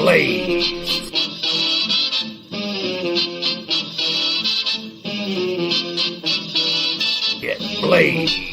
Blaised. Get Blaised.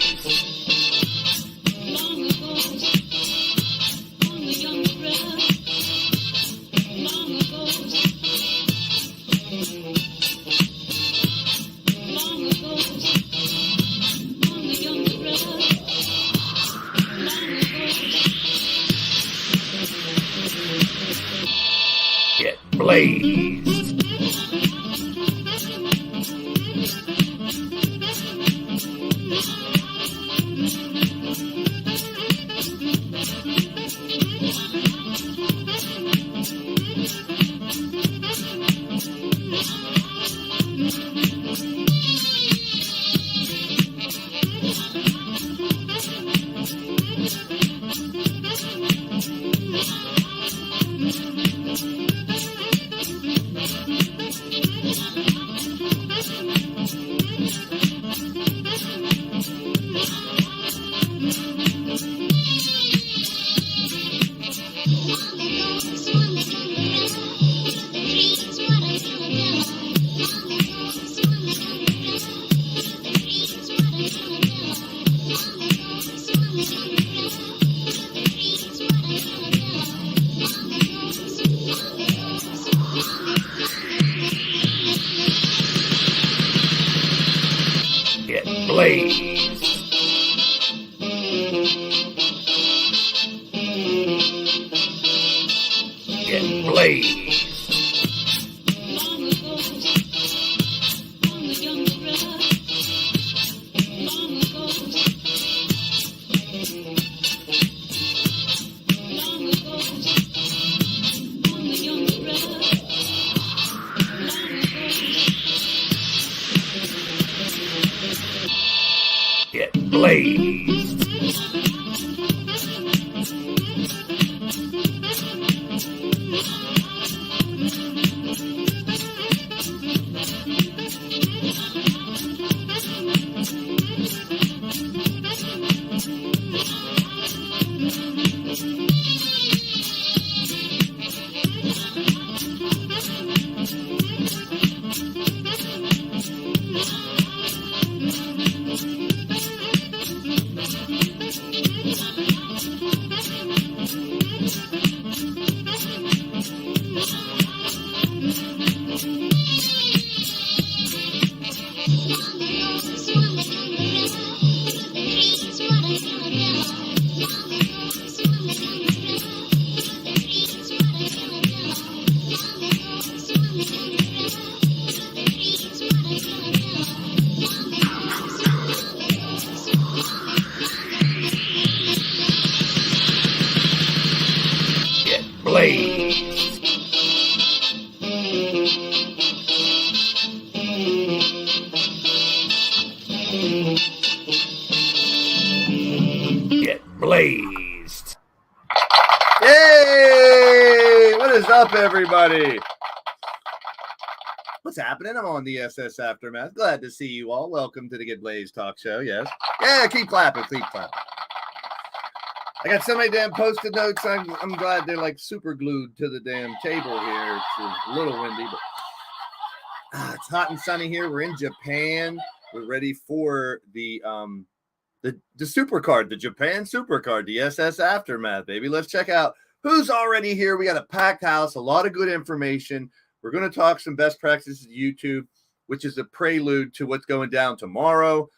Get Blaised. Get Blaised. Get Blaised. Get Blaised. Get Blaised. Get Blaised. Hey, what is up, everybody? What's happening? I'm on the SS Aftermath. Glad to see you all. Welcome to the Get Blaised Talk Show. Yes. Yeah, keep clapping. Keep clapping. I got so many damn post-it notes. I'm glad they're like super glued to the damn table here. It's a little windy, but it's hot and sunny here. We're in Japan. We're ready for the supercard, the Japan supercard, the SS Aftermath, baby. Let's check out who's already here. We got a packed house, a lot of good information. We're going to talk some best practices YouTube, which is a prelude to what's going down tomorrow.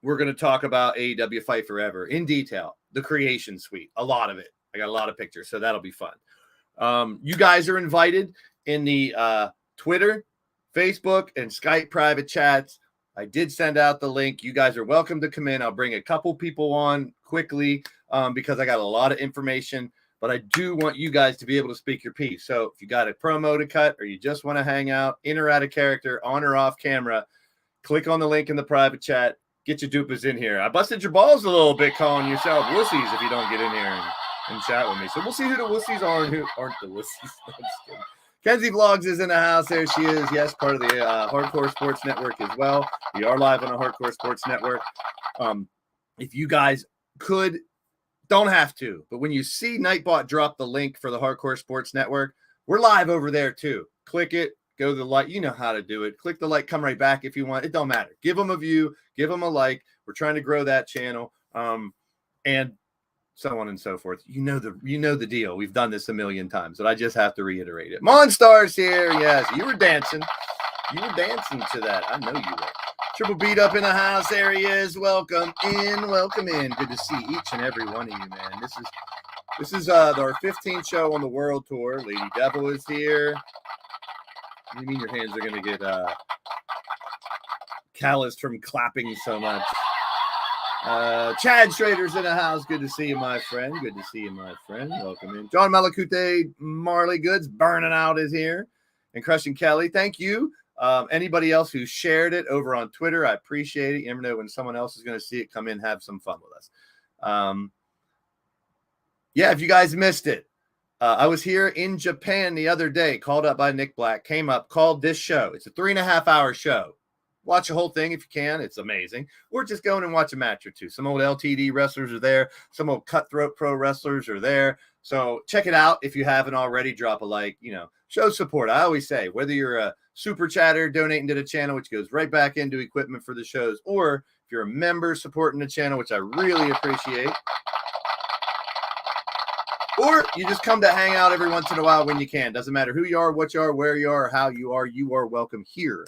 We're going to talk about AEW Fight Forever in detail, the creation suite, a lot of it. I got a lot of pictures, so that'll be fun. You guys are invited in the Twitter, Facebook, and Skype private chats. I did send out the link. You guys are welcome to come in. I'll bring a couple people on quickly because I got a lot of information, but I do want you guys to be able to speak your piece. So if you got a promo to cut or you just want to hang out, in or out of character, on or off camera, click on the link in the private chat. Get your dupas in here. I busted your balls a little bit calling yourself wussies if you don't get in here and chat with me. So we'll see who the wussies are and who aren't the wussies. Kenzie Vlogs is in the house. There she is. Yes, part of the Hardcore Sports Network as well. We are live on the Hardcore Sports Network. If you guys could Don't have to. But when you see Nightbot drop the link for the Hardcore Sports Network, we're live over there too. Click it, go to the like. You know how to do it. Click the like, come right back if you want. It don't matter. Give them a view, give them a like. We're trying to grow that channel. And so on and so forth. You know the deal. We've done this a million times, but I just have to reiterate it. Monstar's here. Yes, you were dancing. You were dancing to that. I know you were. Triple Beat Up in the house. There he is. Welcome in. Welcome in. Good to see each and every one of you, man. This is our 15th show on the world tour. Lady Devil is here. What do you mean your hands are going to get calloused from clapping so much? Chad Schrader's in the house. Good to see you, my friend. Good to see you, my friend. Welcome in. John Malakute, Marley Goods, Burning Out is here. And Crushing Kelly, thank you. Anybody else who shared it over on Twitter, I appreciate it. You never know when someone else is going to see it, come in, have some fun with us. Yeah, if you guys missed it, I was here in Japan the other day, called up by Nick Black, came up, called this show. It's a 3.5-hour show. Watch the whole thing if you can. It's amazing. Or just go in and watch a match or two. Some old LTD wrestlers are there. Some old Cutthroat Pro wrestlers are there. So check it out if you haven't already. Drop a like, show support. I always say, whether you're a super chatter donating to the channel, which goes right back into equipment for the shows, or if you're a member supporting the channel, which I really appreciate, or you just come to hang out every once in a while when you can. Doesn't matter who you are, what you are, where you are, or how you are welcome here.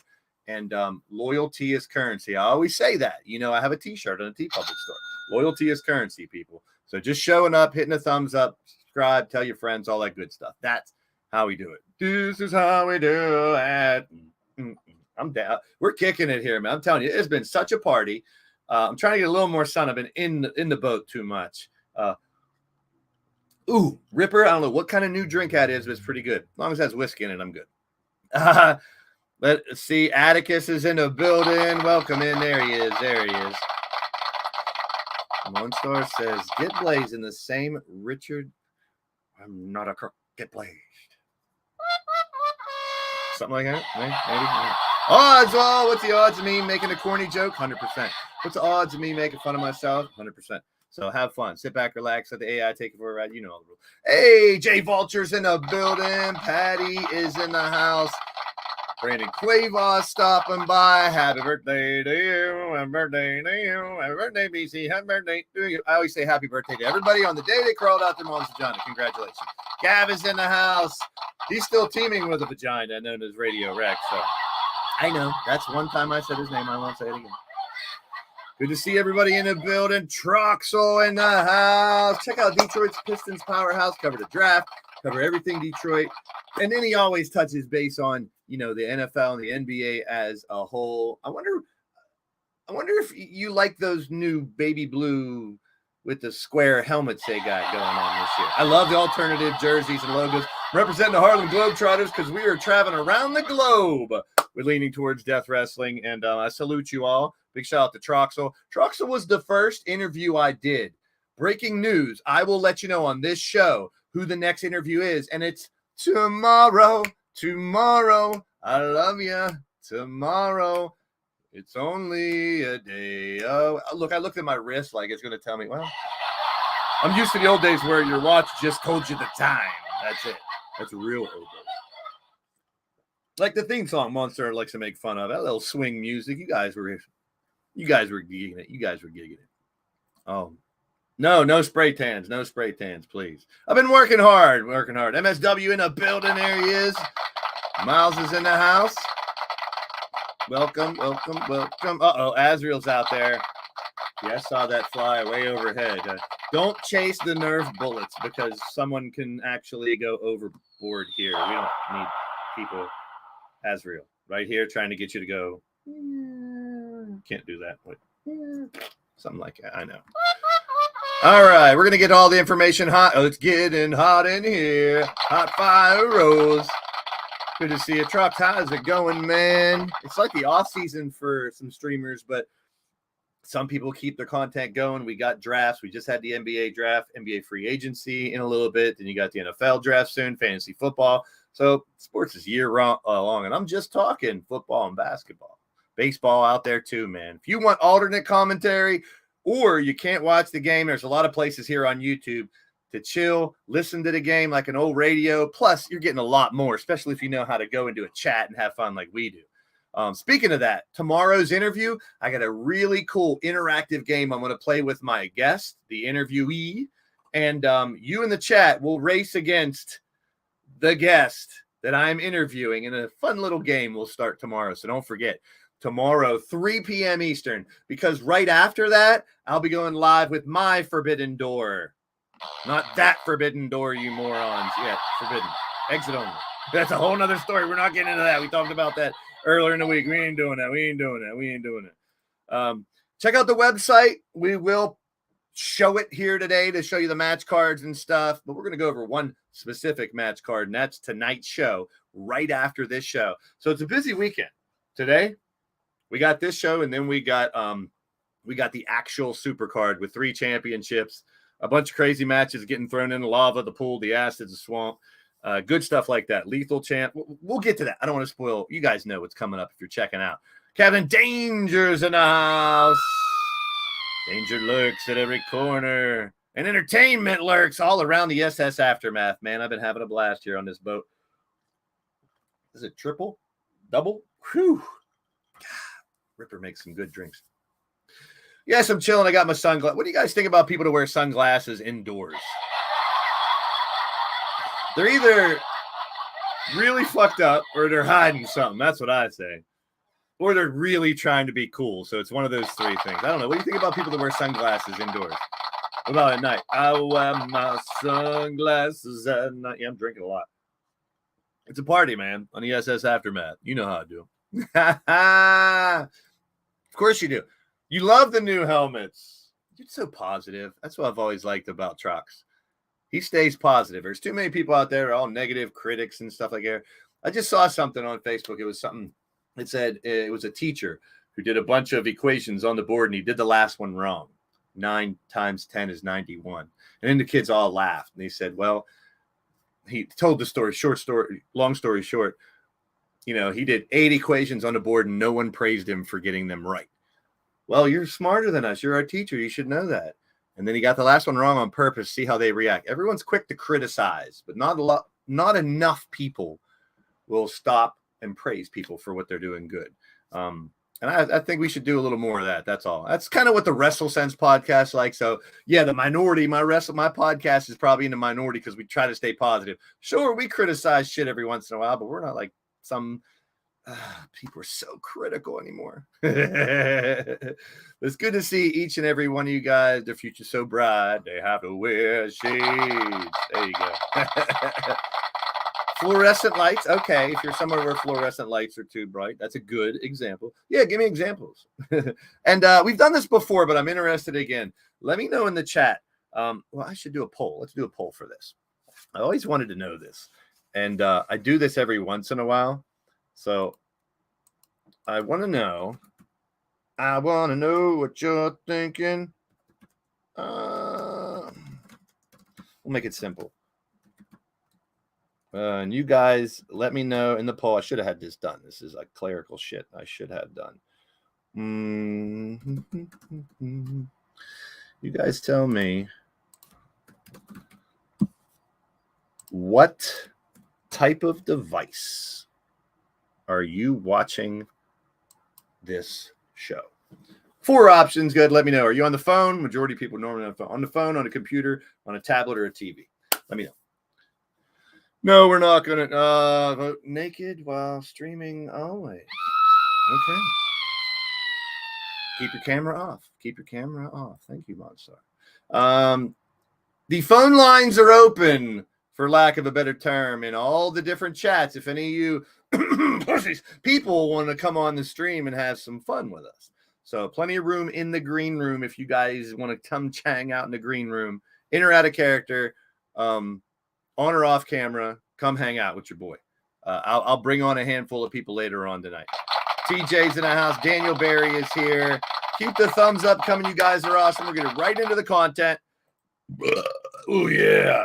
And loyalty is currency. I always say that. I have a t-shirt on a TeePublic store. Loyalty is currency, people. So just showing up, hitting a thumbs up, subscribe, tell your friends, all that good stuff. That's how we do it. This is how we do it. I'm down. We're kicking it here, man. I'm telling you, it's been such a party. I'm trying to get a little more sun. I've been in the boat too much. Ooh, Ripper. I don't know what kind of new drink that is, but it's pretty good. As long as it has whiskey in it, I'm good. Let's see. Atticus is in the building. Welcome in. There he is. Lone Star says, get Blaised in the same Richard. I'm not a crook. Get Blaised. Something like that. Maybe. Odds. Oh, what's the odds of me making a corny joke? 100%. What's the odds of me making fun of myself? 100%. So have fun. Sit back, relax. Let the AI take it for a ride. You know all the rules. Hey, Jay Vulture's in the building. Patty is in the house. Brandon Quavos stopping by. Happy birthday to you. Happy birthday to you. Happy birthday, BC. Happy birthday to you. I always say happy birthday to everybody on the day they crawled out their mom's vagina. Congratulations. Gav is in the house. He's still teaming with a vagina known as Radio Rex. So I know. That's one time I said his name. I won't say it again. Good to see everybody in the building. Troxel in the house. Check out Detroit's Pistons Powerhouse. Cover the draft. Cover everything Detroit. And then he always touches base on, the NFL and the NBA as a whole. I wonder if you like those new baby blue with the square helmets they got going on this year. I love the alternative jerseys and logos. Representing the Harlem Globetrotters because we are traveling around the globe. We're leaning towards Death Wrestling, and I salute you all. Big shout out to Troxel. Troxel was the first interview I did. Breaking news. I will let you know on this show who the next interview is, and it's tomorrow. I love you. Tomorrow. It's only a day. Oh, look, I looked at my wrist like it's going to tell me, well, I'm used to the old days where your watch just told you the time. That's it. That's real old days. Like the theme song Monster likes to make fun of. That little swing music. You guys were gigging it. Oh, no spray tans. No spray tans, please. I've been working hard. MSW in the building. There he is. Miles is in the house. Welcome. Uh-oh, Azriel's out there. Yeah, I saw that fly way overhead. Don't chase the Nerf bullets because someone can actually go overboard here. We don't need people. Azriel, right here, trying to get you to go. Can't do that. Wait. Something like that. I know. All right, we're going to get all the information hot. Oh, it's getting hot in here. Hot fire rolls. Good to see you, Truck. How's it going, man? It's like the off season for some streamers, but some people keep their content going. We got drafts. We just had the NBA draft, NBA free agency in a little bit. Then you got the NFL draft soon, fantasy football. So sports is year long, and I'm just talking football and basketball. Baseball out there too, man. If you want alternate commentary or you can't watch the game, there's a lot of places here on YouTube to chill, listen to the game like an old radio. Plus, you're getting a lot more, especially if you know how to go into a chat and have fun like we do. Speaking of that, tomorrow's interview, I got a really cool interactive game I'm going to play with my guest, the interviewee, and you in the chat will race against the guest that I'm interviewing in a fun little game we'll start tomorrow. So don't forget, tomorrow, 3 p.m. Eastern, because right after that, I'll be going live with my Forbidden Door. Not that Forbidden Door, you morons. Yeah, forbidden. Exit only. That's a whole nother story. We're not getting into that. We talked about that earlier in the week. We ain't doing that. Check out the website. We will show it here today to show you the match cards and stuff, but we're going to go over one specific match card, and that's tonight's show right after this show. So it's a busy weekend. Today, we got this show, and then we got the actual super card with 3 championships, a bunch of crazy matches getting thrown in the lava, the pool, the acid, the swamp. Good stuff like that. Lethal champ. We'll get to that. I don't want to spoil. You guys know what's coming up if you're checking out. Captain Danger's in the house. Danger lurks at every corner. And entertainment lurks all around the SS Aftermath. Man, I've been having a blast here on this boat. Is it triple? Double? Whew. God, Ripper makes some good drinks. Yes, I'm chilling. I got my sunglasses. What do you guys think about people to wear sunglasses indoors? They're either really fucked up or they're hiding something. That's what I say. Or they're really trying to be cool. So it's one of those 3 things. I don't know. What do you think about people that wear sunglasses indoors? What about at night? I wear my sunglasses at night. Yeah, I'm drinking a lot. It's a party, man, on the SS Aftermath. You know how I do. Of course you do. You love the new helmets. You're so positive. That's what I've always liked about Trox. He stays positive. There's too many people out there, all negative critics and stuff like that. I just saw something on Facebook. It was something. It said it was a teacher who did a bunch of equations on the board, and he did the last one wrong. 9 times 10 is 91. And then the kids all laughed. And he said, well, he told the story, long story short, he did 8 equations on the board, and no one praised him for getting them right. Well, you're smarter than us. You're our teacher. You should know that. And then he got the last one wrong on purpose. See how they react. Everyone's quick to criticize, but not enough people will stop and praise people for what they're doing good. And I think we should do a little more of that. That's all. That's kind of what the Wrestle Sense podcast like. So yeah, the minority, my podcast is probably in the minority because we try to stay positive. Sure, we criticize shit every once in a while, but we're not like some people are so critical anymore. It's good to see each and every one of you guys. Their future's so bright, they have to wear shades. There you go. Fluorescent lights. Okay, if you're somewhere where fluorescent lights are too bright, that's a good example. Yeah, give me examples. And we've done this before, but I'm interested again. Let me know in the chat. Well, I should do a poll. Let's do a poll for this. I always wanted to know this. And I do this every once in a while. So I want to know what you're thinking. We'll make it simple. And you guys let me know in the poll. I should have had this done. This is like clerical shit I should have done. You guys tell me what type of device are you watching this show? 4 options. Good. Let me know. Are you on the phone? Majority of people normally on the phone, on a computer, on a tablet, or a TV. Let me know. No, we're not going to vote naked while streaming always. Okay. Keep your camera off. Keep your camera off. Thank you, Monstar. The phone lines are open, for lack of a better term, in all the different chats. If any of you people want to come on the stream and have some fun with us. So plenty of room in the green room if you guys want to come hang out in the green room, in or out of character, on or off camera, come hang out with your boy. I'll bring on a handful of people later on tonight. TJ's in the house. Daniel Barry is here. Keep the thumbs up coming. You guys are awesome. We're getting right into the content. Oh, yeah.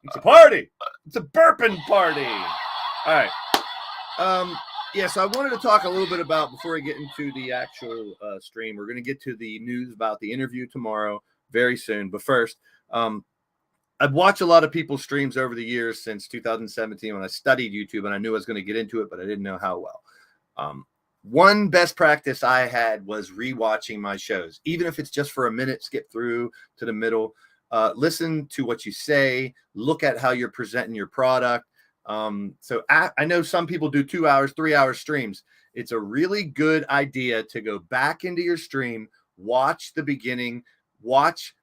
It's a party. It's a burping party. All right. Yeah, so I wanted to talk a little bit about, before I get into the actual stream, we're going to get to the news about the interview tomorrow very soon. But first, I've watched a lot of people's streams over the years since 2017 when I studied YouTube, and I knew I was going to get into it, but I didn't know how well. One best practice I had was rewatching my shows, even if it's just for a minute, skip through to the middle, listen to what you say, look at how you're presenting your product. So I know some people do 2 hours, 3 hour streams. It's a really good idea to go back into your stream, watch the beginning,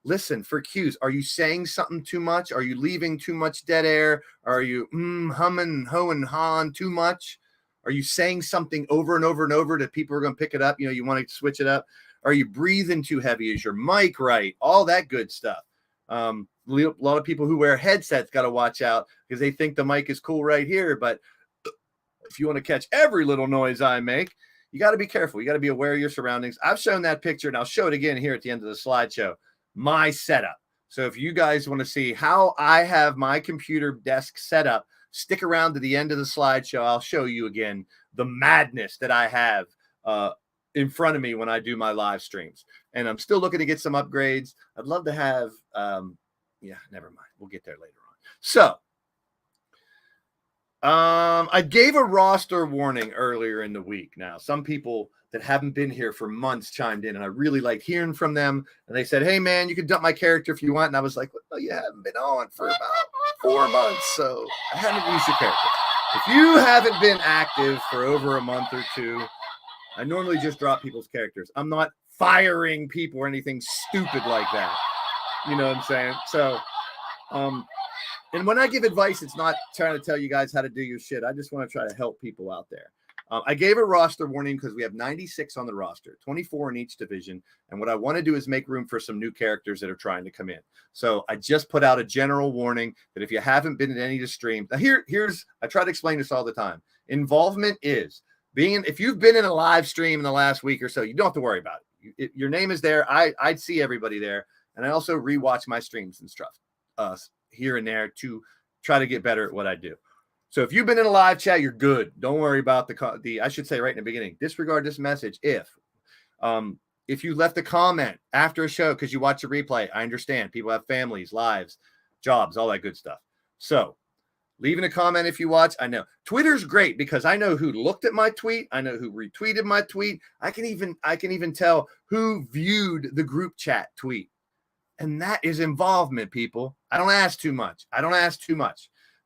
listen for cues. Are you saying something too much? Are you leaving too much dead air? Are you humming, ho and han too much? Are you saying something over and over and over that people are going to pick it up? You know, you want to switch it up. Are you breathing too heavy? Is your mic right? All that good stuff. A lot of people who wear headsets got to watch out because they think the mic is cool right here. But if you want to catch every little noise I make, you got to be careful. You got to be aware of your surroundings. I've shown that picture, and I'll show it again here at the end of the slideshow, my setup. So if you guys want to see how I have my computer desk set up, stick around to the end of the slideshow. I'll show you again the madness that I have in front of me when I do my live streams. And I'm still looking to get some upgrades. I'd love to have, never mind. We'll get there later on. So I gave a roster warning earlier in the week. Now, some people that haven't been here for months chimed in, and I really liked hearing from them. And they said, hey, man, you can dump my character if you want. And I was like, well, you haven't been on for about 4 months, so I haven't used your character. If you haven't been active for over a month or two, I normally just drop people's characters. I'm not firing people or anything stupid like that. You know what I'm saying? So, and when I give advice, it's not trying to tell you guys how to do your shit. I just want to try to help people out there. I gave a roster warning because we have 96 on the roster, 24 in each division. And what I want to do is make room for some new characters that are trying to come in. So I just put out a general warning that if you haven't been in any of the streams, now here's, I try to explain this all the time. Involvement is if you've been in a live stream in the last week or so, you don't have to worry about it. Your name is there. I'd see everybody there. And I also rewatch my streams and stuff here and there to try to get better at what I do. So if you've been in a live chat, you're good. Don't worry about the I should say right in the beginning, disregard this message. If you left a comment after a show because you watch a replay, I understand. People have families, lives, jobs, all that good stuff. So leaving a comment if you watch, I know. Twitter's great because I know who looked at my tweet. I know who retweeted my tweet. I can even tell who viewed the group chat tweet. And that is involvement, people. I don't ask too much.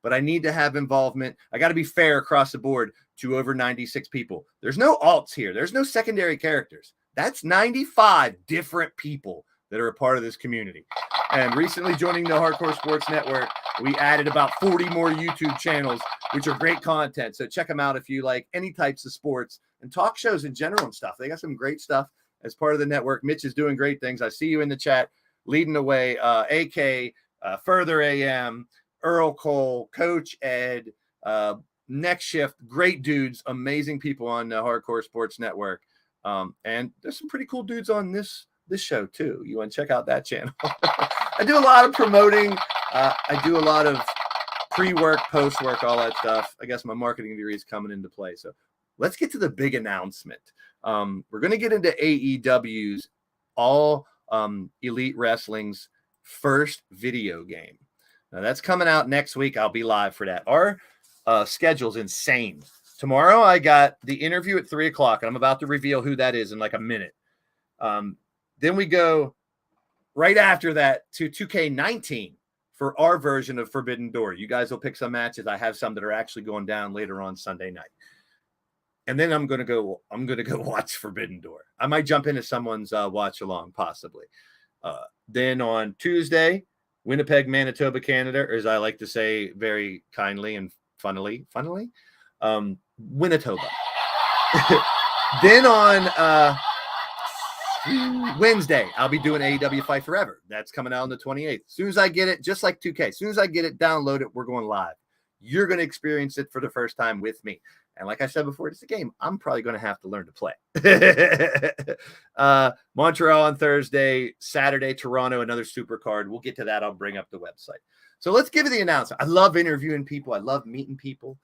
But I need to have involvement. I got to be fair across the board to over 96 people. There's no alts here. There's no secondary characters. That's 95 different people that are a part of this community. And recently joining the Hardcore Sports Network, we added about 40 more YouTube channels, which are great content. So check them out if you like any types of sports and talk shows in general and stuff. They got some great stuff as part of the network. Mitch is doing great things. I see you in the chat leading the way. AK, Further AM, Earl Cole, Coach Ed, Next Shift, great dudes, amazing people on the Hardcore Sports Network. And there's some pretty cool dudes on this show too. You want to check out that channel. I do a lot of promoting. I do a lot of pre-work, post-work, all that stuff. I guess my marketing degree is coming into play. So let's get to the big announcement. We're going to get into AEW's All Elite Wrestling's first video game. Now that's coming out next week. I'll be live for that. Our schedule's insane. Tomorrow I got the interview at 3:00, and I'm about to reveal who that is in like a minute. Then we go right after that to 2K19 for our version of Forbidden Door. You guys will pick some matches. I have some that are actually going down later on Sunday night. And then I'm gonna go watch Forbidden Door. I might jump into someone's watch along, possibly. Then on Tuesday, Winnipeg, Manitoba, Canada, or as I like to say very kindly and funnily, Winnitoba. Then on Wednesday, I'll be doing AEW Fight Forever. That's coming out on the 28th. As soon as I get it, just like 2K, as soon as I get it, download it, we're going live. You're going to experience it for the first time with me. And like I said before, it's a game I'm probably going to have to learn to play. Montreal on Thursday, Saturday, Toronto, another super card. We'll get to that. I'll bring up the website. So let's give you the announcement. I love interviewing people. I love meeting people.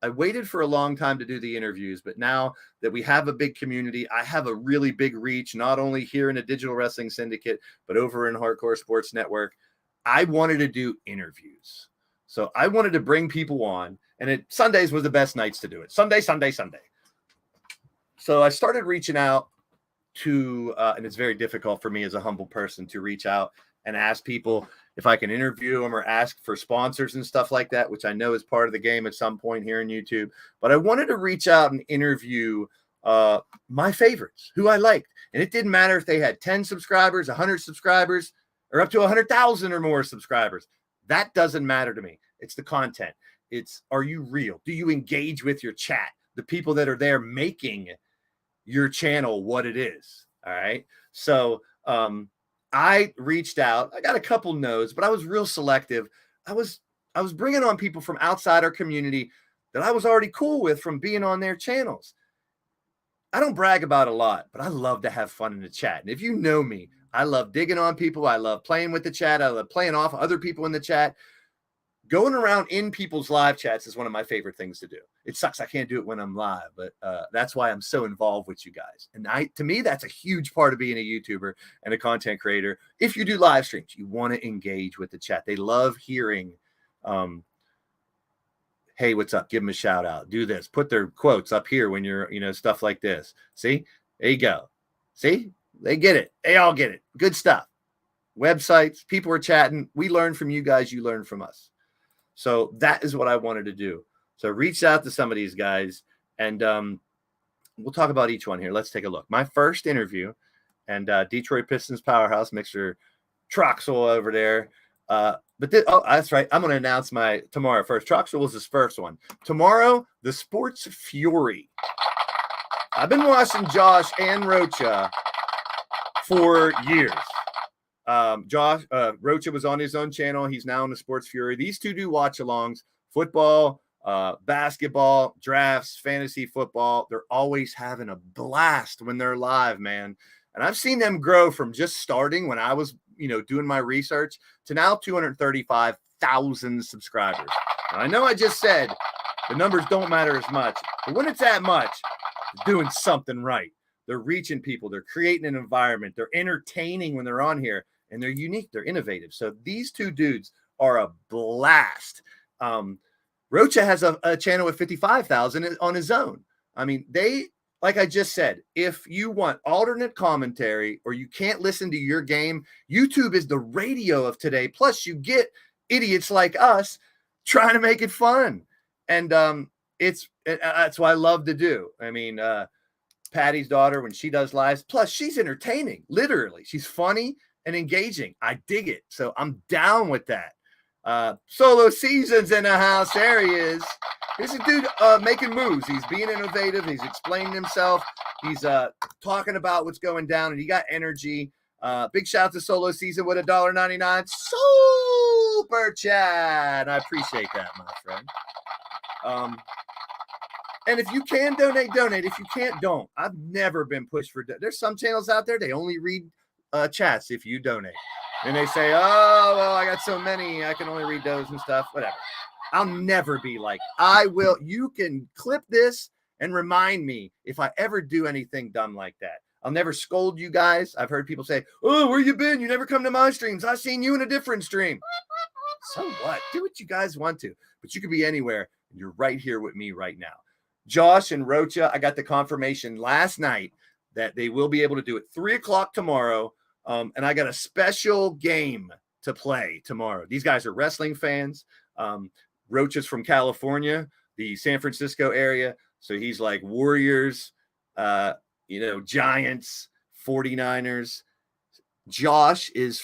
I waited for a long time to do the interviews, but now that we have a big community, I have a really big reach, not only here in a digital wrestling syndicate, but over in Hardcore Sports Network. I wanted to do interviews. So I wanted to bring people on, and Sundays was the best nights to do it. Sunday. So I started reaching out to, and it's very difficult for me as a humble person to reach out and ask people if I can interview them or ask for sponsors and stuff like that, which I know is part of the game at some point here in YouTube. But I wanted to reach out and interview my favorites, who I liked. And it didn't matter if they had 10 subscribers, 100 subscribers, or up to 100,000 or more subscribers. That doesn't matter to me. It's the content. It's, are you real? Do you engage with your chat? The people that are there making your channel what it is. All right. So I reached out. I got a couple no's, but I was real selective. I was bringing on people from outside our community that I was already cool with from being on their channels. I don't brag about a lot, but I love to have fun in the chat. And if you know me, I love digging on people. I love playing with the chat. I love playing off other people in the chat. Going around in people's live chats is one of my favorite things to do. It sucks I can't do it when I'm live, but that's why I'm so involved with you guys. And to me, that's a huge part of being a YouTuber and a content creator. If you do live streams, you want to engage with the chat. They love hearing, hey, what's up? Give them a shout out. Do this. Put their quotes up here when you're, stuff like this. See? There you go. See? They get it. They all get it. Good stuff. Websites, people are chatting. We learn from you guys. You learn from us. So that is what I wanted to do. So I reached out to some of these guys, and we'll talk about each one here. Let's take a look. My first interview, and Detroit Pistons powerhouse, Mr. Troxel over there. That's right. I'm going to announce my tomorrow first. Troxel was his first one. Tomorrow, the Sports Fury. I've been watching Josh and Rocha for years. Rocha was on his own channel. He's now on the Sports Fury. These two do watch-alongs, football, basketball, drafts, fantasy football. They're always having a blast when they're live, man. And I've seen them grow from just starting when I was, doing my research to now 235,000 subscribers. And I know I just said the numbers don't matter as much, but when it's that much, they're doing something right. They're reaching people. They're creating an environment. They're entertaining when they're on here, and they're unique. They're innovative. So these two dudes are a blast. Rocha has a channel with 55,000 on his own. I mean, like I just said, if you want alternate commentary or you can't listen to your game, YouTube is the radio of today. Plus, you get idiots like us trying to make it fun. And that's what I love to do. I mean, Patty's daughter, when she does lives, plus she's entertaining, literally. She's funny and engaging. I dig it. So I'm down with that. Solo Seasons in the house. There he is. Here's a dude making moves. He's being innovative. He's explaining himself. He's talking about what's going down, and he got energy. Big shout out to Solo Season with $1.99 super chat. I appreciate that, my friend. And if you can donate. If you can't, don't. I've never been pushed for. There's some channels out there, they only read chats if you donate. And they say, oh, well, I got so many, I can only read those and stuff. Whatever. I'll never be like, I will. You can clip this and remind me if I ever do anything dumb like that. I'll never scold you guys. I've heard people say, oh, where you been? You never come to my streams. I've seen you in a different stream. So what? Do what you guys want to. But you could be anywhere. And you're right here with me right now. Josh and Rocha, I got the confirmation last night that they will be able to do it 3:00 tomorrow. And I got a special game to play tomorrow. These guys are wrestling fans. Rocha's from California, the San Francisco area. So he's like Warriors, Giants, 49ers. Josh is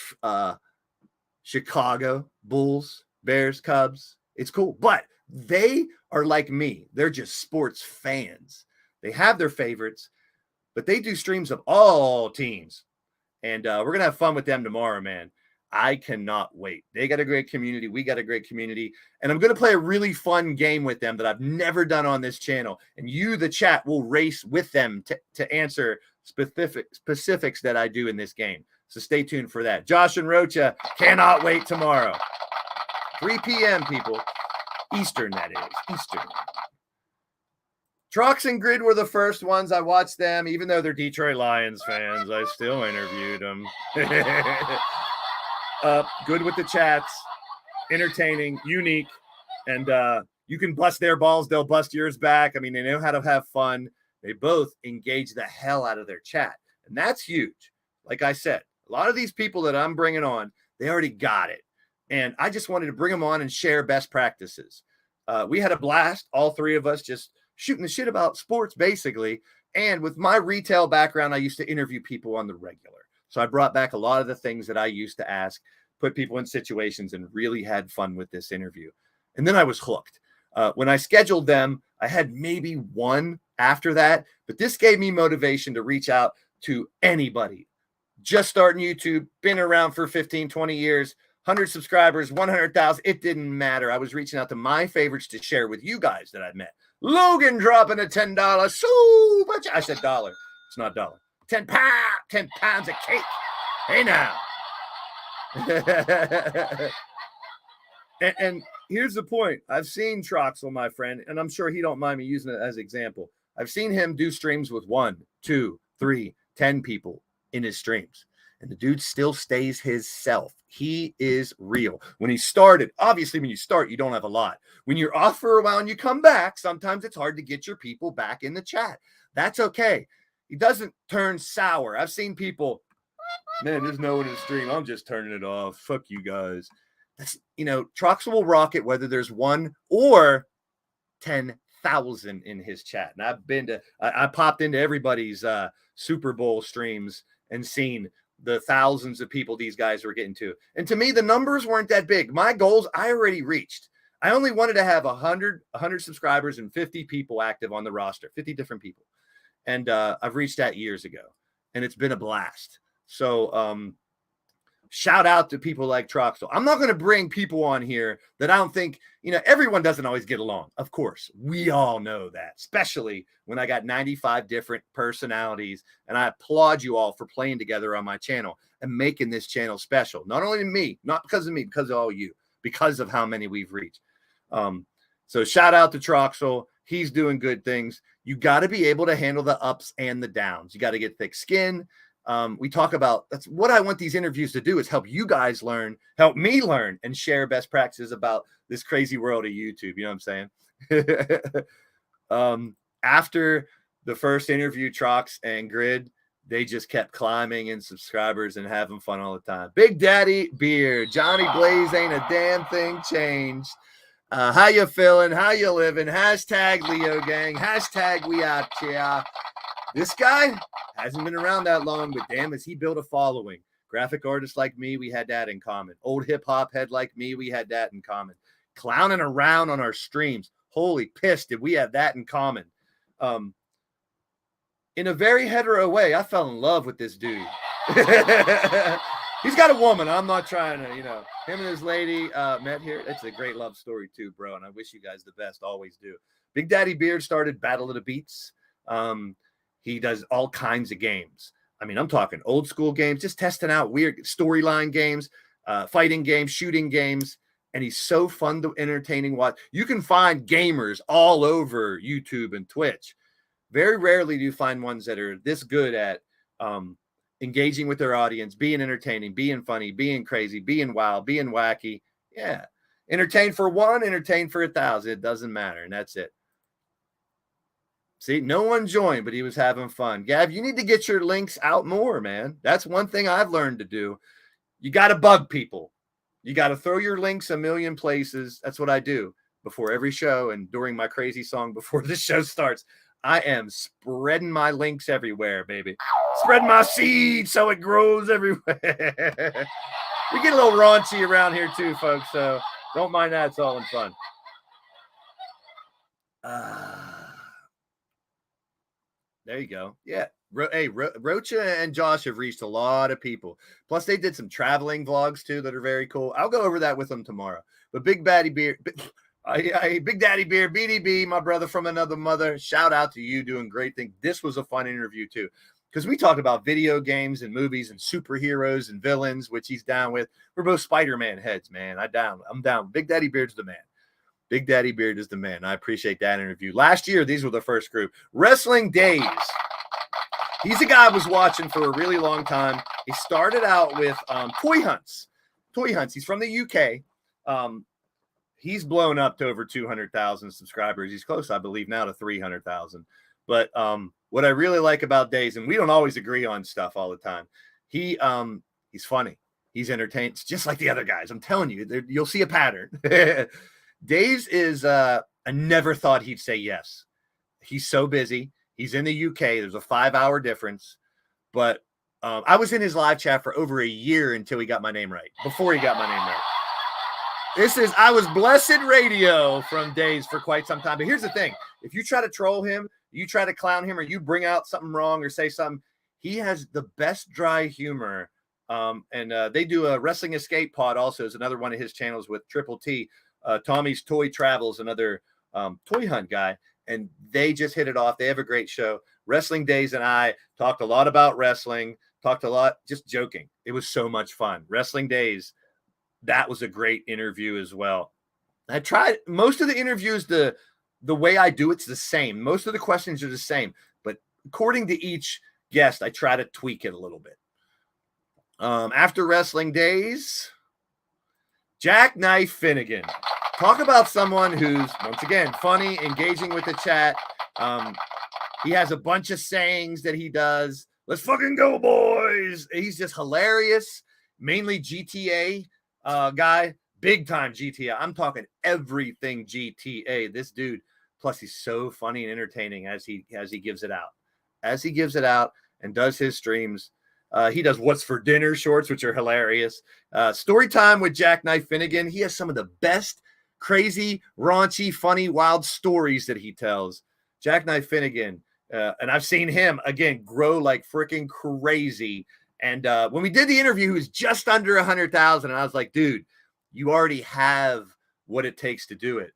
Chicago, Bulls, Bears, Cubs. It's cool. But they are like me. They're just sports fans. They have their favorites, but they do streams of all teams. And we're going to have fun with them tomorrow, man. I cannot wait. They got a great community. We got a great community. And I'm going to play a really fun game with them that I've never done on this channel. And you, the chat, will race with them to answer specifics that I do in this game. So stay tuned for that. Josh and Rocha cannot wait tomorrow. 3 p.m., people. Eastern, that is. Eastern. Trucks and Grid were the first ones. I watched them, even though they're Detroit Lions fans. I still interviewed them. Good with the chats, entertaining, unique, and you can bust their balls, they'll bust yours back. I mean, they know how to have fun. They both engage the hell out of their chat, and that's huge. Like I said, a lot of these people that I'm bringing on, they already got it, and I just wanted to bring them on and share best practices. We had a blast, all three of us, just shooting the shit about sports, basically. And with my retail background, I used to interview people on the regular. So I brought back a lot of the things that I used to ask, put people in situations, and really had fun with this interview. And then I was hooked. When I scheduled them, I had maybe one after that, but this gave me motivation to reach out to anybody. Just starting YouTube, been around for 15, 20 years, 100 subscribers, 100,000. It didn't matter. I was reaching out to my favorites to share with you guys that I've met. Logan dropping a $10 super chat. I said dollar. It's not dollar. 10 pounds of cake. Hey now. and here's the point. I've seen Troxel, my friend, and I'm sure he don't mind me using it as an example. I've seen him do streams with 1, 2, 3, 10 people in his streams. And the dude still stays his self. He is real. When he started, obviously when you start, you don't have a lot. When you're off for a while and you come back, sometimes it's hard to get your people back in the chat. That's okay. He doesn't turn sour. I've seen people, man, there's no one in the stream. I'm just turning it off. Fuck you guys. That's, Troxel will rock it whether there's 1 or 10,000 in his chat. And I popped into everybody's Super Bowl streams and seen the thousands of people these guys were getting to. And to me, the numbers weren't that big. My goals, I already reached. I only wanted to have 100 subscribers and 50 people active on the roster, 50 different people. And I've reached that years ago, and it's been a blast. So shout out to people like Troxel. I'm not going to bring people on here that I don't think, everyone doesn't always get along. Of course, we all know that, especially when I got 95 different personalities. And I applaud you all for playing together on my channel and making this channel special. Not only me, not because of me, because of all you, because of how many we've reached. So shout out to Troxel. He's doing good things. You got to be able to handle the ups and the downs. You got to get thick skin. We talk about, that's what I want these interviews to do, is help you guys learn, help me learn, and share best practices about this crazy world of YouTube. You know what I'm saying? After the first interview, Trox and Grid, they just kept climbing in subscribers and having fun all the time. Big Daddy Beard, Johnny Blaze, ain't a damn thing changed. How you feeling? How you living? Hashtag Leo Gang. Hashtag we out here. This guy hasn't been around that long, but damn, has he built a following. Graphic artists like me, we had that in common. Old hip-hop head like me, we had that in common. Clowning around on our streams. Holy piss, did we have that in common. In a very hetero way, I fell in love with this dude. He's got a woman. I'm not trying to, him and his lady met here. It's a great love story too, bro, and I wish you guys the best. Always do. Big Daddy Beard started Battle of the Beats. He does all kinds of games. I mean, I'm talking old school games, just testing out weird storyline games, fighting games, shooting games. And he's so fun to entertaining watch. You can find gamers all over YouTube and Twitch. Very rarely do you find ones that are this good at engaging with their audience, being entertaining, being funny, being crazy, being wild, being wacky. Yeah. Entertain for 1, entertain for 1,000. It doesn't matter. And that's it. See, no one joined, but he was having fun. Gav, you need to get your links out more, man. That's one thing I've learned to do. You got to bug people. You got to throw your links a million places. That's what I do before every show and during my crazy song before the show starts. I am spreading my links everywhere, baby. Spreading my seed so it grows everywhere. We get a little raunchy around here too, folks, so don't mind that. It's all in fun. There you go. Yeah. Hey, Rocha and Josh have reached a lot of people. Plus, they did some traveling vlogs, too, that are very cool. I'll go over that with them tomorrow. But Big Daddy Beard, Big Daddy Beard, BDB, my brother from another mother, shout out to you, doing great things. This was a fun interview, too, because we talked about video games and movies and superheroes and villains, which he's down with. We're both Spider-Man heads, man. I'm down. Big Daddy Beard's the man. Big Daddy Beard is the man. I appreciate that interview. Last year, these were the first group. Wrestling Days. He's a guy I was watching for a really long time. He started out with Toy Hunts. Toy Hunts. He's from the UK. He's blown up to over 200,000 subscribers. He's close, I believe, now to 300,000. But what I really like about Days, and we don't always agree on stuff all the time, he's funny. He's entertained. It's just like the other guys. I'm telling you, you'll see a pattern. Days is, I never thought he'd say yes. He's so busy. He's in the UK. There's a 5-hour difference. But I was in his live chat for over a year until he got my name right, before he got my name right. I was Blaised Radio from Days for quite some time. But here's the thing. If you try to troll him, you try to clown him, or you bring out something wrong or say something, he has the best dry humor. They do a Wrestling Escape Pod also is another one of his channels with Triple T. Tommy's Toy Travels, another toy hunt guy. And they just hit it off. They have a great show. Wrestling Days and I talked a lot about wrestling, talked a lot, just joking. It was so much fun. Wrestling Days, that was a great interview as well. I tried most of the interviews, the way I do it's the same. Most of the questions are the same, but according to each guest, I try to tweak it a little bit. After Wrestling Days, Jackknife Finnegan. Talk about someone who's, once again, funny, engaging with the chat. He has a bunch of sayings that he does. Let's fucking go, boys. He's just hilarious. Mainly GTA guy. Big time GTA. I'm talking everything GTA. This dude. Plus, he's so funny and entertaining as he gives it out. As he gives it out and does his streams. He does What's for Dinner shorts, which are hilarious. Story time with Jackknife Finnegan. He has some of the best crazy, raunchy, funny, wild stories that he tells. Jackknife Finnegan. And I've seen him, again, grow like freaking crazy. And when we did the interview, he was just under 100,000. And I was like, dude, you already have what it takes to do it.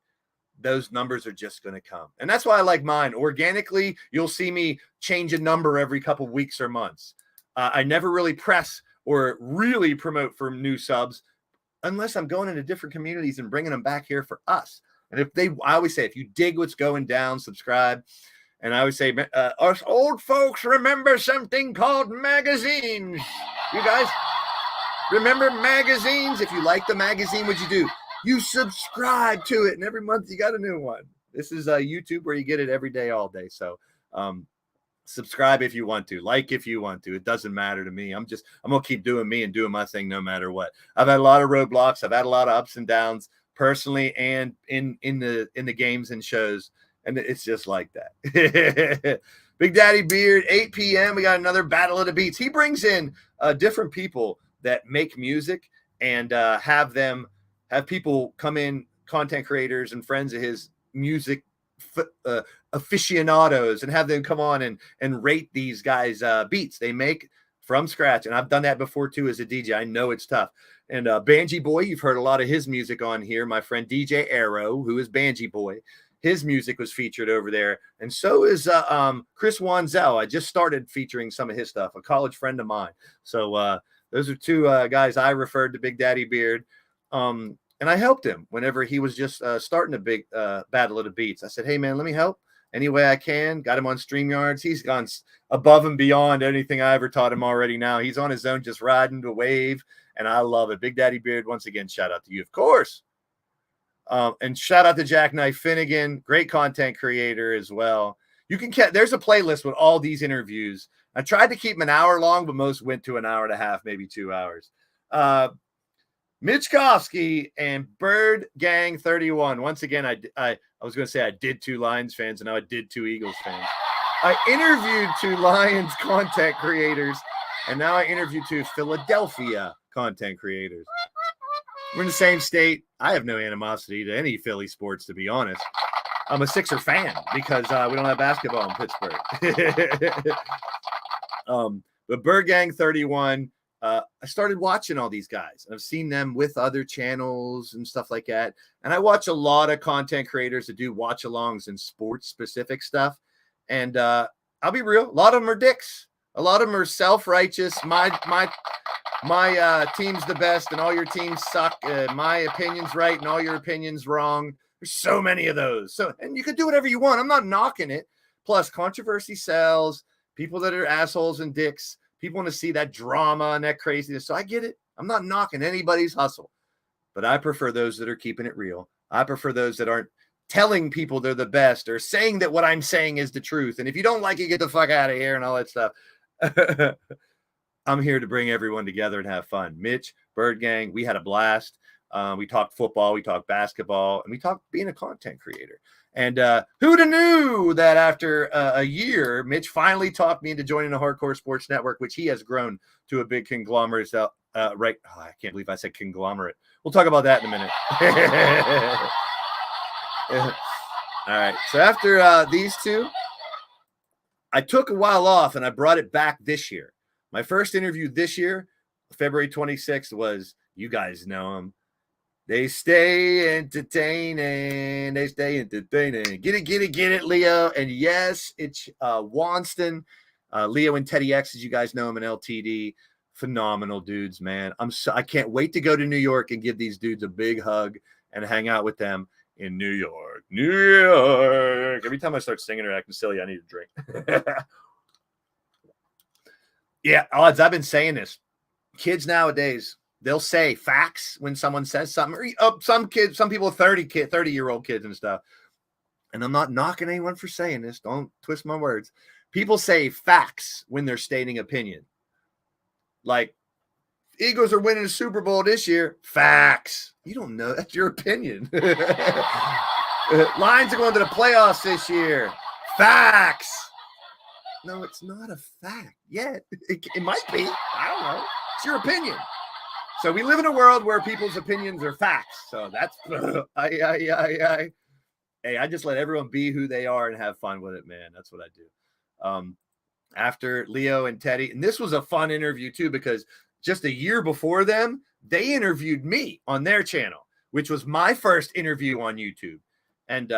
Those numbers are just going to come. And that's why I like mine. Organically, you'll see me change a number every couple of weeks or months. I never really press or really promote for new subs unless I'm going into different communities and bringing them back here for us. And I always say, if you dig what's going down, subscribe. And I always say, us old folks remember something called magazines. You guys remember magazines? If you like the magazine, what'd you do? You subscribe to it, and every month you got a new one. This is YouTube where you get it every day, all day. So subscribe if you want to, like if you want to. It doesn't matter to me. I'm gonna keep doing me and doing my thing no matter what. I've had a lot of roadblocks. I've had a lot of ups and downs personally and in the games and shows, and it's just like that. Big Daddy Beard, 8 p.m. We got another Battle of the Beats. He brings in different people that make music and have people come in, content creators and friends of his, music aficionados, and have them come on and rate these guys beats they make from scratch. And I've done that before too as a DJ. I know it's tough. And Banji Boy, you've heard a lot of his music on here. My friend DJ Arrow, who is Banji Boy, his music was featured over there. And so is Chris Wanzel. I just started featuring some of his stuff, a college friend of mine. So those are two guys I referred to Big Daddy Beard. And I helped him whenever he was just starting a big Battle of the Beats. I said, hey, man, let me help any way I can. Got him on StreamYards. He's gone above and beyond anything I ever taught him already now. He's on his own, just riding the wave, and I love it. Big Daddy Beard, once again, shout out to you, of course. And shout out to Jackknife Finnegan, great content creator as well. There's a playlist with all these interviews. I tried to keep them an hour long, but most went to an hour and a half, maybe 2 hours. Mitch Kofsky and Bird Gang 31. Once again, I was going to say I did 2 Lions fans, and now I did 2 Eagles fans. I interviewed 2 Lions content creators, and now I interviewed 2 Philadelphia content creators. We're in the same state. I have no animosity to any Philly sports, to be honest. I'm a Sixer fan because we don't have basketball in Pittsburgh. But Bird Gang 31, I started watching all these guys. I've seen them with other channels and stuff like that. And I watch a lot of content creators that do watch-alongs and sports-specific stuff. And I'll be real, a lot of them are dicks. A lot of them are self-righteous. My team's the best and all your teams suck. My opinion's right and all your opinion's wrong. There's so many of those. So, and you can do whatever you want. I'm not knocking it. Plus, controversy sells. People that are assholes and dicks. People want to see that drama and that craziness. So I get it. I'm not knocking anybody's hustle. But I prefer those that are keeping it real. I prefer those that aren't telling people they're the best or saying that what I'm saying is the truth. And if you don't like it, get the fuck out of here and all that stuff. I'm here to bring everyone together and have fun. Mitch, Bird Gang, we had a blast. We talked football, we talked basketball, and we talked being a content creator. And who'd have knew that after a year, Mitch finally talked me into joining the Hardcore Sports Network, which he has grown to a big conglomerate. Right? Oh, I can't believe I said conglomerate. We'll talk about that in a minute. All right. So after these two, I took a while off and I brought it back this year. My first interview this year, February 26th, was, you guys know them. They stay entertaining. They stay entertaining. Get it, Leo. And yes, it's Wanston. Leo and Teddy X, as you guys know him, in LTD. Phenomenal dudes, man. I can't wait to go to New York and give these dudes a big hug and hang out with them in New York. New York. Every time I start singing or acting silly, I need a drink. Yeah, odds. I've been saying this. Kids nowadays, they'll say facts when someone says something. Some people 30-year-old kids and stuff. And I'm not knocking anyone for saying this. Don't twist my words. People say facts when they're stating opinion. Like, Eagles are winning a Super Bowl this year. Facts. You don't know. That's your opinion. Lions are going to the playoffs this year. Facts. No, it's not a fact yet. It might be. I don't know. It's your opinion. So we live in a world where people's opinions are facts. So that's hey, I just let everyone be who they are and have fun with it, man. That's what I do. After Leo and Teddy, and this was a fun interview too, because just a year before them, they interviewed me on their channel, which was my first interview on YouTube. And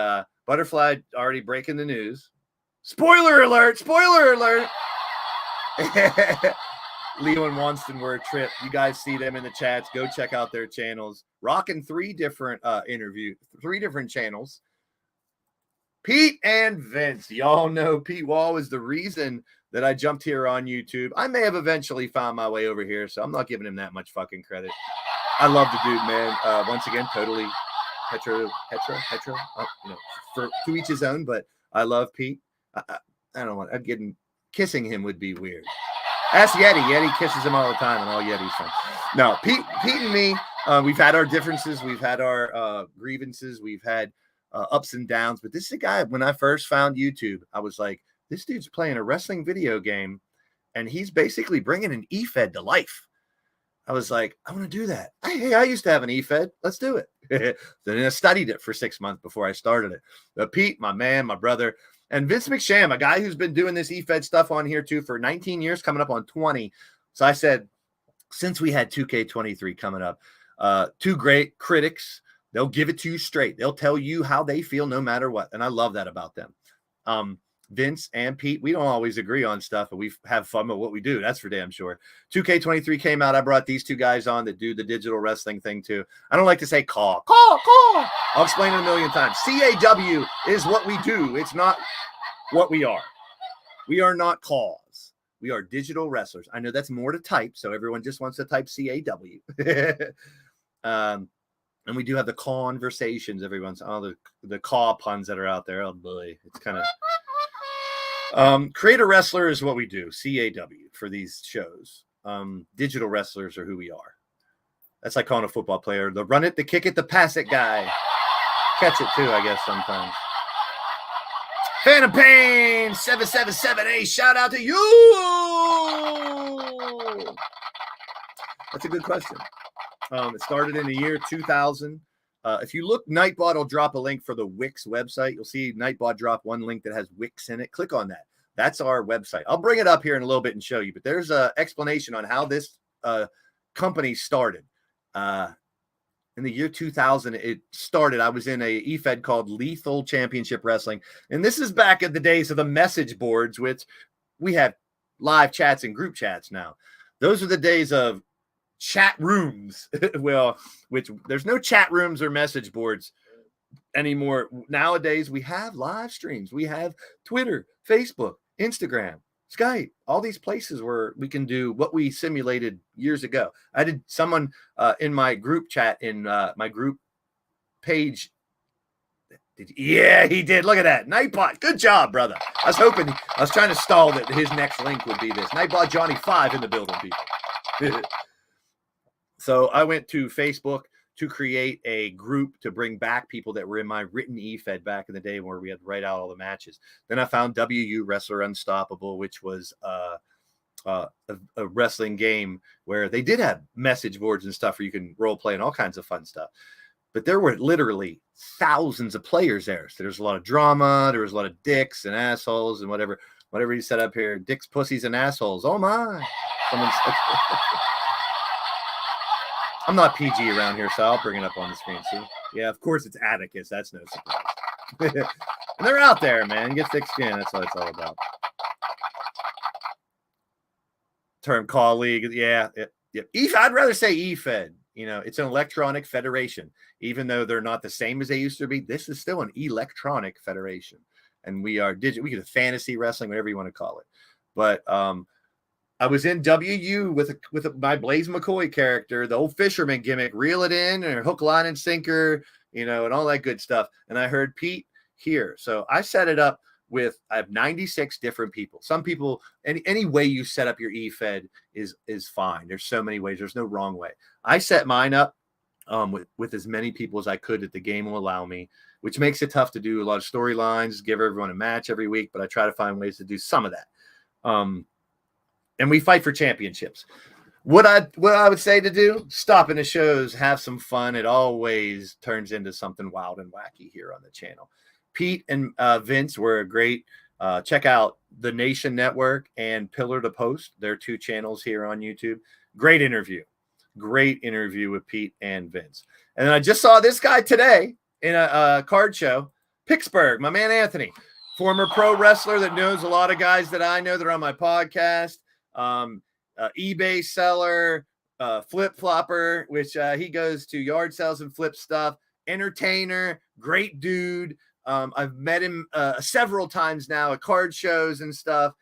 Butterfly already breaking the news. Spoiler alert! Spoiler alert! Leo and Wanston were a trip. You guys see them in the chats. Go check out their channels. Rocking three different channels. Pete and Vince. Y'all know Pete Wall is the reason that I jumped here on YouTube. I may have eventually found my way over here, so I'm not giving him that much fucking credit. I love the dude, man. Once again, totally hetero. For to each his own, but I love Pete. I don't want. Kissing him would be weird. Ask Yeti. Yeti kisses him all the time, and all Yeti's fun. No, Pete and me, we've had our differences. We've had our grievances. We've had ups and downs. But this is a guy, when I first found YouTube, I was like, this dude's playing a wrestling video game, and he's basically bringing an eFed to life. I was like, I want to do that. Hey, I used to have an eFed. Let's do it. Then I studied it for 6 months before I started it. But Pete, my man, my brother, and Vince McSham, a guy who's been doing this eFed stuff on here too for 19 years, coming up on 20. So I said, since we had 2K23 coming up, two great critics, they'll give it to you straight. They'll tell you how they feel no matter what. And I love that about them. Vince and Pete, we don't always agree on stuff, but we have fun with what we do. That's for damn sure. 2K23 came out. I brought these two guys on that do the digital wrestling thing too. I don't like to say call. I'll explain it a million times. CAW is what we do. It's not what we are. We are not calls. We are digital wrestlers. I know that's more to type, so everyone just wants to type CAW. And we do have the conversations every once in a while, the caw puns that are out there. Oh boy, it's kind of creator wrestler is what we do. CAW for these shows. Digital wrestlers are who we are. That's like calling a football player the run it, the kick it, the pass it guy. Catch it too, I guess sometimes. Phantom Pain 7778. Shout out to you. That's a good question. It started in the year 2000. If you look, Nightbot will drop a link for the Wix website. You'll see Nightbot drop one link that has Wix in it. Click on that. That's our website. I'll bring it up here in a little bit and show you, but there's an explanation on how this company started. In the year 2000, it started. I was in a eFed called Lethal Championship Wrestling. And this is back in the days of the message boards, which we had live chats and group chats now. Those are the days of chat rooms. Well, which there's no chat rooms or message boards anymore. Nowadays, we have live streams. We have Twitter, Facebook, Instagram, Skype, all these places where we can do what we simulated years ago. I did someone in my group chat in my group page. Yeah, he did. Look at that. Nightbot. Good job, brother. I was trying to stall that his next link would be this. Nightbot Johnny 5 in the building, people. So I went to Facebook to create a group to bring back people that were in my written e-fed back in the day where we had to write out all the matches. Then I found WU Wrestler Unstoppable, which was a wrestling game where they did have message boards and stuff where you can role play and all kinds of fun stuff. But there were literally thousands of players there. So there's a lot of drama. There was a lot of dicks and assholes and whatever you set up here. Dicks, pussies, and assholes. Oh, my. I'm not PG around here, so I'll bring it up on the screen. See? Yeah, of course it's Atticus. That's no surprise. And they're out there, man. Get thick skin. That's what it's all about. Term colleague. Yeah. I'd rather say E-Fed. You know, it's an electronic federation. Even though they're not the same as they used to be, this is still an electronic federation. And we are digital. We get a fantasy wrestling, whatever you want to call it. But I was in WU with my Blaze McCoy character, the old fisherman gimmick, reel it in and hook, line, and sinker, you know, and all that good stuff. And I heard Pete here. So I set it up I have 96 different people. Some people, any way you set up your E-Fed is fine. There's so many ways. There's no wrong way. I set mine up with as many people as I could that the game will allow me, which makes it tough to do a lot of storylines, give everyone a match every week, but I try to find ways to do some of that. And we fight for championships. What I would say to do, stop in the shows, have some fun. It always turns into something wild and wacky here on the channel. Pete and Vince were a great, check out the Nation Network and Pillar to Post. They're two channels here on YouTube. Great interview with Pete and Vince. And then I just saw this guy today in a card show, Pittsburgh, my man Anthony, former pro wrestler that knows a lot of guys that I know that are on my podcast. eBay seller, flip flopper, which he goes to yard sales and flip stuff, entertainer, great dude. I've met him several times now at card shows and stuff.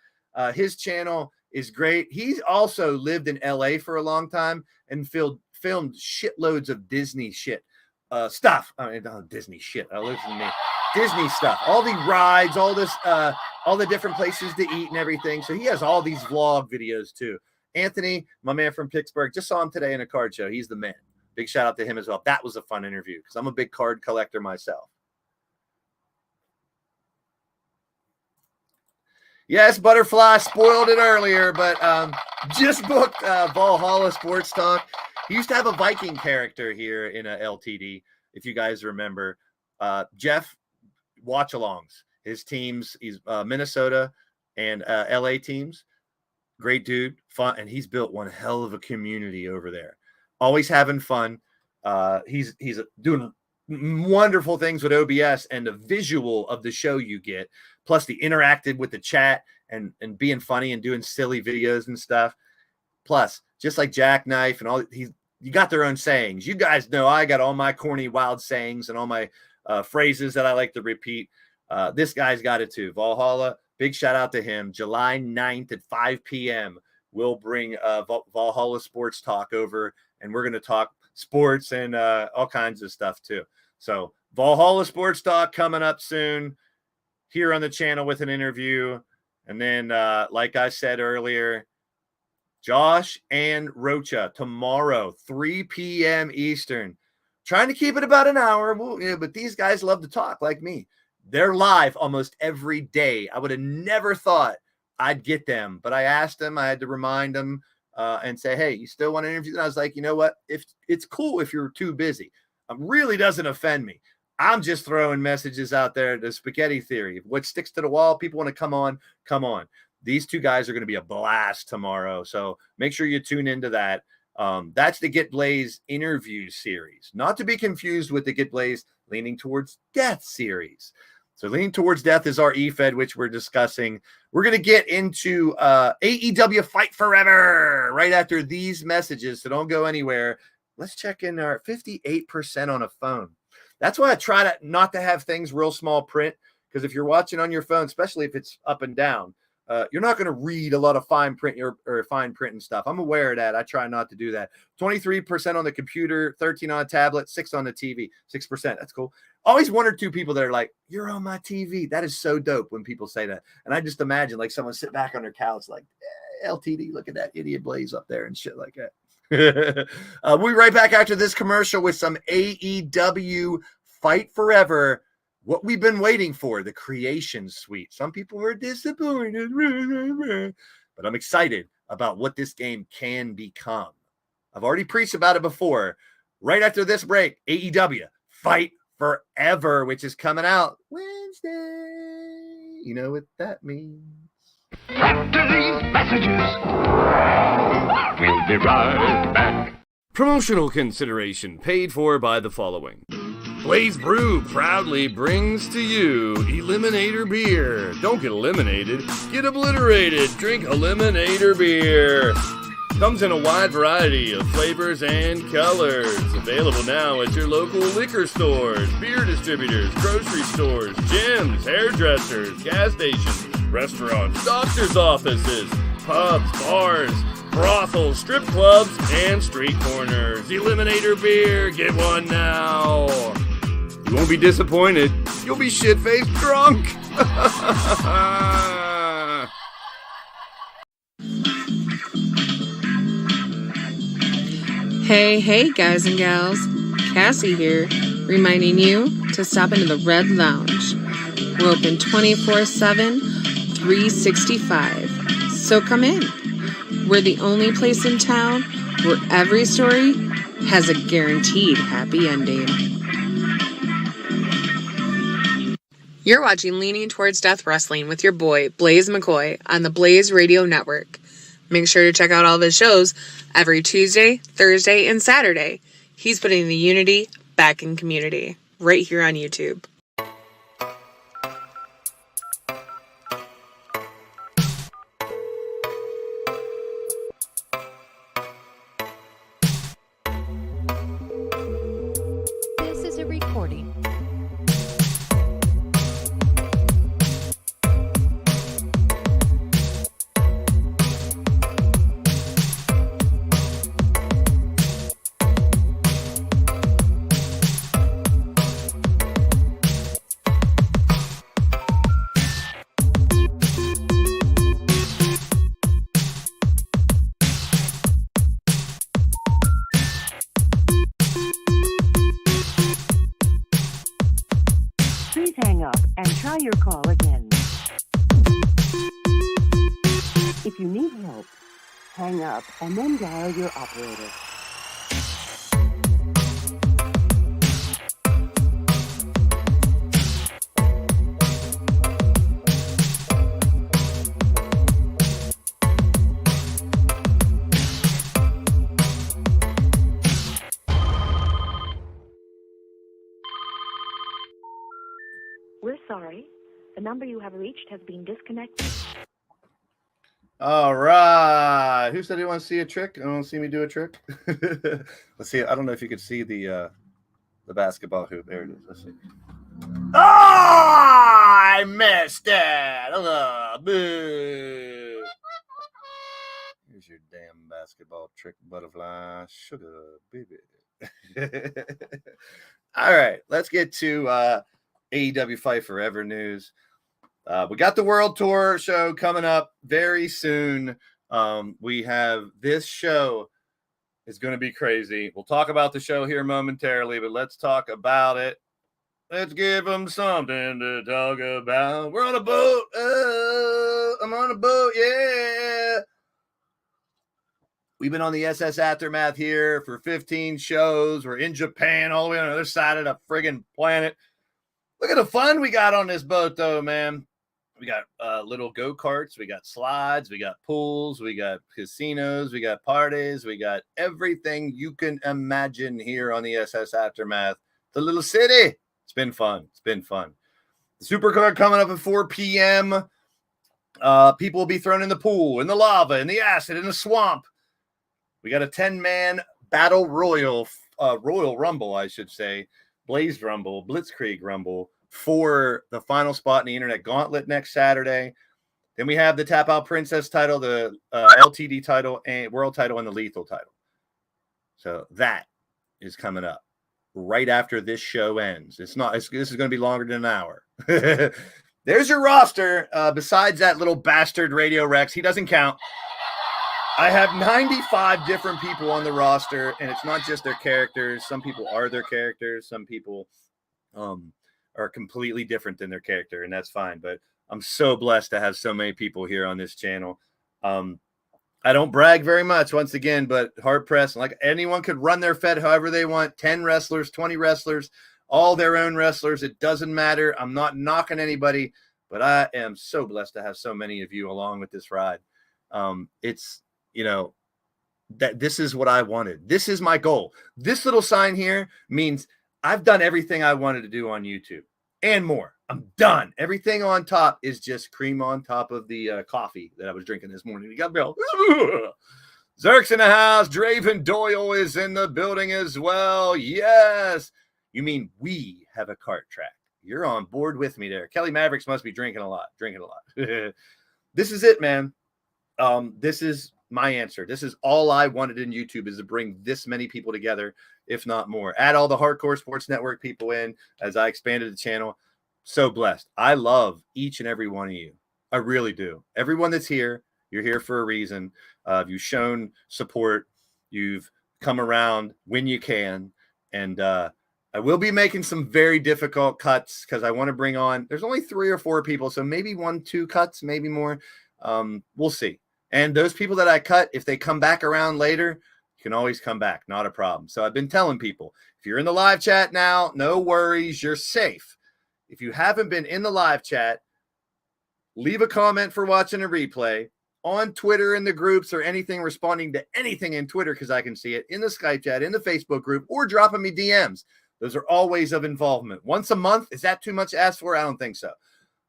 His channel is great. He's also lived in LA for a long time and filmed shitloads of Disney shit stuff. I mean, not Disney shit. Listen to me. Disney stuff, all the rides, all this, all the different places to eat and everything. So he has all these vlog videos too. Anthony, my man from Pittsburgh, just saw him today in a card show. He's the man. Big shout out to him as well. That was a fun interview because I'm a big card collector myself. Yes, Butterfly spoiled it earlier, but just booked Valhalla Sports Talk. He used to have a Viking character here in a LTD, if you guys remember. Jeff watch-alongs. His teams, he's Minnesota and LA teams. Great dude, fun, and he's built one hell of a community over there. Always having fun. He's doing wonderful things with OBS and the visual of the show you get, plus the interactive with the chat and being funny and doing silly videos and stuff. Plus, just like Jackknife and all, you got their own sayings. You guys know I got all my corny, wild sayings and all my phrases that I like to repeat. This guy's got it too. Valhalla, big shout out to him. July 9th at 5 p.m. We'll bring Valhalla Sports Talk over, and we're going to talk sports and all kinds of stuff too. So Valhalla Sports Talk coming up soon here on the channel with an interview. And then, like I said earlier, Josh and Rocha tomorrow, 3 p.m. Eastern. Trying to keep it about an hour, but these guys love to talk like me. They're live almost every day. I would have never thought I'd get them, but I asked them. I had to remind them and say, hey, you still want to interview? And I was like, you know what? If it's cool if you're too busy. It really doesn't offend me. I'm just throwing messages out there, the spaghetti theory. What sticks to the wall, people want to come on, come on. These two guys are going to be a blast tomorrow, so make sure you tune into that. That's the Get Blaised interview series, not to be confused with the Get Blaised leaning towards death series. So Lean Towards Death is our E-Fed, which we're discussing. We're going to get into AEW Fight Forever right after these messages, so don't go anywhere. Let's check in our 58% on a phone. That's why I try to not to have things real small print, because if you're watching on your phone, especially if it's up and down, you're not going to read a lot of fine print or fine print and stuff. I'm aware of that. I try not to do that. 23% on the computer, 13 on a tablet, 6 on the TV, 6%. That's cool. Always 1 or 2 people that are like, you're on my TV. That is so dope when people say that. And I just imagine like someone sit back on their couch like, LTD, look at that idiot Blaze up there and shit like that. We'll be right back after this commercial with some AEW Fight Forever. What we've been waiting for, the Creation Suite. Some people were disappointed, but I'm excited about what this game can become. I've already preached about it before. Right after this break, AEW Fight Forever, which is coming out Wednesday. You know what that means. After these messages, we'll be right back. Promotional consideration paid for by the following. Blaised Brew proudly brings to you Eliminator Beer. Don't get eliminated, get obliterated. Drink Eliminator Beer. Comes in a wide variety of flavors and colors. Available now at your local liquor stores, beer distributors, grocery stores, gyms, hairdressers, gas stations, restaurants, doctor's offices, pubs, bars, brothels, strip clubs, and street corners. Eliminator Beer, get one now. You won't be disappointed. You'll be shit-faced drunk. Hey, guys and gals. Cassie here, reminding you to stop into the Red Lounge. We're open 24/7, 365. So come in. We're the only place in town where every story has a guaranteed happy ending. You're watching Leaning Towards Death Wrestling with your boy, Blaze McCoy, on the Blaze Radio Network. Make sure to check out all of his shows every Tuesday, Thursday, and Saturday. He's putting the unity back in community, right here on YouTube. This is a recording. Please hang up and try your call again. If you need help, hang up and then dial your operator. We're sorry. The number you have reached has been disconnected. All right. Who said he wants to see a trick? I want to see me do a trick. Let's see. I don't know if you could see the basketball hoop. There it is. Let's see. Oh, I missed it. Boo. Here's your damn basketball trick, butterfly. Sugar, baby. All right. Let's get to AEW Fight Forever news. We got the World Tour show coming up very soon. We have this show is going to be crazy. We'll talk about the show here momentarily, but let's talk about it. Let's give them something to talk about. We're on a boat. I'm on a boat. Yeah. We've been on the SS Aftermath here for 15 shows. We're in Japan, all the way on the other side of the friggin' planet. Look at the fun we got on this boat, though, man. We got little go-karts. We got slides. We got pools. We got casinos. We got parties. We got everything you can imagine here on the SS Aftermath. The little city. It's been fun. It's been fun. Supercard coming up at 4 p.m. People will be thrown in the pool, in the lava, in the acid, in the swamp. We got a 10-man battle royal rumble, I should say. Blaised Rumble, Blitzkrieg Rumble for the final spot in the Internet Gauntlet next Saturday. Then we have the Tap Out Princess title, the LTD title, and World title, and the Lethal title. So that is coming up right after this show ends. This is going to be longer than an hour. There's your roster. Besides that little bastard Radio Rex, he doesn't count. I have 95 different people on the roster, and it's not just their characters. Some people are their characters. Some people are completely different than their character, and that's fine. But I'm so blessed to have so many people here on this channel. I don't brag very much, once again, but hard pressed. Like, anyone could run their fed however they want. 10 wrestlers, 20 wrestlers, all their own wrestlers. It doesn't matter. I'm not knocking anybody, but I am so blessed to have so many of you along with this ride. It's, that this is what I wanted. This is my goal. This little sign here means I've done everything I wanted to do on YouTube and more. I'm done. Everything on top is just cream on top of the coffee that I was drinking this morning. You got Bill. Zerk's in the house. Draven Doyle is in the building as well. Yes. You mean we have a cart track. You're on board with me there. Kelly Mavericks must be drinking a lot. This is it, man. This is my answer. This is all I wanted in YouTube, is to bring this many people together, if not more. Add all the Hardcore Sports Network people in as I expanded the channel. So blessed. I love each and every one of you. I really do. Everyone that's here, you're here for a reason. You've shown support. You've come around when you can. And I will be making some very difficult cuts because I want to bring on, there's only 3 or 4 people, so maybe 1, 2 cuts, maybe more. We'll see. And those people that I cut, if they come back around later, you can always come back. Not a problem. So I've been telling people, if you're in the live chat now, no worries. You're safe. If you haven't been in the live chat, leave a comment for watching a replay on Twitter in the groups or anything, responding to anything in Twitter because I can see it, in the Skype chat, in the Facebook group, or dropping me DMs. Those are all ways of involvement. Once a month, is that too much to ask for? I don't think so.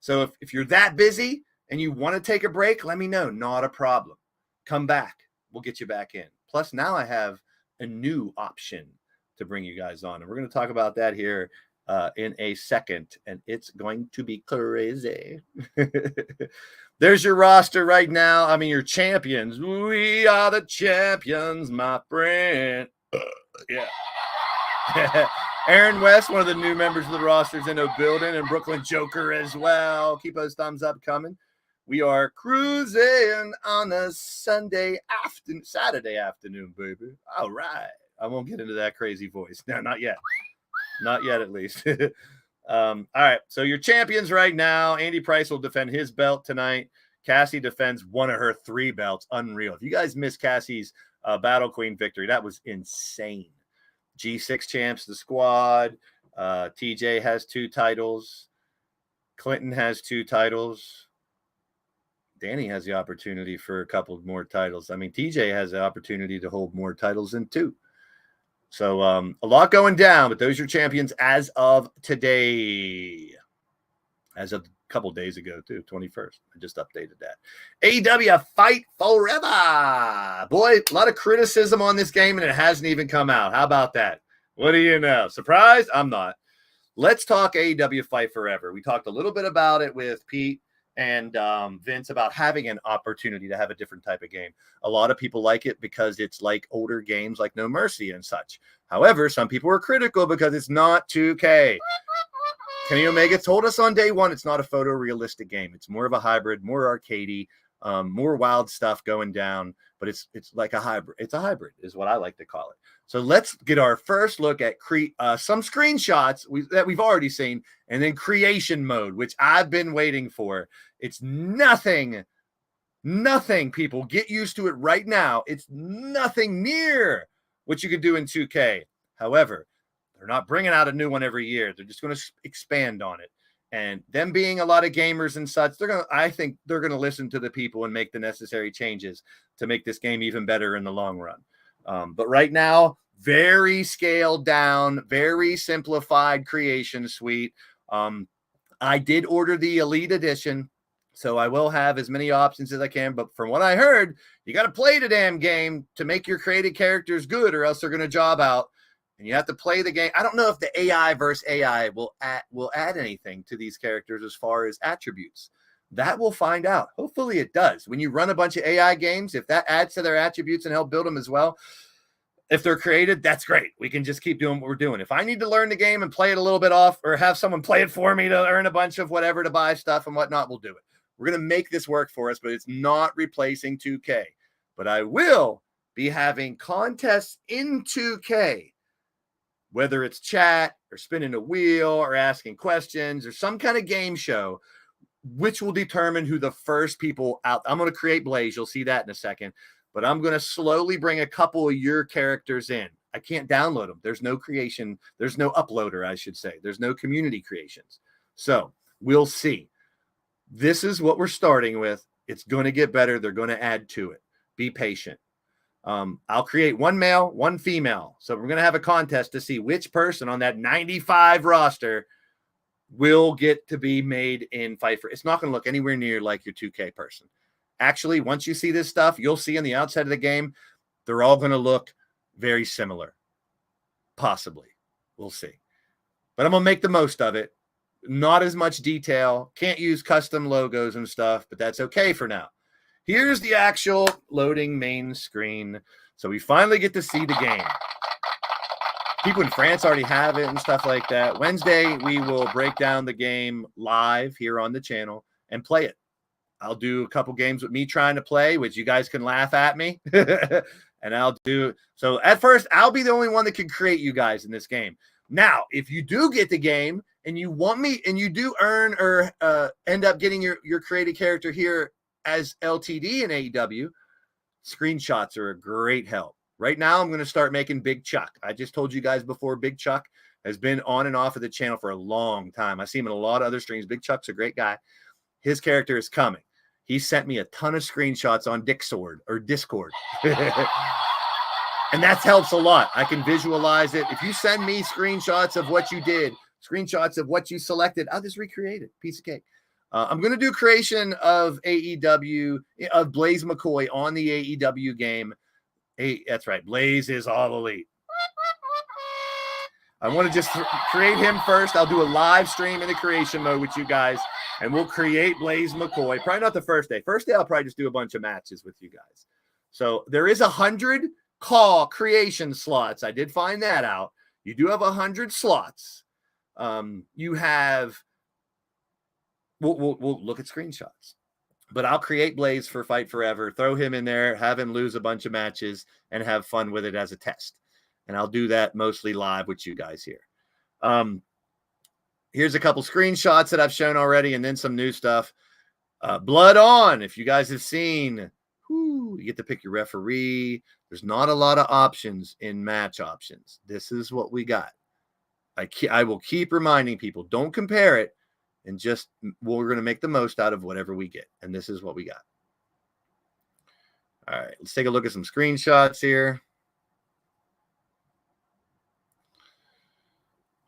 So if you're that busy and you want to take a break, let me know. Not a problem. Come back. We'll get you back in. Plus, now I have a new option to bring you guys on. And we're going to talk about that here in a second. And it's going to be crazy. There's your roster right now. I mean, your champions. We are the champions, my friend. Yeah. Aaron West, one of the new members of the roster, is in the building. And Brooklyn Joker as well. Keep those thumbs up coming. We are cruising on a Saturday afternoon, baby. All right. I won't get into that crazy voice. No, not yet. Not yet, at least. All right. So your champions right now, Andy Price will defend his belt tonight. Cassie defends one of her 3 belts. Unreal. If you guys missed Cassie's Battle Queen victory, that was insane. G6 champs, the squad. TJ has 2 titles. Clinton has 2 titles. Danny has the opportunity for a couple more titles. I mean, TJ has the opportunity to hold more titles than 2. So a lot going down, but those are your champions as of today. As of a couple days ago, too, 21st. I just updated that. AEW Fight Forever. Boy, a lot of criticism on this game, and it hasn't even come out. How about that? What do you know? Surprised? I'm not. Let's talk AEW Fight Forever. We talked a little bit about it with Pete and Vince about having an opportunity to have a different type of game. A lot of people like it because it's like older games like No Mercy and such. However, some people are critical because it's not 2K. Kenny Omega told us on day one it's not a photorealistic game. It's more of a hybrid, more arcadey, more wild stuff going down, but it's like a hybrid. It's a hybrid is what I like to call it. So let's get our first look at some screenshots that we've already seen, and then creation mode, which I've been waiting for. It's nothing, people. Get used to it right now. It's nothing near what you could do in 2K. However, they're not bringing out a new one every year. They're just going to expand on it. And them being a lot of gamers and such, I think they're going to listen to the people and make the necessary changes to make this game even better in the long run. But right now, very scaled down, very simplified creation suite. I did order the Elite Edition, so I will have as many options as I can. But from what I heard, you got to play the damn game to make your created characters good, or else they're going to job out. And you have to play the game. I don't know if the AI versus AI will add anything to these characters as far as attributes. That we'll find out. Hopefully it does. When you run a bunch of AI games, if that adds to their attributes and help build them as well, if they're created, that's great. We can just keep doing what we're doing. If I need to learn the game and play it a little bit off, or have someone play it for me to earn a bunch of whatever to buy stuff and whatnot, we'll do it. We're going to make this work for us, but it's not replacing 2K. But I will be having contests in 2K, whether it's chat or spinning a wheel or asking questions or some kind of game show, which will determine who the first people out. I'm going to create Blaze. You'll see that in a second. But I'm going to slowly bring a couple of your characters in. I can't download them. There's no creation. There's no uploader, I should say. There's no community creations. So we'll see. This is what we're starting with. It's going to get better. They're going to add to it. Be patient. I'll create one male, one female. So we're going to have a contest to see which person on that 95 roster will get to be made in Fight For. It's not going to look anywhere near like your 2K person. Actually, once you see this stuff, you'll see on the outside of the game, they're all going to look very similar. Possibly. We'll see. But I'm going to make the most of it. Not as much detail. Can't use custom logos and stuff, but that's okay for now. Here's the actual loading main screen. So we finally get to see the game. People in France already have it and stuff like that. Wednesday, we will break down the game live here on the channel and play it. I'll do a couple games with me trying to play, which you guys can laugh at me. And I'll do. So at first, I'll be the only one that can create you guys in this game. Now, if you do get the game and you want me, and you do earn or end up getting your created character here as LTD in AEW, screenshots are a great help. Right now, I'm going to start making Big Chuck. I just told you guys before, Big Chuck has been on and off of the channel for a long time. I see him in a lot of other streams. Big Chuck's a great guy. His character is coming. He sent me a ton of screenshots on Discord. And that helps a lot. I can visualize it. If you send me screenshots of what you did, screenshots of what you selected, I'll just recreate it. Piece of cake. I'm going to do creation of AEW, of Blaze McCoy on the AEW game. Hey, that's right. Blaze is all elite. I want to just create him first. I'll do a live stream in the creation mode with you guys, and we'll create Blaze McCoy. Probably not the first day. First day, I'll probably just do a bunch of matches with you guys. So there is 100 call creation slots. I did find that out. You do have 100 slots. You have. We'll look at screenshots. But I'll create Blaze for Fight Forever, throw him in there, have him lose a bunch of matches, and have fun with it as a test. And I'll do that mostly live with you guys here. Here's a couple screenshots that I've shown already, and then some new stuff. Blood On, if you guys have seen, you get to pick your referee. There's not a lot of options in match options. This is what we got. I will keep reminding people, don't compare it, and just we're going to make the most out of whatever we get. And this is what we got. All right, let's take a look at some screenshots here.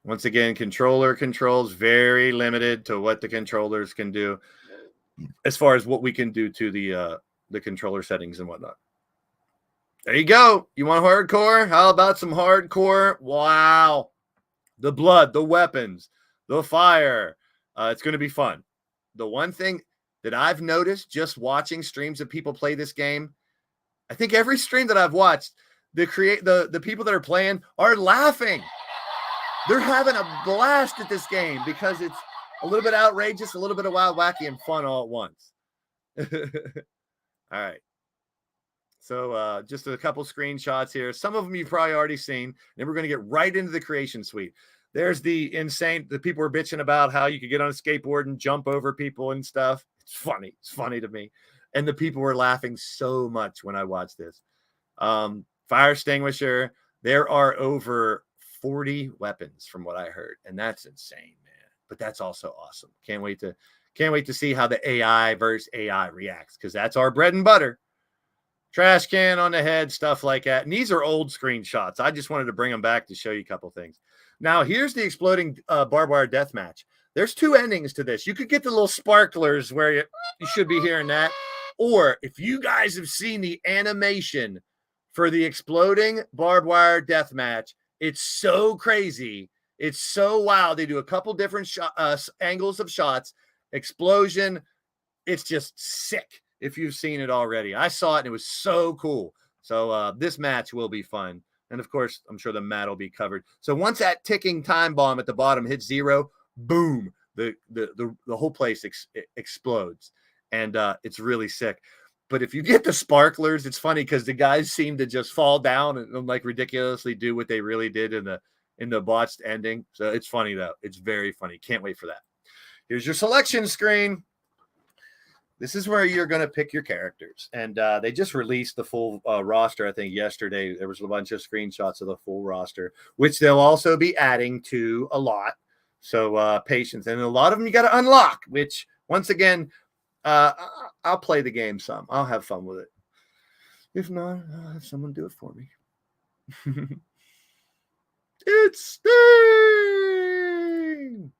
Once again, controller controls, very limited to what the controllers can do as far as what we can do to the controller settings and whatnot. There you go. You want hardcore? How about some hardcore? Wow. The blood, the weapons, the fire. It's going to be fun. The one thing that I've noticed just watching streams of people play this game, I think every stream that I've watched, the people that are playing are laughing. They're having a blast at this game because it's a little bit outrageous, a little bit of wild, wacky, and fun all at once. All right. So just a couple screenshots here. Some of them you've probably already seen. Then we're going to get right into the creation suite. There's the people were bitching about how you could get on a skateboard and jump over people and stuff. It's funny. It's funny to me. And the people were laughing so much when I watched this. Fire extinguisher. There are over 40 weapons from what I heard. And that's insane, man. But that's also awesome. Can't wait to see how the AI versus AI reacts, because that's our bread and butter. Trash can on the head, stuff like that. And these are old screenshots. I just wanted to bring them back to show you a couple things. Now, here's the exploding barbed wire death match. There's two endings to this. You could get the little sparklers where you should be hearing that. Or if you guys have seen the animation for the exploding barbed wire death match, it's so crazy. It's so wild. They do a couple different angles of shots, explosion. It's just sick if you've seen it already. I saw it and it was so cool. So this match will be fun. And of course, I'm sure the mat will be covered. So once that ticking time bomb at the bottom hits 0, boom, the whole place explodes. And it's really sick. But if you get the sparklers, it's funny because the guys seem to just fall down and like ridiculously do what they really did in the botched ending. So it's funny though. It's very funny. Can't wait for that. Here's your selection screen. This is where you're going to pick your characters. And they just released the full roster, I think, yesterday. There was a bunch of screenshots of the full roster, which they'll also be adding to a lot. So patience. And a lot of them you got to unlock, which, once again, I'll play the game some. I'll have fun with it. If not, I'll have someone do it for me. It's Sting!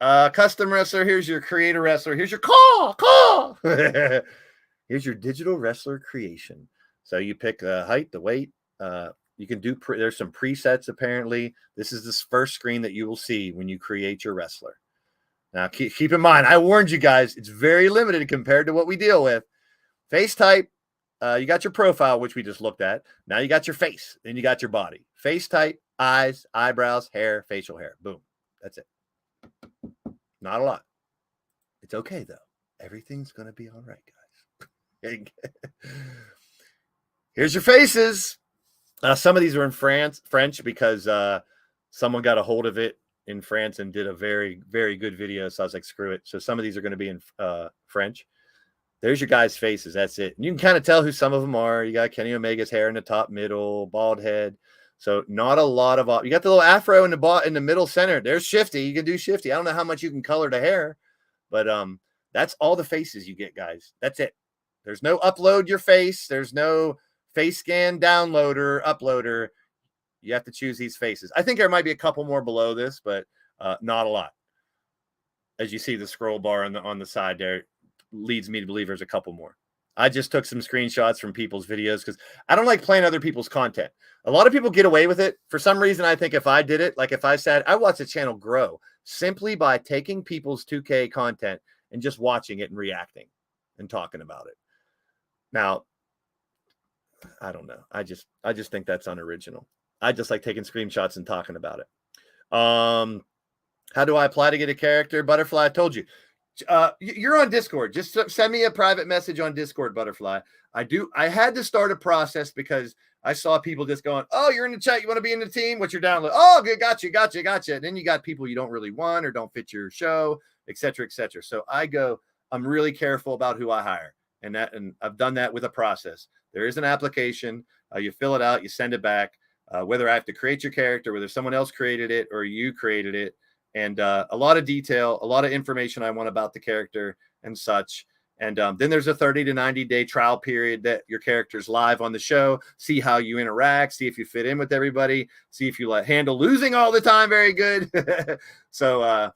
Custom wrestler. Here's your creator wrestler. Here's your call. Here's your digital wrestler creation. So you pick the height, the weight. You can do. There's some presets apparently. This is this first screen that you will see when you create your wrestler. Now keep in mind, I warned you guys. It's very limited compared to what we deal with. Face type. You got your profile, which we just looked at. Now you got your face. Then you got your body. Face type, eyes, eyebrows, hair, facial hair. Boom. That's it. Not a lot. It's okay, though. Everything's going to be all right, guys. Here's your faces. Some of these are in French because someone got a hold of it in France and did a very, very good video. So I was like, screw it. So some of these are going to be in French. There's your guys' faces. That's it. And you can kind of tell who some of them are. You got Kenny Omega's hair in the top middle, bald head. So not a lot of you got the little afro in the middle center. There's Shifty. You can do Shifty. I don't know how much you can color the hair, but that's all the faces you get, guys. That's it. There's no upload your face. There's no face scan downloader, uploader. You have to choose these faces. I think there might be a couple more below this, but not a lot. As you see the scroll bar on the side there leads me to believe there's a couple more. I just took some screenshots from people's videos because I don't like playing other people's content. A lot of people get away with it. For some reason, I think if I did it, like if I said, I watch the channel grow simply by taking people's 2K content and just watching it and reacting and talking about it. Now, I don't know. I just think that's unoriginal. I just like taking screenshots and talking about it. How do I apply to get a character? Butterfly, I told you. You're on Discord. Just send me a private message on Discord, Butterfly. I had to start a process because I saw people just going, oh, you're in the chat. You want to be in the team? What's your download? Oh, good. Gotcha. And then you got people you don't really want or don't fit your show, et cetera, et cetera. So I'm really careful about who I hire. And I've done that with a process. There is an application. You fill it out, you send it back, whether I have to create your character, whether someone else created it or you created it. And a lot of detail, a lot of information I want about the character and such. And then there's a 30 to 90 day trial period that your character's live on the show. See how you interact, see if you fit in with everybody, see if you handle losing all the time. Very good. So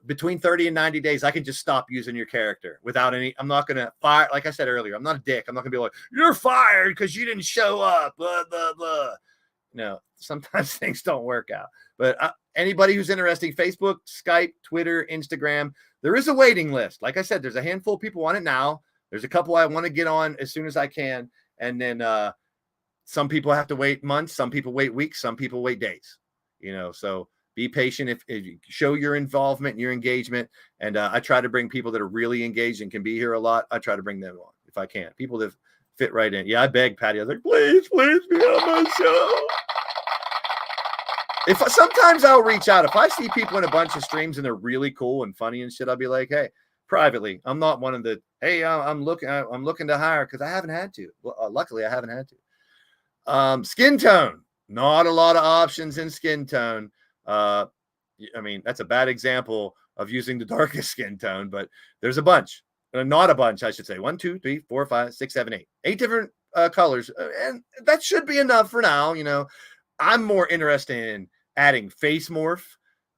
between 30 and 90 days, I can just stop using your character without I'm not going to fire. Like I said earlier, I'm not a dick. I'm not going to be like, you're fired because you didn't show up, blah, blah, blah. No, sometimes things don't work out. But anybody who's interested, Facebook, Skype, Twitter, Instagram, there is a waiting list. Like I said, there's a handful of people on it now. There's a couple I want to get on as soon as I can. And then some people have to wait months. Some people wait weeks. Some people wait days. So be patient if you show your involvement and your engagement. And I try to bring people that are really engaged and can be here a lot. I try to bring them on if I can. People that fit right in. Yeah, I begged Patty. I was like, please be on my show. Sometimes I'll reach out. If I see people in a bunch of streams and they're really cool and funny and shit, I'll be like, hey, privately, I'm not one of the, hey, I'm looking to hire because I haven't had to. Well, luckily, I haven't had to. Skin tone. Not a lot of options in skin tone. I mean, that's a bad example of using the darkest skin tone, but there's a bunch. Not a bunch, I should say. 1, 2, 3, 4, 5, 6, 7, 8. 8 different colors. And that should be enough for now. I'm more interested in adding face morph,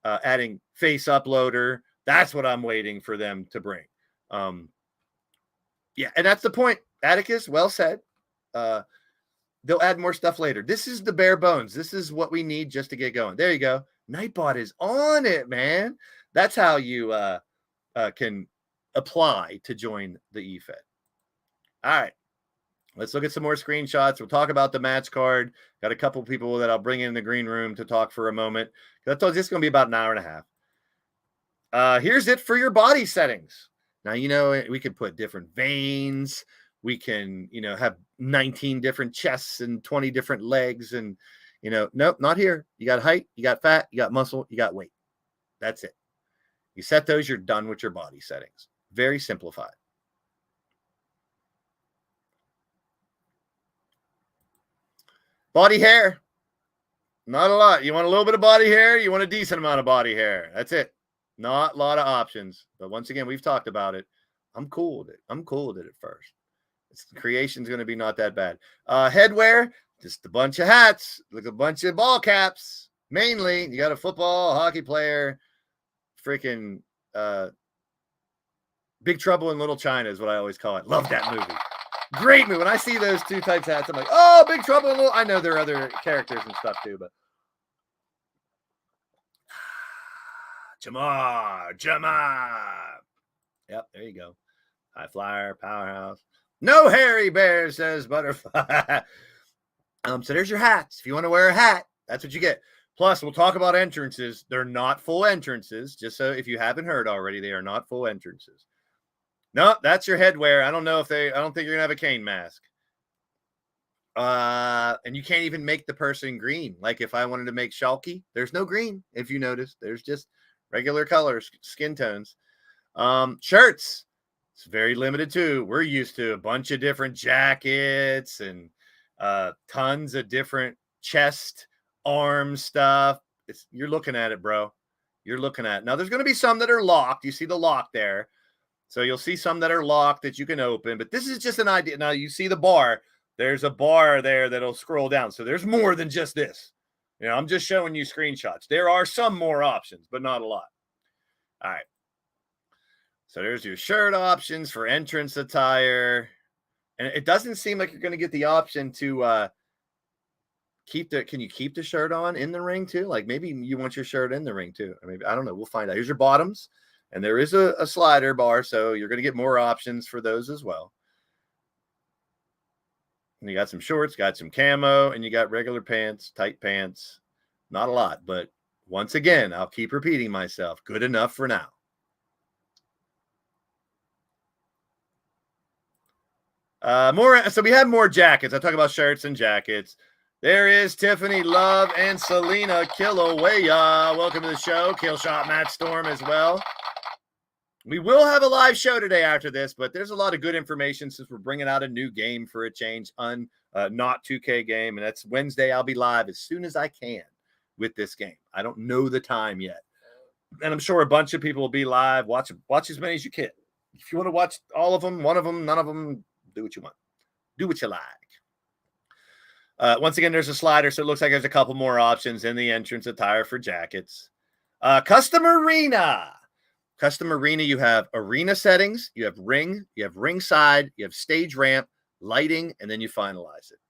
adding face uploader. That's what I'm waiting for them to bring. Yeah, and that's the point. Atticus, well said. They'll add more stuff later. This is the bare bones. This is what we need just to get going. There you go. Nightbot is on it, man. That's how you can apply to join the EFED. All right. Let's look at some more screenshots. We'll talk about the match card. Got a couple people that I'll bring in the green room to talk for a moment. I told you it's going to be about an hour and a half. Here's it for your body settings. Now, we can put different veins. We can, have 19 different chests and 20 different legs. And, nope, not here. You got height, you got fat, you got muscle, you got weight. That's it. You set those, you're done with your body settings. Very simplified. Body hair. Not a lot. You want a little bit of body hair? You want a decent amount of body hair. That's it. Not a lot of options. But once again, we've talked about it. I'm cool with it. I'm cool with it at first. The creation's going to be not that bad. Headwear, just a bunch of hats, like a bunch of ball caps. Mainly, you got a football, hockey player, freaking Big Trouble in Little China is what I always call it. Love that movie. Great movie. When I see those two types of hats, I'm like, oh, Big Trouble in Little. I know there are other characters and stuff too, but Jamar. Yep, there you go. High flyer, powerhouse. No hairy bear, says Butterfly. So there's your hats. If you want to wear a hat, that's what you get. Plus, we'll talk about entrances. They're not full entrances. Just so if you haven't heard already, they are not full entrances. No, that's your headwear. I don't think you're gonna have a cane mask. And you can't even make the person green. Like if I wanted to make Shulky, there's no green. If you notice, there's just regular colors, skin tones. Shirts. It's very limited too. We're used to a bunch of different jackets and tons of different chest, arm stuff. You're looking at it, bro. You're looking at it. Now, there's going to be some that are locked. You see the lock there. So you'll see some that are locked that you can open. But this is just an idea. Now, you see the bar. There's a bar there that'll scroll down. So there's more than just this. I'm just showing you screenshots. There are some more options, but not a lot. All right. So there's your shirt options for entrance attire. And it doesn't seem like you're going to get the option to can you keep the shirt on in the ring too? Like maybe you want your shirt in the ring too. Or maybe, I don't know. We'll find out. Here's your bottoms. And there is a slider bar. So you're going to get more options for those as well. And you got some shorts, got some camo, and you got regular pants, tight pants. Not a lot, but once again, I'll keep repeating myself. Good enough for now. So we have more jackets. I talk about shirts and jackets. There is Tiffany Love and Selena Kilauea. Welcome to the show. Killshot Matt Storm as well. We will have a live show today after this, but there's a lot of good information since we're bringing out a new game for a change, not 2K game. And that's Wednesday. I'll be live as soon as I can with this game. I don't know the time yet. And I'm sure a bunch of people will be live. Watch as many as you can. If you want to watch all of them, one of them, none of them, do what you want. Do what you like. Once again, there's a slider, so it looks like there's a couple more options in the entrance attire for jackets. Custom arena. Custom arena, you have arena settings, you have ring, you have ringside, you have stage ramp, lighting, and then you finalize it.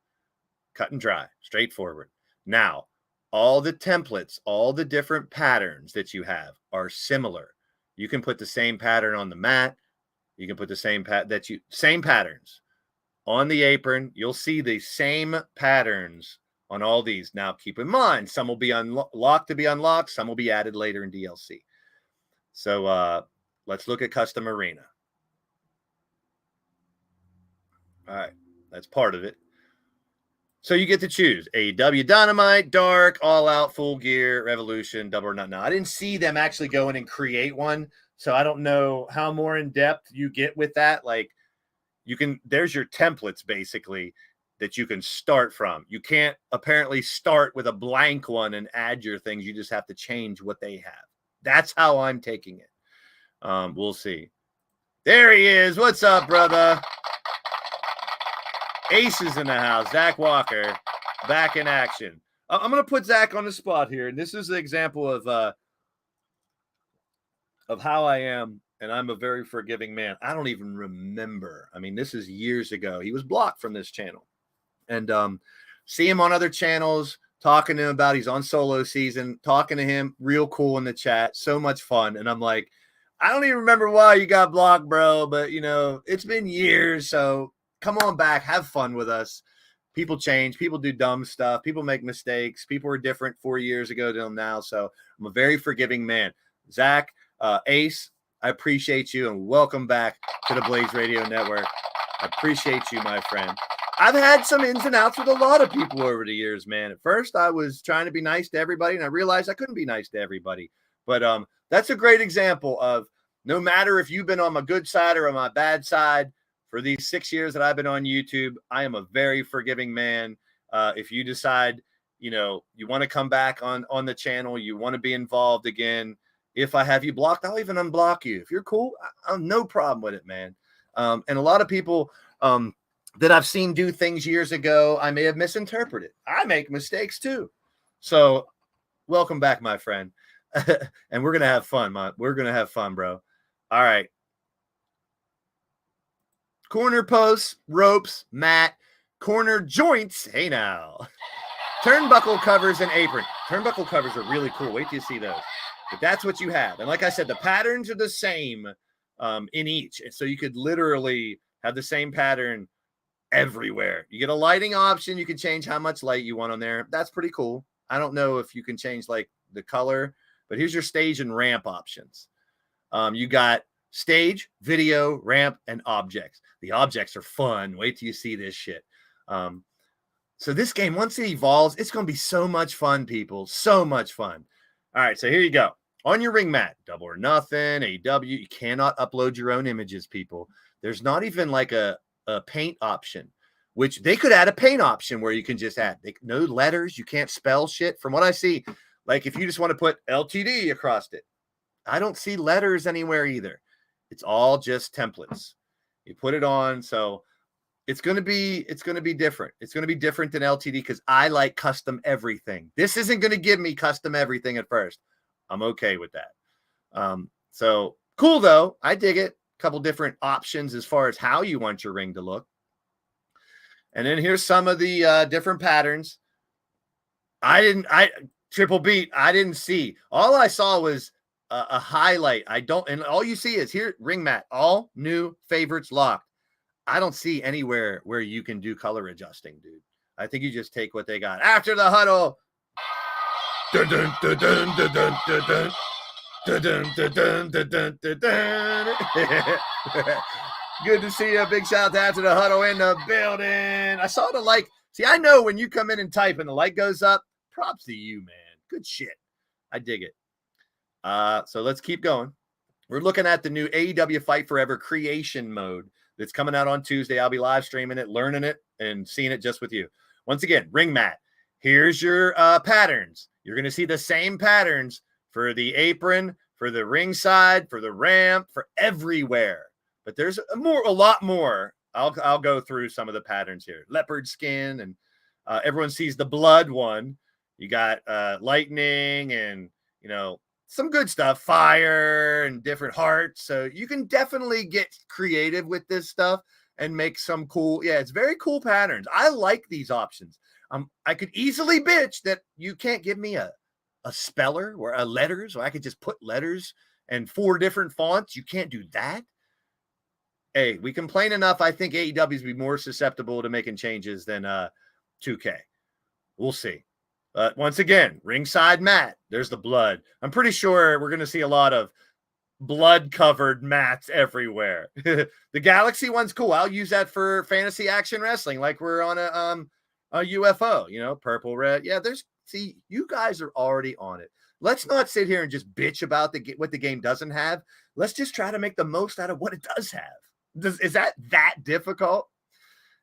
Cut and dry, straightforward. Now, all the templates, all the different patterns that you have are similar. You can put the same pattern on the mat. You can put the same patterns on the apron. You'll see the same patterns on all these. Now, keep in mind, some will be locked to be unlocked. Some will be added later in DLC. So let's look at custom arena. All right, that's part of it. So you get to choose AEW Dynamite, Dark, All Out, Full Gear, Revolution, Double or Nothing. Now, I didn't see them actually go in and create one. So I don't know how more in depth you get with that. Like there's your templates basically that you can start from. You can't apparently start with a blank one and add your things. You just have to change what they have. That's how I'm taking it. We'll see. There he is. What's up, brother? Ace is in the house. Zach Walker back in action. I'm going to put Zach on the spot here. And this is the example of of how I am, and I'm a very forgiving man. I don't even remember. I mean, this is years ago. He was blocked from this channel. And see him on other channels, talking to him about he's on solo season, talking to him, real cool in the chat, so much fun. And I'm like, I don't even remember why you got blocked, bro, but you know, it's been years, so come on back, have fun with us. People change, people do dumb stuff, people make mistakes, people were different 4 years ago than now. So I'm a very forgiving man. Zach, Ace, I appreciate you and welcome back to the Blaised Radio Network. I appreciate you, my friend. I've had some ins and outs with a lot of people over the years, man. At first, I was trying to be nice to everybody, and I realized I couldn't be nice to everybody. But that's a great example of no matter if you've been on my good side or on my bad side, for these 6 years that I've been on YouTube, I am a very forgiving man. If you decide, you know, you want to come back on the channel, you want to be involved again, if I have you blocked, I'll even unblock you. If you're cool, I'm no problem with it, man. And a lot of people that I've seen do things years ago, I may have misinterpreted. I make mistakes too. So welcome back, my friend. And we're going to have fun. We're going to have fun, bro. All right. Corner posts, ropes, mat, corner joints. Hey now. Turnbuckle covers and apron. Turnbuckle covers are really cool. Wait till you see those. But that's what you have. And like I said, the patterns are the same in each. And so you could literally have the same pattern everywhere. You get a lighting option. You can change how much light you want on there. That's pretty cool. I don't know if you can change like the color, but here's your stage and ramp options. You got stage, video, ramp, and objects. The objects are fun. Wait till you see this shit. So this game, once it evolves, it's going to be so much fun, people. So much fun. All right, so here you go. On your ring mat, Double or Nothing, AEW, you cannot upload your own images, people. There's not even like a paint option, which they could add a paint option where you can just add no letters. You can't spell shit. From what I see, like if you just want to put LTD across it, I don't see letters anywhere either. It's all just templates. You put it on. So it's going to be different. It's going to be different than LTD because I like custom everything. This isn't going to give me custom everything at first. I'm okay with that. So cool though. I dig it. Couple different options as far as how you want your ring to look. And then here's some of the different patterns. Triple beat. I didn't see. All I saw was a highlight. And all you see is here, ring mat, all new favorites locked. I don't see anywhere where you can do color adjusting, dude. I think you just take what they got. After the huddle. Dun, dun, dun, dun, dun, dun, dun, dun. Dun, dun, dun, dun, dun, dun, dun, dun. Good to see you. Big shout out to the huddle in the building. I saw the like. See, I know when you come in and type and the light goes up, props to you, man. Good shit. I dig it. So let's keep going. We're looking at the new AEW Fight Forever creation mode that's coming out on Tuesday. I'll be live streaming it, learning it, and seeing it just with you. Once again, ring mat. Here's your patterns. You're going to see the same patterns for the apron, for the ringside, for the ramp, for everywhere. But there's a lot more. I'll go through some of the patterns here. Leopard skin, and everyone sees the blood one. You got lightning and, you know, some good stuff, fire and different hearts. So you can definitely get creative with this stuff and make some cool. Yeah, it's very cool patterns. I like these options. I could easily bitch that you can't give me a speller or a letters, or I could just put letters and 4 different fonts. You can't do that. Hey, we complain enough. I think AEW is be more susceptible to making changes than 2K. We'll see. But once again, ringside mat. There's the blood. I'm pretty sure we're going to see a lot of blood-covered mats everywhere. The Galaxy one's cool. I'll use that for fantasy action wrestling, like we're on a UFO. You know, purple, red. Yeah, see, you guys are already on it. Let's not sit here and just bitch about what the game doesn't have. Let's just try to make the most out of what it does have. Is that difficult?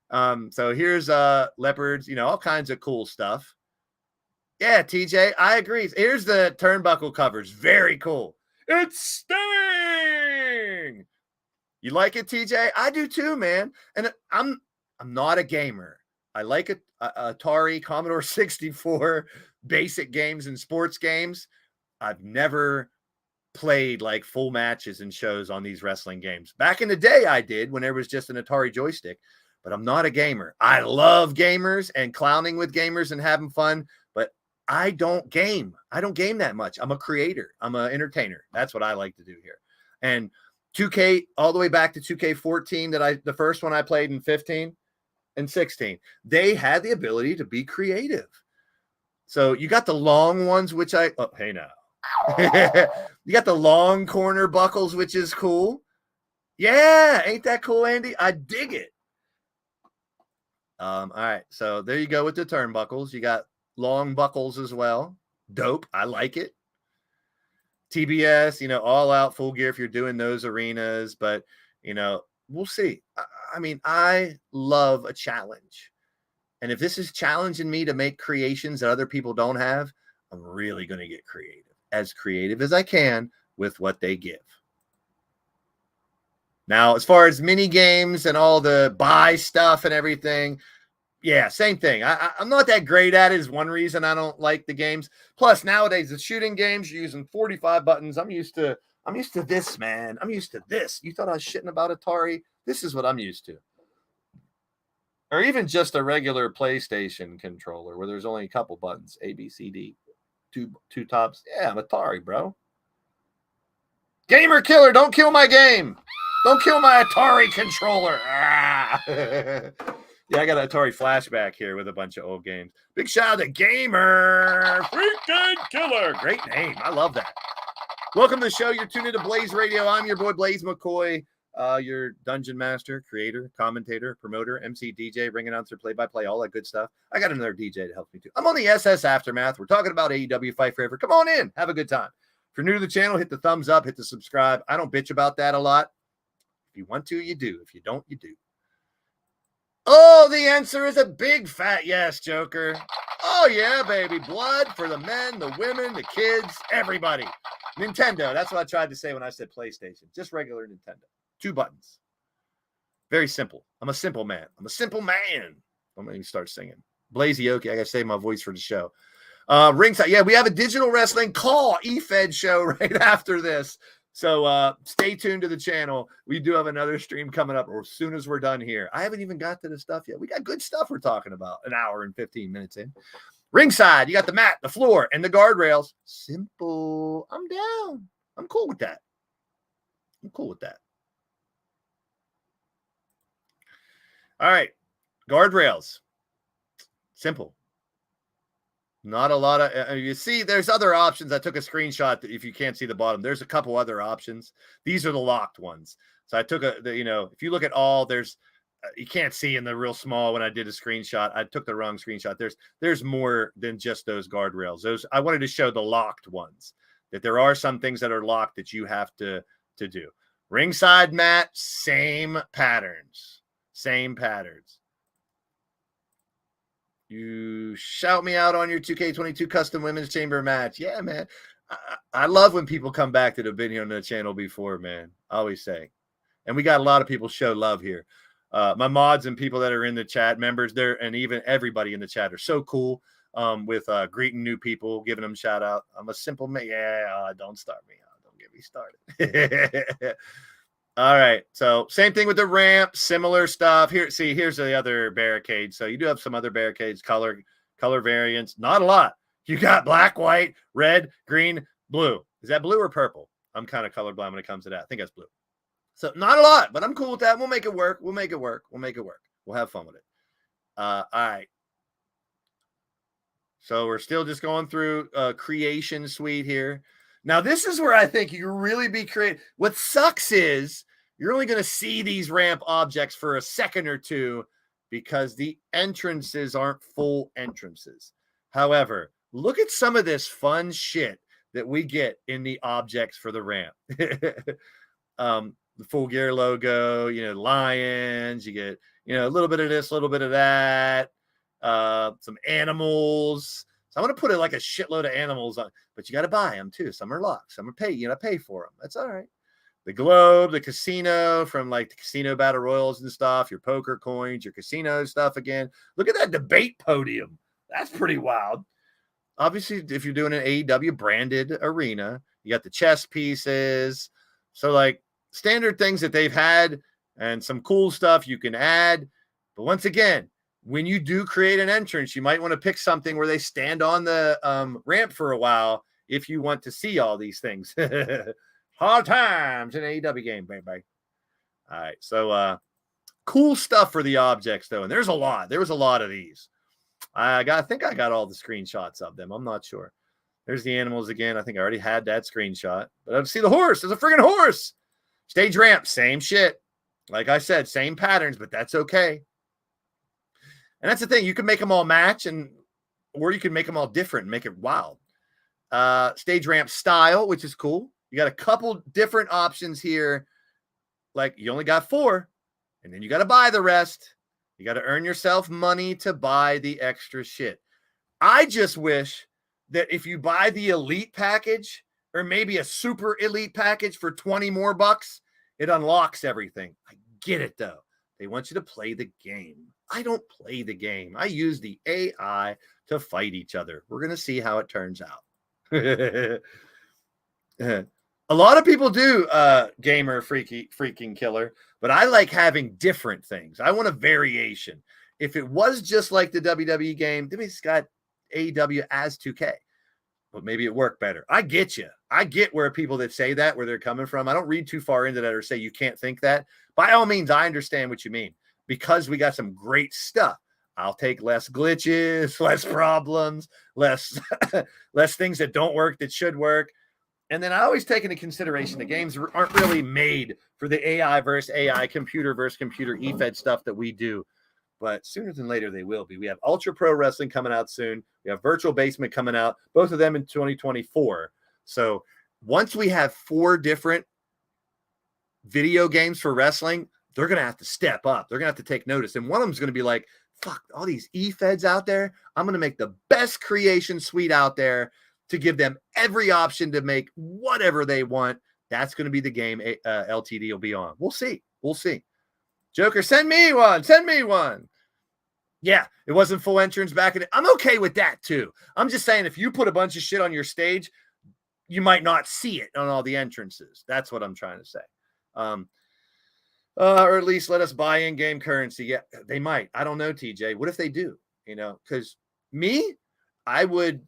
So here's leopards, you know, all kinds of cool stuff. Yeah, TJ, I agree. Here's the turnbuckle covers. Very cool. It's Sting. You like it, TJ? I do too, man. And I'm not a gamer. I like Atari, Commodore 64, basic games and sports games. I've never played like full matches and shows on these wrestling games. Back in the day, I did when there was just an Atari joystick, but I'm not a gamer. I love gamers and clowning with gamers and having fun, but I don't game. I don't game that much. I'm a creator. I'm an entertainer. That's what I like to do here. And 2K, all the way back to 2K14, the first one I played in 15 and 16, they had the ability to be creative. So you got the long ones, which hey now. You got the long corner buckles, which is cool. Yeah, ain't that cool, Andy? I dig it. All right, so there you go with the turnbuckles. You got long buckles as well. Dope. I like it. TBS, all out full gear if you're doing those arenas, but we'll see. I mean, I love a challenge. And if this is challenging me to make creations that other people don't have, I'm really going to get creative as I can with what they give. Now, as far as mini games and all the buy stuff and everything, yeah, same thing. I'm not that great at it is one reason I don't like the games. Plus, nowadays, the shooting games, you're using 45 buttons. I'm used to this, man. I'm used to this. You thought I was shitting about Atari? This is what I'm used to. Or even just a regular PlayStation controller where there's only a couple buttons, A, B, C, D, two tops. Yeah, I'm Atari, bro. Gamer killer, don't kill my game. Don't kill my Atari controller. Yeah, I got an Atari flashback here with a bunch of old games. Big shout out to Gamer Freaking Killer. Great name. I love that. Welcome to the show. You're tuned into Blaze Radio. I'm your boy, Blaze McCoy, your dungeon master, creator, commentator, promoter, MC, DJ, ring announcer, play-by-play, all that good stuff. I got another DJ to help me too. I'm on the SS Aftermath. We're talking about AEW Fight Forever. Come on in. Have a good time. If you're new to the channel, hit the thumbs up, hit the subscribe. I don't bitch about that a lot. If you want to, you do. If you don't, you do. Oh, the answer is a big fat yes, Joker. Oh, yeah, baby. Blood for the men, the women, the kids, everybody. Nintendo. That's what I tried to say when I said PlayStation. Just regular Nintendo. 2 buttons. Very simple. I'm a simple man. I'm a simple man. I'm going to start singing. Blazy Oki. I got to save my voice for the show. Ringside. Yeah, we have a digital wrestling call eFed show right after this. So stay tuned to the channel. We do have another stream coming up as soon as we're done here. I haven't even got to the stuff yet. We got good stuff we're talking about an hour and 15 minutes in. Ringside, you got the mat, the floor, and the guardrails. Simple. I'm down. I'm cool with that. All right. Guardrails. Simple. Not a lot of, you see, there's other options. I took a screenshot that if you can't see the bottom, there's a couple other options. These are the locked ones. So I took if you look at all, there's, you can't see in the real small when I did a screenshot. I took the wrong screenshot. There's more than just those guardrails. I wanted to show the locked ones, that there are some things that are locked that you have to do. Ringside mat, same patterns. You shout me out on your 2K22 custom women's chamber match. Yeah, man. I love when people come back that have been here on the channel before, man. I always say. And we got a lot of people show love here. My mods and people that are in the chat, members there, and even everybody in the chat are so cool with greeting new people, giving them shout out. I'm a simple man. Yeah, don't start me out. Don't get me started. All right. So same thing with the ramp, similar stuff. Here's the other barricade. So you do have some other barricades, color variants. Not a lot. You got black, white, red, green, blue. Is that blue or purple? I'm kind of colorblind when it comes to that. I think that's blue. So not a lot, but I'm cool with that. We'll make it work. We'll have fun with it. All right. So we're still just going through creation suite here. Now, this is where I think you really be creative. What sucks is you're only going to see these ramp objects for a second or two because the entrances aren't full entrances. However, look at some of this fun shit that we get in the objects for the ramp. The Full Gear logo, lions, you get, a little bit of this, a little bit of that, some animals. So I'm going to put like a shitload of animals on, but you got to buy them too. Some are locked. Some are pay for them. That's all right. The globe, the casino from like the casino battle royals and stuff, your poker coins, your casino stuff again. Look at that debate podium. That's pretty wild. Obviously, if you're doing an AEW branded arena, You got the chess pieces. So like standard things that they've had and some cool stuff you can add. But once again, when you do create an entrance, you might want to pick something where they stand on the ramp for a while if you want to see all these things. Hard times in AEW game, baby. All right, so cool stuff for the objects, though, and there's a lot. There was a lot of these. I think I got all the screenshots of them. I'm not sure. There's the animals again. I think I already had that screenshot. But I see the horse. There's a friggin' horse. Stage ramp, same shit. Like I said, same patterns, but that's okay. And that's the thing. You can make them all match, or you can make them all different and make it wild. Stage ramp style, which is cool. You got a couple different options here. Like you only got 4, and then you got to buy the rest. You got to earn yourself money to buy the extra shit. I just wish that if you buy the elite package or maybe a super elite package for 20 more bucks, it unlocks everything. I get it though. They want you to play the game. I don't play the game. I use the AI to fight each other. We're going to see how it turns out. A lot of people do gamer freaking killer, but I like having different things. I want a variation. If it was just like the WWE game, then it's got AEW as 2K, but maybe it worked better. I get you. I get where people that say that, where they're coming from. I don't read too far into that or say you can't think that. By all means, I understand what you mean because we got some great stuff. I'll take less glitches, less problems, less things that don't work that should work. And then I always take into consideration the games aren't really made for the AI versus AI, computer versus computer EFED stuff that we do. But sooner than later, they will be. We have Ultra Pro Wrestling coming out soon. We have Virtual Basement coming out, both of them in 2024. So once we have 4 different video games for wrestling, they're going to have to step up. They're going to have to take notice. And one of them is going to be like, fuck, all these EFEDs out there. I'm going to make the best creation suite out there to give them every option to make whatever they want. That's going to be the game LTD will be on. We'll see. We'll see. Joker, send me one. Send me one. Yeah, it wasn't full entrance back in it. I'm okay with that too. I'm just saying if you put a bunch of shit on your stage, you might not see it on all the entrances. That's what I'm trying to say. Or at least let us buy in-game currency. Yeah, they might. I don't know, TJ. What if they do? You know, because I would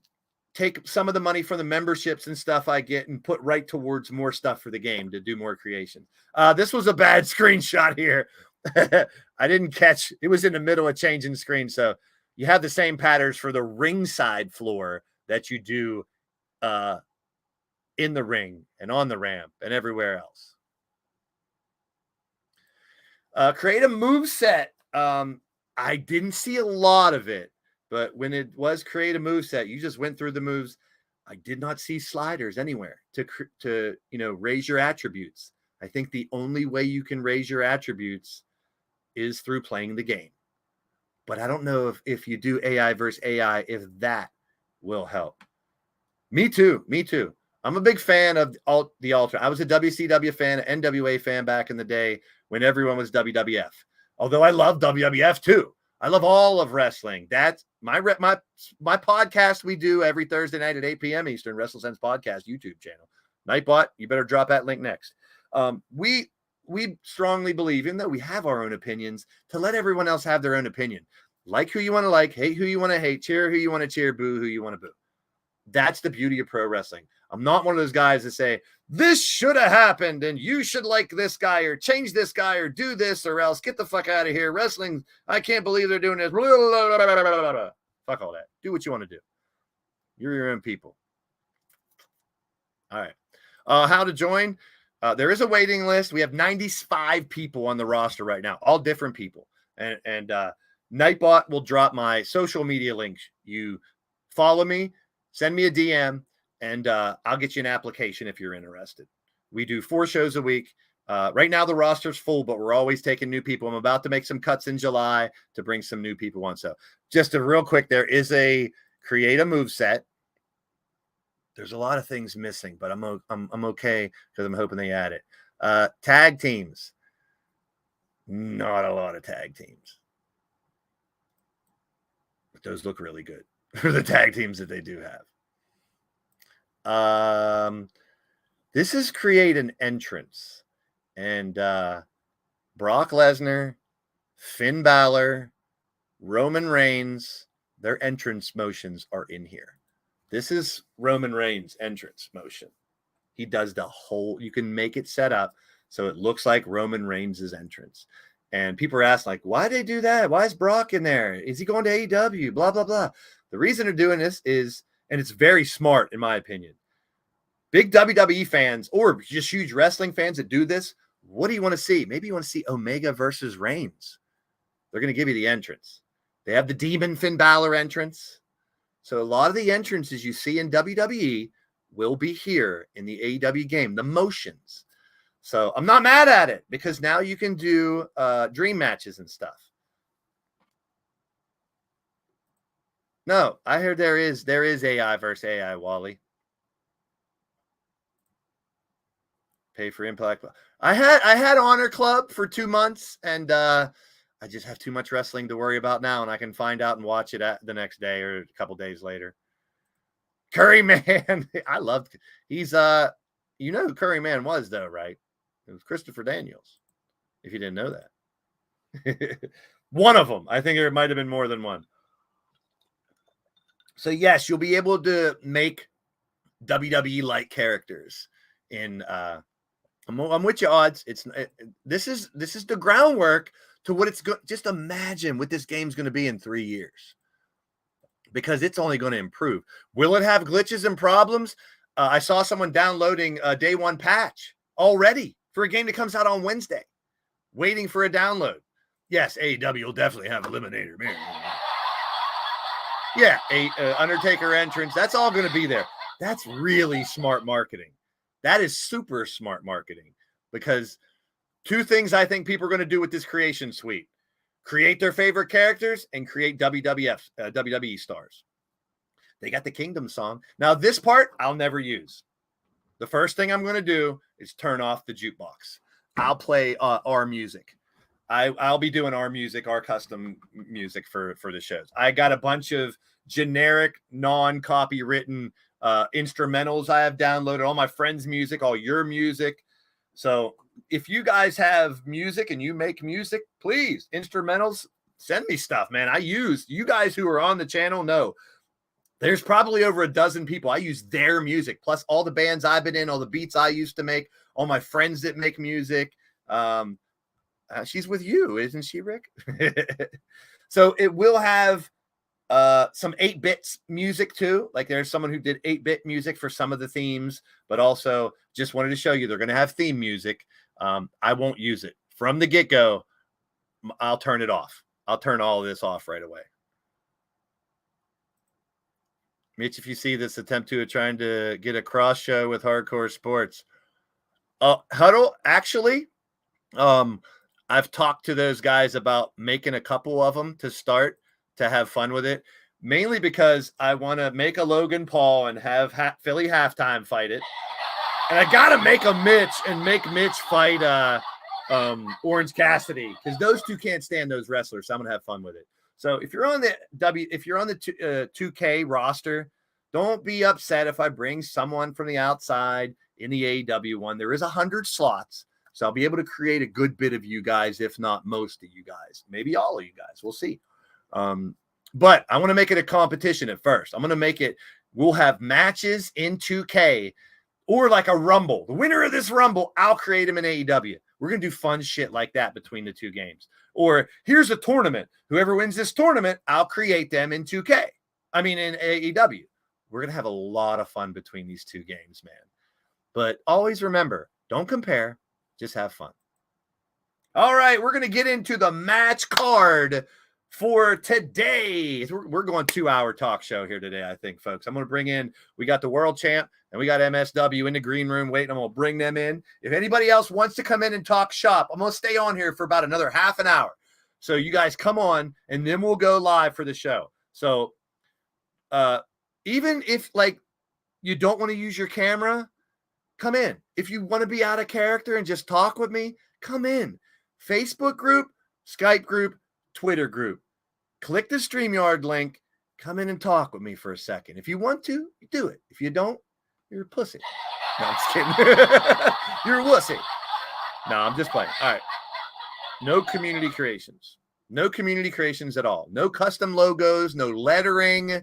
take some of the money from the memberships and stuff I get and put right towards more stuff for the game to do more creation. This was a bad screenshot here. I didn't catch. It was in the middle of changing screen. So you have the same patterns for the ringside floor that you do in the ring and on the ramp and everywhere else. Create a move set. I didn't see a lot of it. But when it was create a moveset, you just went through the moves. I did not see sliders anywhere to raise your attributes. I think the only way you can raise your attributes is through playing the game. But I don't know if you do AI versus AI, if that will help. Me too. I'm a big fan of the Ultra. I was a WCW fan, an NWA fan back in the day when everyone was WWF. Although I love WWF too. I love all of wrestling. That's my podcast we do every Thursday night at 8 p.m. Eastern, WrestleSense Podcast YouTube channel. Nightbot, you better drop that link next. We strongly believe, even though we have our own opinions, to let everyone else have their own opinion. Like who you want to like, hate who you want to hate, cheer who you want to cheer, boo who you want to boo. That's the beauty of pro wrestling. I'm not one of those guys that say, this should have happened and you should like this guy or change this guy or do this or else get the fuck out of here. Wrestling, I can't believe they're doing this. Blah, blah, blah, blah, blah, blah. Fuck all that. Do what you want to do. You're your own people. All right. How to join? There is a waiting list. We have 95 people on the roster right now, all different people. And Nightbot will drop my social media links. You follow me, send me a DM, and I'll get you an application if you're interested. We do 4 shows a week. Right now, the roster's full, but we're always taking new people. I'm about to make some cuts in July to bring some new people on. So just a real quick, there is a create a move set. There's a lot of things missing, but I'm okay because I'm hoping they add it. Tag teams. Not a lot of tag teams. But those look really good for the tag teams that they do have. This is create an entrance. And Brock Lesnar, Finn Balor, Roman Reigns, their entrance motions are in here. This is Roman Reigns' entrance motion. He does the whole, you can make it set up so it looks like Roman Reigns' entrance. And people are asking, like, why they do that? Why is Brock in there? Is he going to AEW? Blah, blah, blah. The reason they're doing this is, and it's very smart, in my opinion, big WWE fans or just huge wrestling fans that do this, what do you want to see? Maybe you want to see Omega versus Reigns. They're going to give you the entrance. They have the Demon Finn Balor entrance. So a lot of the entrances you see in WWE will be here in the AEW game, the motions. So I'm not mad at it because now you can do dream matches and stuff. No, I heard there is AI versus AI, Wally. Pay for Impact. I had Honor Club for 2 months, and I just have too much wrestling to worry about now, and I can find out and watch it the next day or a couple days later. Curry Man, I loved. He's you know who Curry Man was though, right? It was Christopher Daniels. If you didn't know that, one of them. I think there might have been more than one. So yes, you'll be able to make WWE-like characters in. I'm with you, odds. This is the groundwork to what it's good. Just imagine what this game's going to be in 3 years, because it's only going to improve. Will it have glitches and problems? I saw someone downloading a day one patch already for a game that comes out on Wednesday, waiting for a download. Yes, AEW will definitely have Eliminator, man. Yeah, Undertaker entrance. That's all going to be there. That's really smart marketing. That is super smart marketing, because two things I think people are going to do with this creation suite: create their favorite characters and create WWE stars. They got the Kingdom song. Now, this part I'll never use. The first thing I'm going to do is turn off the jukebox. I'll play our music. I'll be doing our music, our custom music for the shows. I got a bunch of generic, non-copywritten instrumentals I have downloaded, all my friends' music, all your music. So if you guys have music and you make music, please, instrumentals, send me stuff, man. You guys who are on the channel know there's probably over a dozen people. I use their music, plus all the bands I've been in, all the beats I used to make, all my friends that make music. She's with you, isn't she, Rick? So it will have some 8-bit music too. Like there's someone who did 8-bit music for some of the themes, but also just wanted to show you they're going to have theme music. I won't use it from the get-go. I'll turn it off. I'll turn all of this off right away. Mitch, if you see this attempt to trying to get a cross show with Hardcore Sports, Huddle, actually, I've talked to those guys about making a couple of them to start to have fun with it, mainly because I want to make a Logan Paul and have Philly Halftime fight it. And I got to make a Mitch and make Mitch fight Orange Cassidy, because those two can't stand those wrestlers. So I'm going to have fun with it. So if you're on the 2K roster, don't be upset if I bring someone from the outside in the AEW one. There is 100 slots. So I'll be able to create a good bit of you guys, if not most of you guys, maybe all of you guys. We'll see. But I want to make it a competition at first. I'm going to make it, we'll have matches in 2K or like a Rumble. The winner of this Rumble, I'll create him in AEW. We're going to do fun shit like that between the two games. Or here's a tournament. Whoever wins this tournament, I'll create them in 2K. I mean, in AEW. We're going to have a lot of fun between these two games, man. But always remember, don't compare. Just have fun. All right, we're going to get into the match card for today. We're going 2-hour talk show here today, I think, folks. I'm going to bring in, we got the world champ and we got MSW in the green room waiting. I'm going to bring them in. If anybody else wants to come in and talk shop, I'm going to stay on here for about another half an hour. So you guys come on and then we'll go live for the show. So even if like you don't want to use your camera, come in. If you want to be out of character and just talk with me, come in. Facebook group, Skype group, Twitter group. Click the StreamYard link. Come in and talk with me for a second. If you want to, do it. If you don't, you're a pussy. No, I'm just kidding. You're a wussy. No, I'm just playing. All right. No community creations. No community creations at all. No custom logos, no lettering.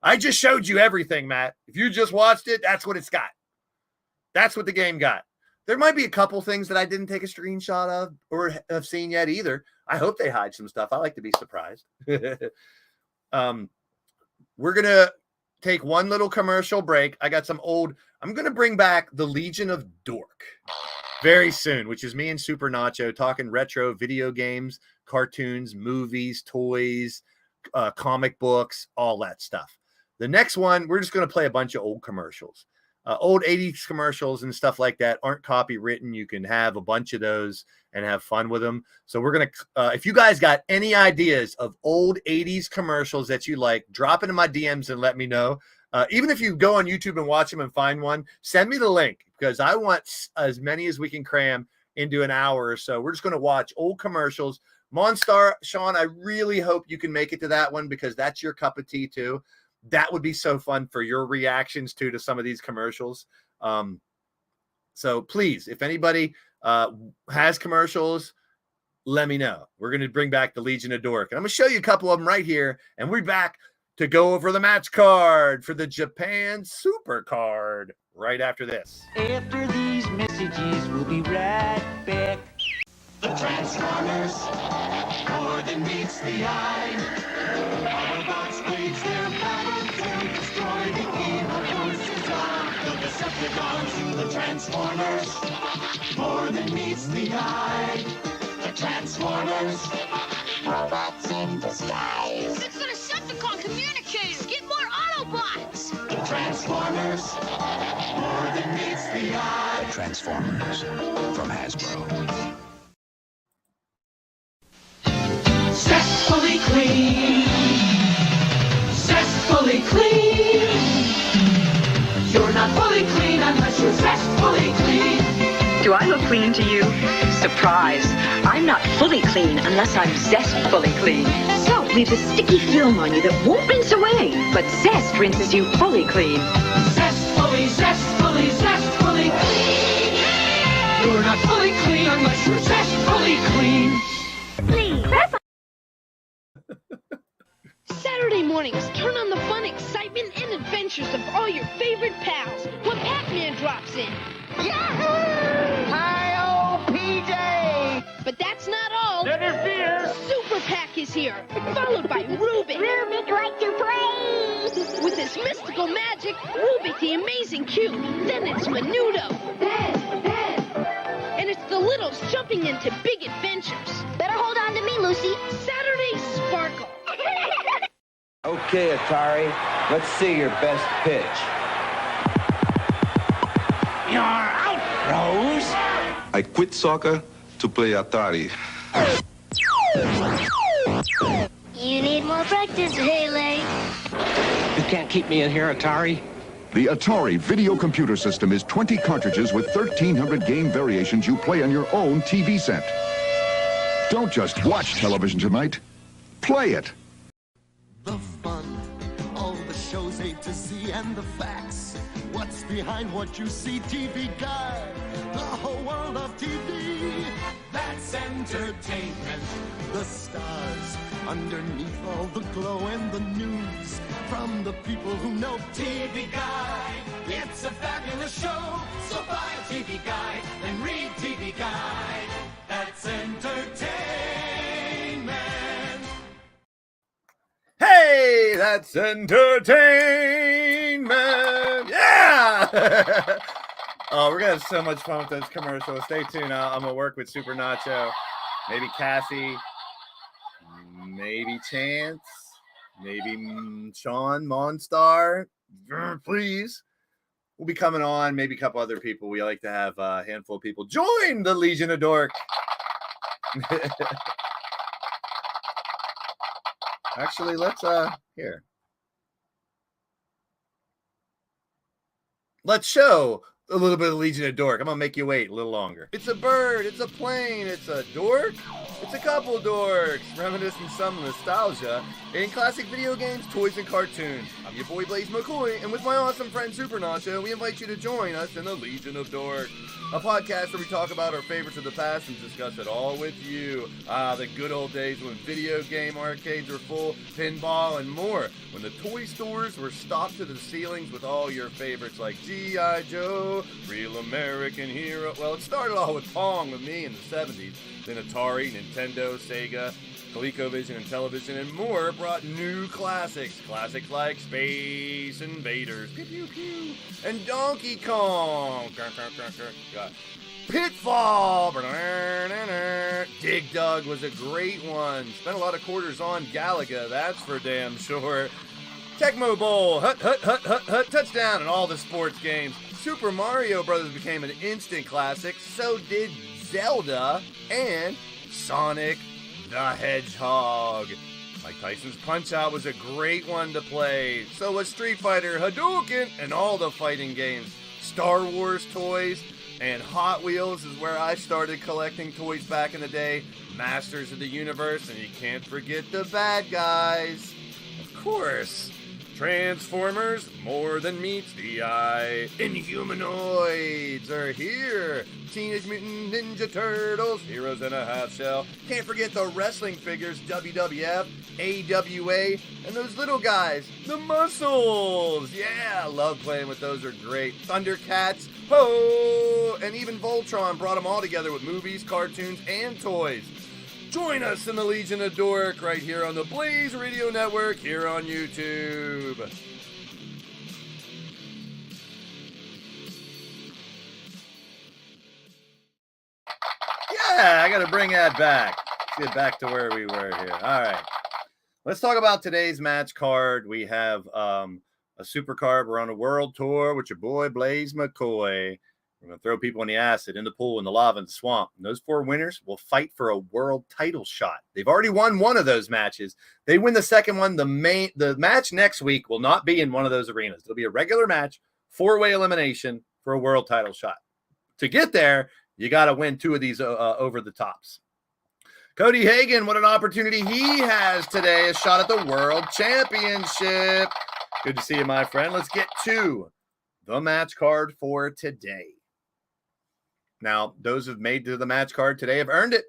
I just showed you everything, Matt. If you just watched it, that's what it's got. That's what the game got. There might be a couple things that I didn't take a screenshot of or have seen yet either. I hope they hide some stuff. I like to be surprised. We're going to take one little commercial break. I got some I'm going to bring back the Legion of Dork very soon, which is me and Super Nacho talking retro video games, cartoons, movies, toys, comic books, all that stuff. The next one, we're just going to play a bunch of old commercials. Old 80s commercials and stuff like that aren't copywritten. You can have a bunch of those and have fun with them. So we're going to, if you guys got any ideas of old 80s commercials that you like, drop into my DMs and let me know. Even if you go on YouTube and watch them and find one, send me the link because I want as many as we can cram into an hour or so. We're just going to watch old commercials. Monstar, Sean, I really hope you can make it to that one because that's your cup of tea too. That would be so fun for your reactions to some of these commercials. So please, if anybody has commercials, let me know. We're going to bring back the Legion of Dork. And I'm going to show you a couple of them right here. And we're back to go over the match card for the Japan Super Card right after this. After these messages, we'll be right back. The Transformers, more than meets the eye. Autobots wage their battle to destroy the evil forces of the Decepticons. The Transformers, more than meets the eye. The Transformers, robots in disguise. It's the Decepticon communicators! Get more Autobots! The Transformers, more than meets the eye. The Transformers from Hasbro. Zestfully clean. Zestfully clean. You're not fully clean unless you're zestfully clean. Do I look clean to you? Surprise! I'm not fully clean unless I'm zestfully clean. Soap leaves a sticky film on you that won't rinse away, but Zest rinses you fully clean. Zestfully, zestfully, zestfully clean. You're not fully clean unless you're zestfully clean. Please. Saturday mornings, turn on the fun, excitement, and adventures of all your favorite pals when Pac-Man drops in. Yahoo! Hi-oh, PJ! But that's not all. Never fear! Super Pac is here, followed by Rubik. Rubik like to play! With his mystical magic, Rubik the Amazing Cube. Then it's Menudo. And it's the Littles jumping into big adventures. Better hold on to me, Lucy. Saturday Sparkle. Okay, Atari, let's see your best pitch. You're out, Rose! I quit soccer to play Atari. You need more practice, Haley. You can't keep me in here, Atari. The Atari video computer system is 20 cartridges with 1,300 game variations you play on your own TV set. Don't just watch television tonight. Play it. The fun, all the shows A to Z and the facts. What's behind what you see, TV Guide? The whole world of TV. That's entertainment. The stars underneath all the glow and the news. From the people who know TV Guide. It's a fabulous show. So buy a TV Guide and read TV Guide. That's entertainment. Hey, that's entertainment. Yeah. Oh, we're going to have so much fun with those commercials. Stay tuned. I'm going to work with Super Nacho, maybe Cassie, maybe Chance, maybe Sean, Monstar. Please. We'll be coming on, maybe a couple other people. We like to have a handful of people join the Legion of Dork. Actually, let's here. Let's show A little bit of Legion of Dork. I'm going to make you wait a little longer. It's a bird. It's a plane. It's a dork. It's a couple dorks. Reminiscing some nostalgia in classic video games, toys, and cartoons. I'm your boy Blaze McCoy, and with my awesome friend Super Nacho, we invite you to join us in the Legion of Dork, a podcast where we talk about our favorites of the past and discuss it all with you. The good old days when video game arcades were full, pinball, and more. When the toy stores were stocked to the ceilings with all your favorites like G.I. Joe, Real American Hero. Well, it started all with Pong with me in the 70s. Then Atari, Nintendo, Sega, ColecoVision, and television, and more brought new classics. Classics like Space Invaders, pew pew pew, and Donkey Kong. Pitfall. Dig Dug was a great one. Spent a lot of quarters on Galaga, that's for damn sure. Tecmo Bowl, hut, hut, hut, hut, hut, touchdown, and all the sports games. Super Mario Brothers became an instant classic. So did Zelda and Sonic the Hedgehog. Mike Tyson's Punch-Out was a great one to play. So was Street Fighter, Hadouken, and all the fighting games. Star Wars toys and Hot Wheels is where I started collecting toys back in the day. Masters of the Universe, and you can't forget the bad guys. Of course. Transformers, more than meets the eye. Inhumanoids are here. Teenage Mutant Ninja Turtles, Heroes in a Half Shell. Can't forget the wrestling figures, WWF, AWA, and those little guys, the Muscles. Yeah, I love playing with those, are great. Thundercats, ho! And even Voltron brought them all together with movies, cartoons, and toys. Join us in the Legion of Dork right here on the Blaze Radio Network here on YouTube. Yeah, I got to bring that back. Let's get back to where we were here. All right. Let's talk about today's match card. We have a super card. We're on a world tour with your boy Blaze McCoy. We're going to throw people in the acid, in the pool, in the lava, in the swamp. And those 4 winners will fight for a world title shot. They've already won one of those matches. They win the second one. The match next week will not be in one of those arenas. It'll be a regular match, 4-way elimination for a world title shot. To get there, you got to win 2 of these over the tops. Cody Hagan, what an opportunity he has today. A shot at the World Championship. Good to see you, my friend. Let's get to the match card for today. Now, those who've made to the match card today have earned it.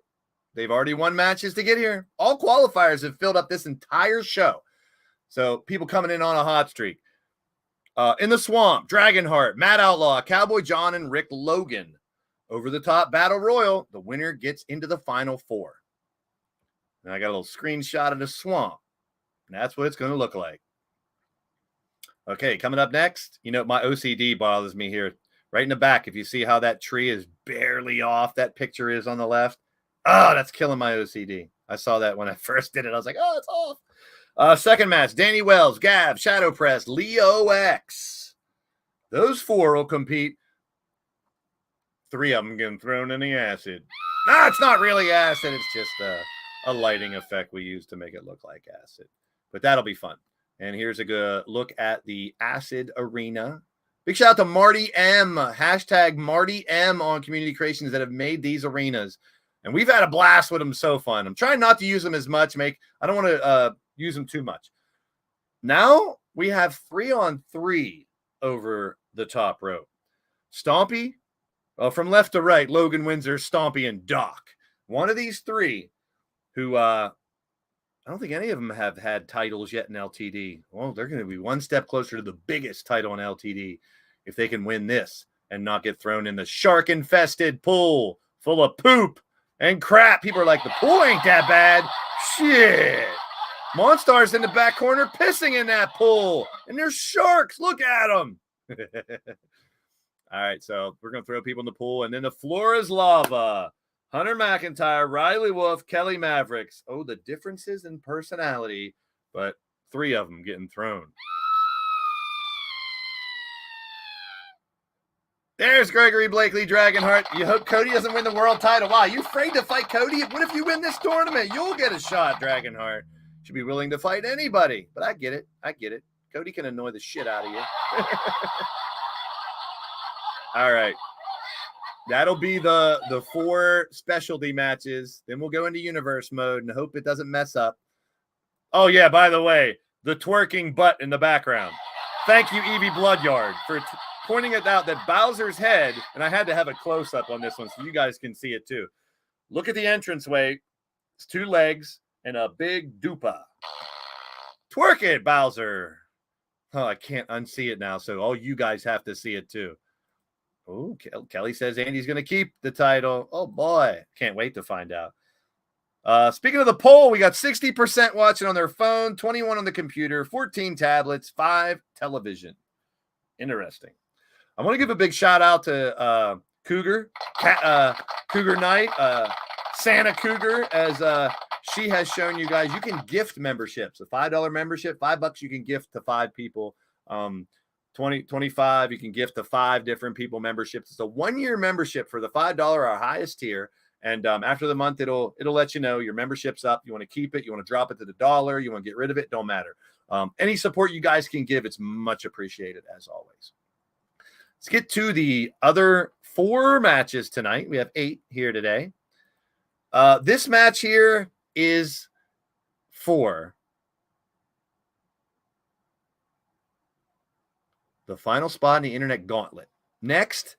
They've already won matches to get here. All qualifiers have filled up this entire show. So people coming in on a hot streak. In the Swamp, Dragonheart, Matt Outlaw, Cowboy John, and Rick Logan. Over the Top Battle Royal, the winner gets into the Final 4. And I got a little screenshot of the Swamp. And that's what it's going to look like. Okay, coming up next, you know, my OCD bothers me here. Right in the back, if you see how that tree is barely off, that picture is on the left. Oh, that's killing my OCD. I saw that when I first did it. I was like, oh, it's off. Second match, Danny Wells, Gav, Shadow Press, Leo X. Those 4 will compete. 3 of them getting thrown in the acid. No, it's not really acid. It's just a lighting effect we use to make it look like acid. But that'll be fun. And here's a good look at the Acid Arena. Big shout out to Marty M. Hashtag Marty M on Community Creations that have made these arenas. And we've had a blast with them. So fun. I'm trying not to use them as much. I don't want to use them too much. Now we have 3-on-3 over the top rope. Stompy, from left to right, Logan Windsor, Stompy, and Doc. One of these 3 who I don't think any of them have had titles yet in LTD. Well, they're going to be one step closer to the biggest title in LTD if they can win this and not get thrown in the shark-infested pool full of poop and crap. People are like, the pool ain't that bad. Shit. Monstar's in the back corner pissing in that pool. And there's sharks. Look at them. All right, so we're going to throw people in the pool. And then the floor is lava. Hunter McIntyre, Riley Wolf, Kelly Mavericks. Oh, the differences in personality, but 3 of them getting thrown. There's Gregory Blakely, Dragonheart. You hope Cody doesn't win the world title. Wow, you afraid to fight Cody? What if you win this tournament? You'll get a shot, Dragonheart. Should be willing to fight anybody, but I get it. Cody can annoy the shit out of you. All right. That'll be the 4 specialty matches. Then we'll go into universe mode and hope it doesn't mess up. Oh, yeah, by the way, the twerking butt in the background. Thank you, Evie Bloodyard, for pointing it out that Bowser's head, and I had to have a close-up on this one so you guys can see it too. Look at the entranceway. It's 2 legs and a big dupa. Twerk it, Bowser. Oh, I can't unsee it now, so all you guys have to see it too. Oh, Kelly says Andy's going to keep the title. Oh, boy. Can't wait to find out. Speaking of the poll, we got 60% watching on their phone, 21 on the computer, 14 tablets, 5 television. Interesting. I want to give a big shout out to Cougar Knight, Santa Cougar, as she has shown you guys. You can gift memberships. A $5 membership, $5 you can gift to 5 people. 25 you can gift to 5 different people memberships. It's a 1-year membership for the $5, our highest tier. And after the month, it'll let you know your membership's up. You want to keep it, you want to drop it to the $1, you want to get rid of it, don't matter. Any support you guys can give, it's much appreciated as always. Let's get to the other 4 matches tonight. We have 8 here today. This match here is for the final spot in the Internet Gauntlet. Next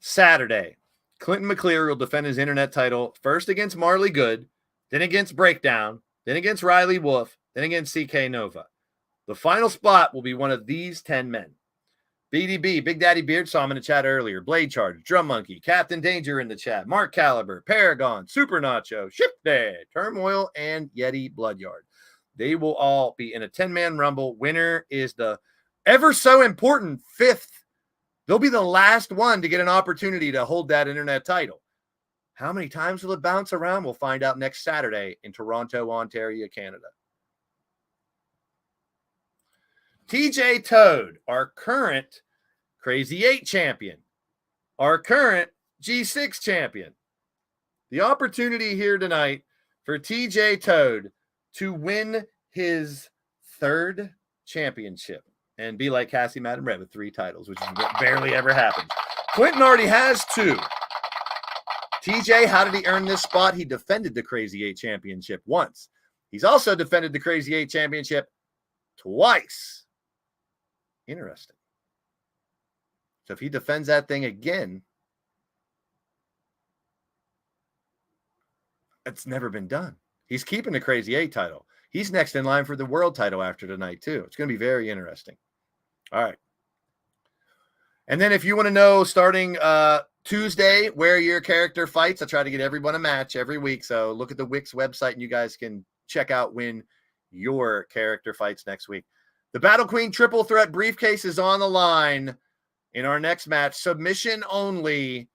Saturday, Clinton McCleary will defend his Internet title first against Marley Good, then against Breakdown, then against Riley Wolf, then against CK Nova. The final spot will be one of these 10 men. BDB, Big Daddy Beard, saw him in the chat earlier. Blade Charge, Drum Monkey, Captain Danger in the chat. Mark Caliber, Paragon, Super Nacho, Ship Dad, Turmoil, and Yeti Bloodyard. They will all be in a 10-man rumble. Winner is the ever so important 5th. They'll be the last one to get an opportunity to hold that Internet title. How many times will it bounce around? We'll find out next Saturday in Toronto, Ontario, Canada. TJ Toad, our current Crazy 8 champion, our current G6 champion. The opportunity here tonight for TJ Toad to win his 3rd championship and be like Cassie Madam Red with 3 titles, which barely ever happens. Clinton already has 2. TJ, how did he earn this spot? He defended the Crazy 8 championship once. He's also defended the Crazy 8 championship twice. Interesting. So if he defends that thing again, it's never been done. He's keeping the Crazy 8 title. He's next in line for the world title after tonight, too. It's going to be very interesting. All right. And then if you want to know, starting Tuesday, where your character fights, I try to get everyone a match every week. So look at the Wix website, and you guys can check out when your character fights next week. The Battle Queen Triple Threat briefcase is on the line in our next match. Submission only.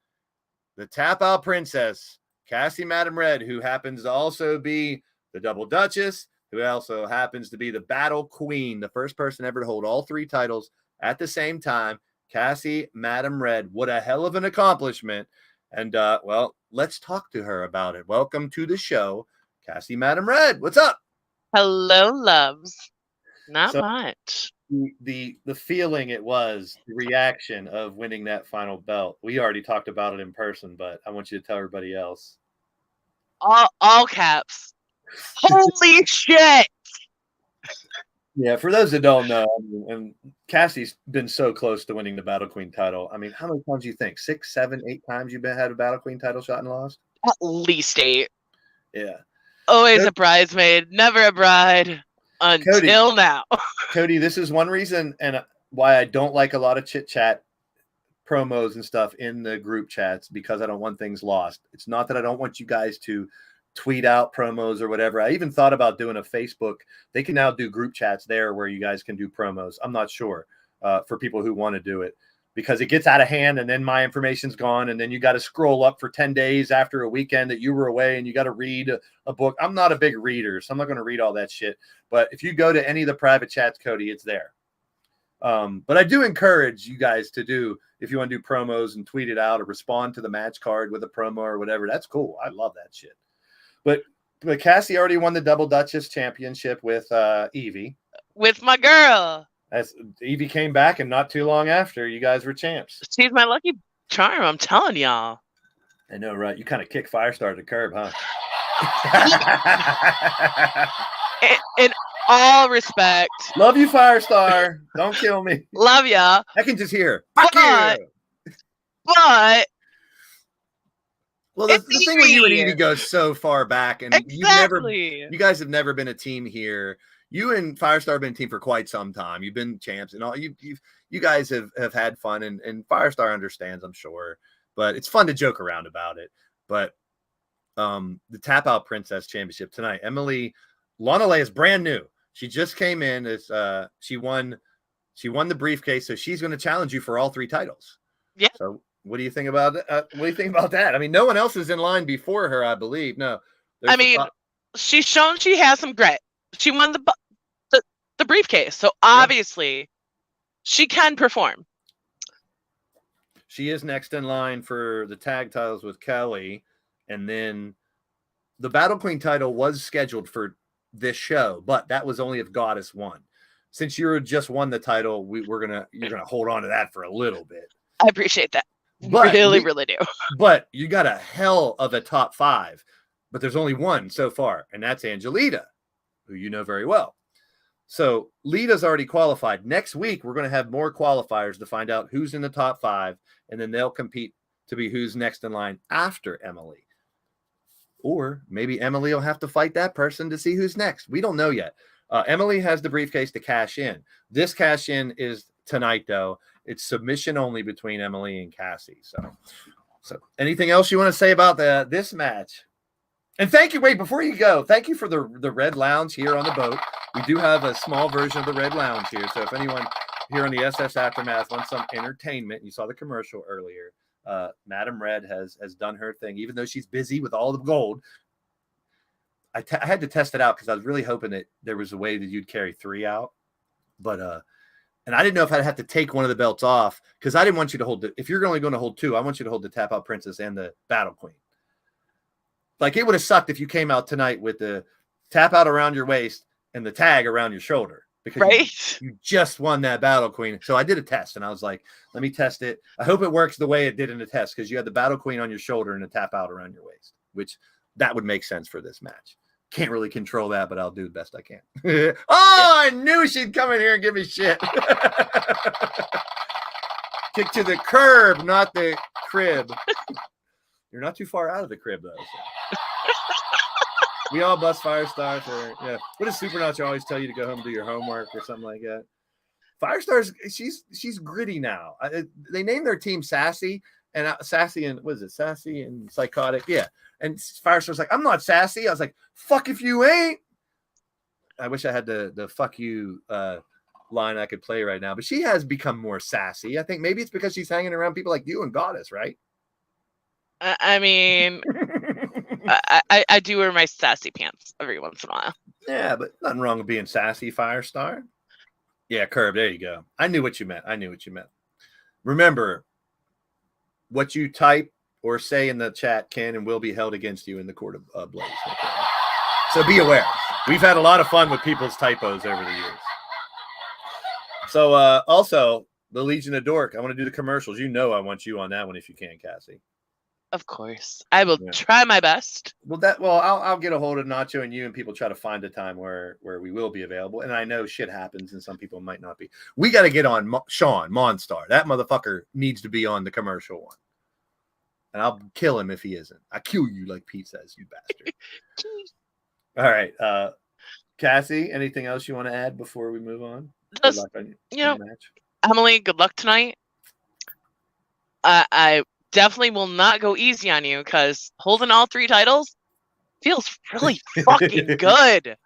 The Tap Out Princess, Cassie Madam Red, who happens to also be the Double Duchess, who also happens to be the Battle Queen, the first person ever to hold all 3 titles at the same time. Cassie Madam Red. What a hell of an accomplishment. And, well, let's talk to her about it. Welcome to the show, Cassie Madam Red. What's up? Hello, loves. Not much. The feeling it was, the reaction of winning that final belt. We already talked about it in person, but I want you to tell everybody else. All caps. Holy shit! Yeah, for those that don't know, and Cassie's been so close to winning the Battle Queen title. I mean, how many times do you think? 6, 7, 8 times you've had a Battle Queen title shot and lost? At least 8. Yeah. Always a bridesmaid, never a bride. Until now. Cody, this is one reason and why I don't like a lot of chit chat promos and stuff in the group chats, because I don't want things lost. It's not that I don't want you guys to tweet out promos or whatever. I even thought about doing a Facebook. They can now do group chats there where you guys can do promos. I'm not sure for people who want to do it, because it gets out of hand and then my information's gone. And then you got to scroll up for 10 days after a weekend that you were away and you got to read a book. I'm not a big reader, so I'm not going to read all that shit. But if you go to any of the private chats, Cody, it's there. But I do encourage you guys to do, if you want to do promos and tweet it out or respond to the match card with a promo or whatever, that's cool. I love that shit. But Cassie already won the Double Duchess championship with Evie. With my girl. As Evie came back, and not too long after, you guys were champs. She's my lucky charm. I'm telling y'all. I know, right? You kind of kick Firestar to the curb, huh? In all respect. Love you, Firestar. Don't kill me. Love ya. I can just hear. Fuck you. But well, the thing with you and Edie goes so far back, and exactly. you guys have never been a team here. You and Firestar have been a team for quite some time. You've been champs and all. You guys have had fun, and Firestar understands, I'm sure. But it's fun to joke around about it. But the Tap Out Princess Championship tonight, Lana Lay is brand new. She just came in. She won the briefcase, so she's going to challenge you for all 3 titles. Yeah. So what do you think about what do you think about that? I mean, no one else is in line before her, I believe. No. I mean, she's shown she has some grit. She won the briefcase, so obviously she can perform. She is next in line for the tag titles with Kelly, and then the Battle Queen title was scheduled for this show, but that was only if Goddess won. Since you just won the title, you're gonna hold on to that for a little bit. I appreciate that. But really do. But you got a hell of a top 5, but there's only one so far, and that's Angelita, who you know very well. So Lita's already qualified. Next week, we're going to have more qualifiers to find out who's in the top 5, and then they'll compete to be who's next in line after Emily. Or maybe Emily will have to fight that person to see who's next. We don't know yet. Emily has the briefcase to cash in. This cash in is tonight, though. It's submission only between Emily and Cassie. So anything else you want to say about this match? And thank you. Wait, before you go, thank you for the Red Lounge here on the boat. We do have a small version of the Red Lounge here. So if anyone here on the SS Aftermath wants some entertainment, you saw the commercial earlier. Madam Red has done her thing, even though she's busy with all the gold. I had to test it out because I was really hoping that there was a way that you'd carry 3 out. But and I didn't know if I'd have to take one of the belts off because I didn't want you to hold if you're only going to hold 2, I want you to hold the Tap Out Princess and the Battle Queen. Like, it would have sucked if you came out tonight with the tap out around your waist and the tag around your shoulder because you just won that Battle Queen. So I did a test and I was like, let me test it. I hope it works the way it did in the test because you had the Battle Queen on your shoulder and the tap out around your waist, which that would make sense for this match. Can't really control that, but I'll do the best I can. I knew she'd come in here and give me shit. Kick to the curb, not the crib. You're not too far out of the crib, though. So. We all bust Firestar for, What does Supernatural always tell you to go home and do your homework or something like that? Firestar's, she's gritty now. They named their team Sassy and Sassy and what is it? Sassy and Psychotic. Yeah. And Firestar's like, I'm not sassy. I was like, fuck if you ain't. I wish I had the fuck you line I could play right now, but she has become more sassy. I think maybe it's because she's hanging around people like you and Goddess, right? I mean, I do wear my sassy pants every once in a while. Yeah, but nothing wrong with being sassy, Firestar. Yeah, Curb, there you go. I knew what you meant. Remember, what you type or say in the chat can and will be held against you in the court of Blaised. Okay? So be aware. We've had a lot of fun with people's typos over the years. So also, the Legion of Dork, I want to do the commercials. You know I want you on that one if you can, Cassie. Of course. I will try my best. I'll get a hold of Nacho and you, and people try to find a time where we will be available. And I know shit happens and some people might not be. We got to get on Sean Monstar. That motherfucker needs to be on the commercial one. And I'll kill him if he isn't. I kill you like Pete says, you bastard. All right. Cassie, anything else you want to add before we move on? Just, match. Emily, good luck tonight. I definitely will not go easy on you because holding all 3 titles feels really fucking good.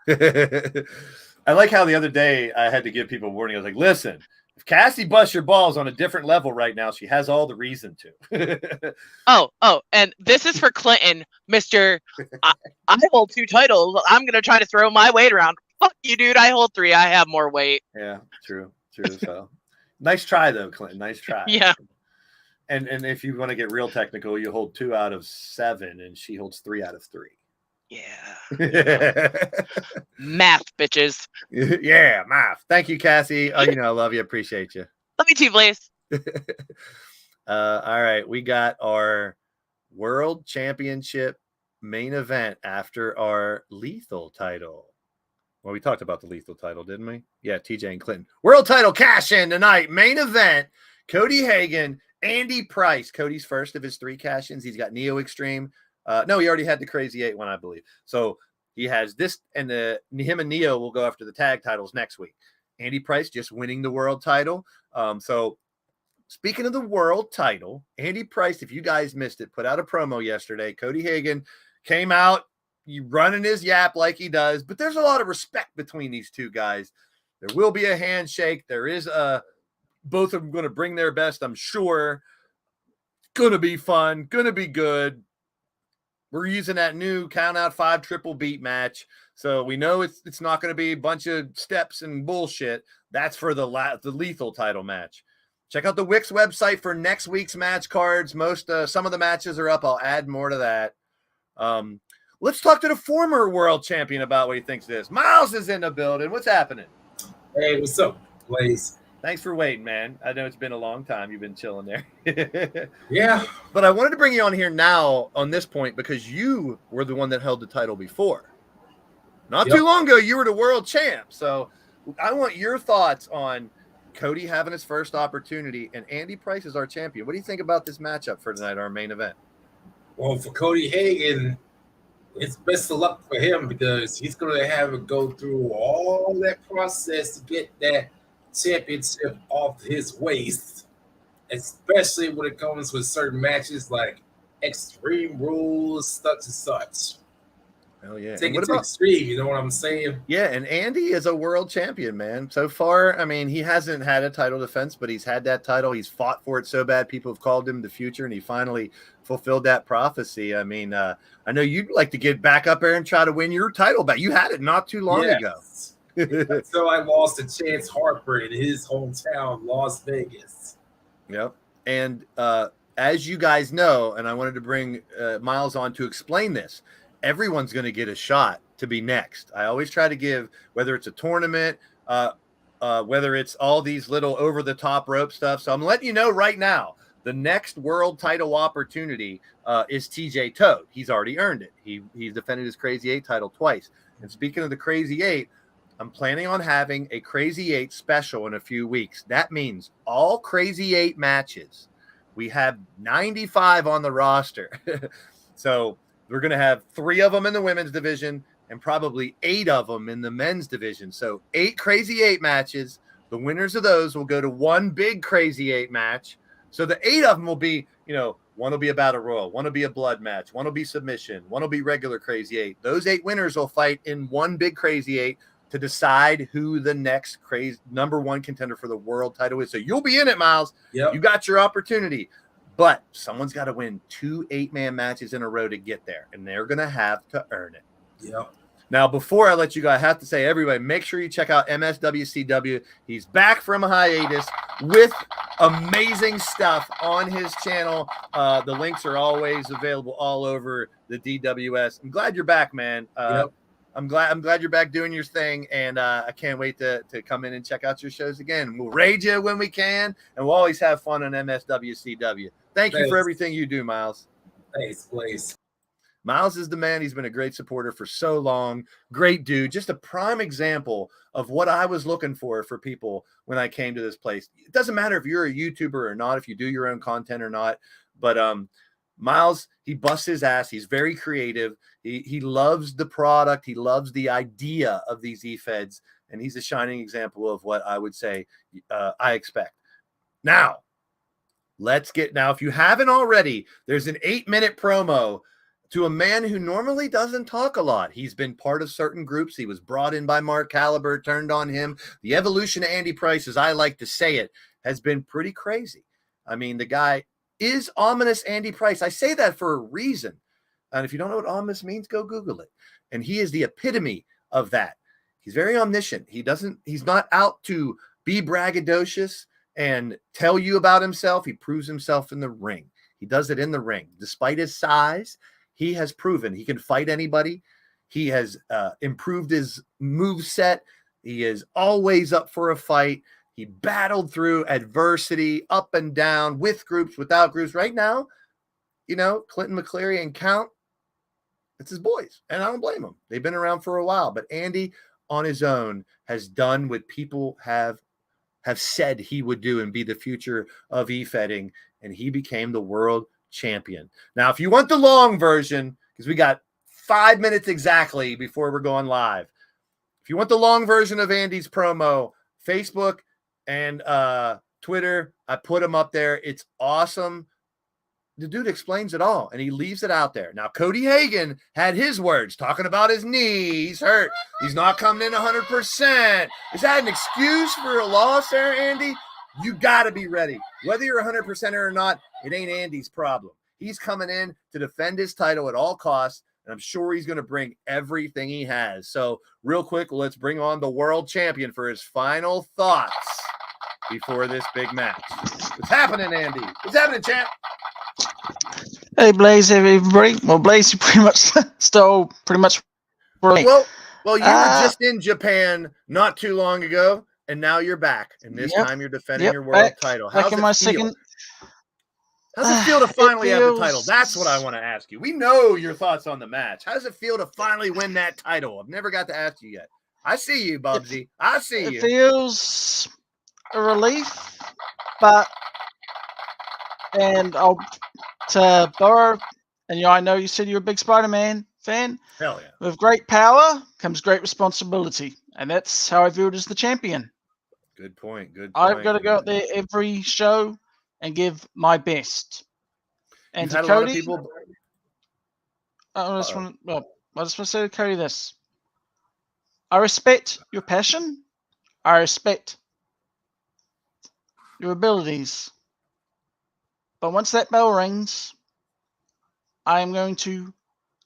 I like how the other day I had to give people a warning. I was like, listen, if Cassie busts your balls on a different level right now, she has all the reason to. Oh, and this is for Clinton, Mr. I hold 2 titles. I'm going to try to throw my weight around. Fuck you, dude. I hold 3. I have more weight. Yeah, true. So nice try, though, Clinton. Nice try. Yeah. And if you want to get real technical, you hold 2 out of 7, and she holds 3 out of 3. Yeah. Math, bitches. Yeah, math. Thank you, Cassie. I love you. Appreciate you. Love you too, Blaze. All right, we got our World Championship main event after our Lethal title. Well, we talked about the Lethal title, didn't we? Yeah, TJ and Clinton. World title cash in tonight. Main event. Cody Hagan, Andy Price. Cody's first of his 3 cash-ins. He's got Neo Extreme. No, he already had the Crazy 8 one, I believe. So he has this, and him and Neo will go after the tag titles next week. Andy Price just winning the world title. So speaking of the world title, Andy Price, if you guys missed it, put out a promo yesterday. Cody Hagan came out, running his yap like he does, but there's a lot of respect between these two guys. There will be a handshake. There is both of them going to bring their best, I'm sure. Going to be fun, going to be good. We're using that new count out 5 triple beat match. So we know it's not going to be a bunch of steps and bullshit. That's for the Lethal title match. Check out the Wix website for next week's match cards. Some of the matches are up. I'll add more to that. Let's talk to the former world champion about what he thinks of this. Miles is in the building. What's happening? Hey, what's up, Blaze? Thanks for waiting, man. I know it's been a long time. You've been chilling there. Yeah. But I wanted to bring you on here now on this point because you were the one that held the title before. Not too long ago, you were the world champ. So I want your thoughts on Cody having his first opportunity and Andy Price is our champion. What do you think about this matchup for tonight, our main event? Well, for Cody Hagan, it's best of luck for him because he's going to have to go through all that process to get that championship off his waist, especially when it comes with certain matches like Extreme Rules, such and such. Hell yeah. Take it to extreme, you know what I'm saying? Yeah, and Andy is a world champion, man. So far, I mean, he hasn't had a title defense, but he's had that title. He's fought for it so bad, people have called him the future, and he finally fulfilled that prophecy. I mean, I know you'd like to get back up there and try to win your title back. You had it not too long ago. So I lost to Chance Harper in his hometown, Las Vegas. Yep. And as you guys know, and I wanted to bring Miles on to explain this, everyone's going to get a shot to be next. I always try to give, whether it's a tournament, whether it's all these little over-the-top rope stuff. So I'm letting you know right now, the next world title opportunity is TJ Toad. He's already earned it. He's defended his Crazy 8 title twice. And speaking of the Crazy 8, I'm planning on having a Crazy 8 special in a few weeks. That means all Crazy 8 matches. We have 95 on the roster. So we're going to have 3 of them in the women's division and probably 8 of them in the men's division. So 8 Crazy 8 matches. The winners of those will go to one big Crazy 8 match. So the 8 of them will be, one will be a battle royal, one will be a blood match, one will be submission, one will be regular Crazy 8. Those 8 winners will fight in one big Crazy 8 to decide who the next number 1 contender for the world title is. So you'll be in it, Miles. Yep. You got your opportunity. But someone's got to win 2 8-man matches in a row to get there, and they're going to have to earn it. Yep. Now, before I let you go, I have to say, everybody, make sure you check out MSWCW. He's back from a hiatus with amazing stuff on his channel. The links are always available all over the DWS. I'm glad you're back, man. Yep. I'm glad you're back doing your thing, and I can't wait to come in and check out your shows again. We'll raid you when we can, and we'll always have fun on MSWCW. Thank you for everything you do, Miles. Thanks, Blaze. Miles is the man. He's been a great supporter for so long. Great dude. Just a prime example of what I was looking for people when I came to this place. It doesn't matter if you're a YouTuber or not, if you do your own content or not, but Miles, he busts his ass. He's very creative. He loves the product. He loves the idea of these e-feds, and he's a shining example of what I would say I expect. Now, if you haven't already, there's an 8-minute promo to a man who normally doesn't talk a lot. He's been part of certain groups. He was brought in by Mark Caliber, turned on him. The evolution of Andy Price, as I like to say it, has been pretty crazy. I mean, the guy is ominous Andy Price. I say that for a reason. And if you don't know what ominous means, go Google it. And he is the epitome of that. He's very omniscient. He's not out to be braggadocious and tell you about himself. He proves himself in the ring. He does it in the ring. Despite his size, he has proven he can fight anybody. He has improved his move set. He is always up for a fight. He battled through adversity, up and down, with groups, without groups. Right now, Clinton McCleary and Count, it's his boys, and I don't blame them. They've been around for a while, but Andy on his own has done what people have said he would do and be the future of e-fetting, and he became the world champion. Now, if you want the long version, because we got 5 minutes exactly before we're going live, if you want the long version of Andy's promo, Facebook and Twitter, I put them up there. It's awesome. The dude explains it all, and he leaves it out there. Now, Cody Hagan had his words talking about his knee. He's hurt. He's not coming in 100%. Is that an excuse for a loss there, Andy? You got to be ready. Whether you're 100% or not, it ain't Andy's problem. He's coming in to defend his title at all costs, and I'm sure he's going to bring everything he has. So, real quick, let's bring on the world champion for his final thoughts before this big match. What's happening, Andy? What's happening, champ? Hey, Blaze, everybody. Well, Blaze, you pretty much stole pretty much. Well, you were just in Japan not too long ago, and now you're back. And this time you're defending your world title. How's it feel? How's it feel to finally have the title? That's what I want to ask you. We know your thoughts on the match. How does it feel to finally win that title? I've never got to ask you yet. I see you, Bubsy. I see you. It feels a relief, and I'll to borrow, and I know you said you're a big Spider-Man fan. Hell yeah. With great power comes great responsibility, and that's how I view it as the champion. Good point. I've got to go out there every show and give my best. And to Cody, I just want to say to Cody this. I respect your passion. I respect your abilities. But once that bell rings, I am going to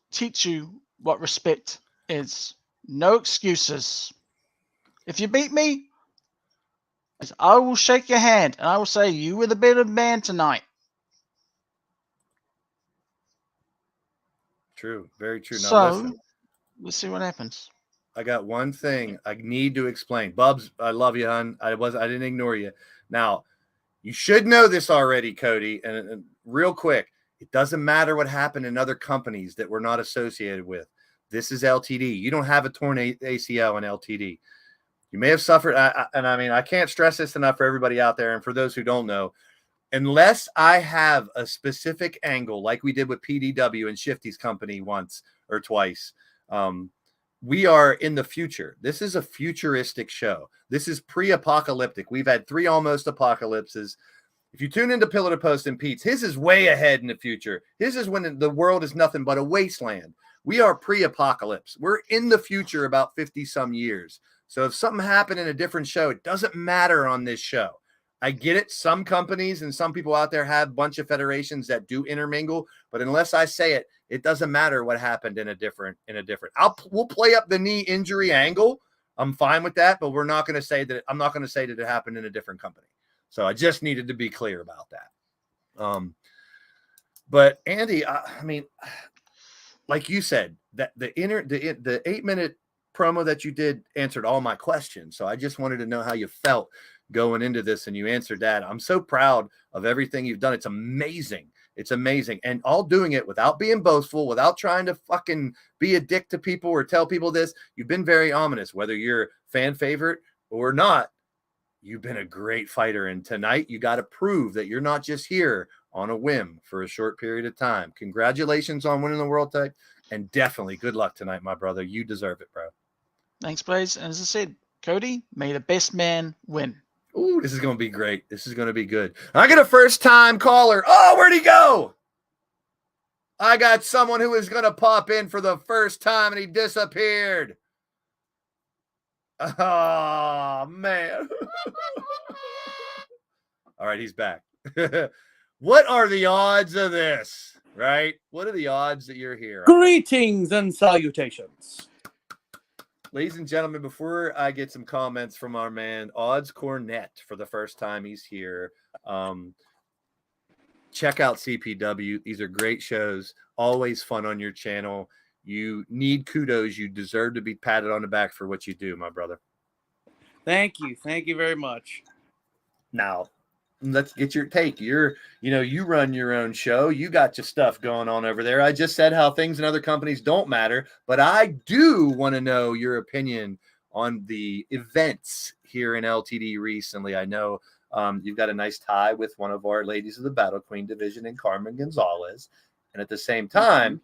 teach you what respect is. No excuses. If you beat me, I will shake your hand and I will say you were the better man tonight. True. Very true. Now, so, listen. Let's see what happens. I got one thing I need to explain. Bubs, I love you, hon. I didn't ignore you. Now, you should know this already, Cody. And real quick, it doesn't matter what happened in other companies that we're not associated with. This is LTD. You don't have a torn ACL in LTD. You may have suffered. I can't stress this enough for everybody out there. And for those who don't know, unless I have a specific angle like we did with PDW and Shifty's company once or twice, we are in the future. This is a futuristic show. This is pre-apocalyptic. We've had 3 almost apocalypses. If you tune into Pillar to Post and Pete's, his is way ahead in the future. His is when the world is nothing but a wasteland. We are pre-apocalypse. We're in the future about 50-some years. So if something happened in a different show, it doesn't matter on this show. I get it. Some companies and some people out there have a bunch of federations that do intermingle, but unless I say it, it doesn't matter what happened in a different. We'll play up the knee injury angle. I'm fine with that, but we're not going to say that. I'm not going to say that it happened in a different company. So I just needed to be clear about that. But Andy, I mean, like you said, that the 8-minute promo that you did answered all my questions. So I just wanted to know how you felt going into this, and you answered that. I'm so proud of everything you've done. It's amazing. It's amazing. And all doing it without being boastful, without trying to fucking be a dick to people or tell people this. You've been very ominous, whether you're fan favorite or not. You've been a great fighter. And tonight you got to prove that you're not just here on a whim for a short period of time. Congratulations on winning the world title, and definitely good luck tonight, my brother. You deserve it, bro. Thanks, Blaze. And as I said, Cody, may the best man win. Ooh, this is going to be great. This is going to be good. I got a first-time caller. Oh, where'd he go? I got someone who is going to pop in for the first time, and he disappeared. Oh, man. All right, he's back. What are the odds of this, right? What are the odds that you're here? Greetings and salutations. Ladies and gentlemen, before I get some comments from our man, Odds Cornett, for the first time he's here. Check out CPW. These are great shows. Always fun on your channel. You need kudos. You deserve to be patted on the back for what you do, my brother. Thank you. Thank you very much. Now, let's get your take. You run your own show. You got your stuff going on over there. I just said how things in other companies don't matter, but I do want to know your opinion on the events here in LTD recently. I know you've got a nice tie with one of our ladies of the Battle Queen division in Carmen Gonzalez. And at the same time,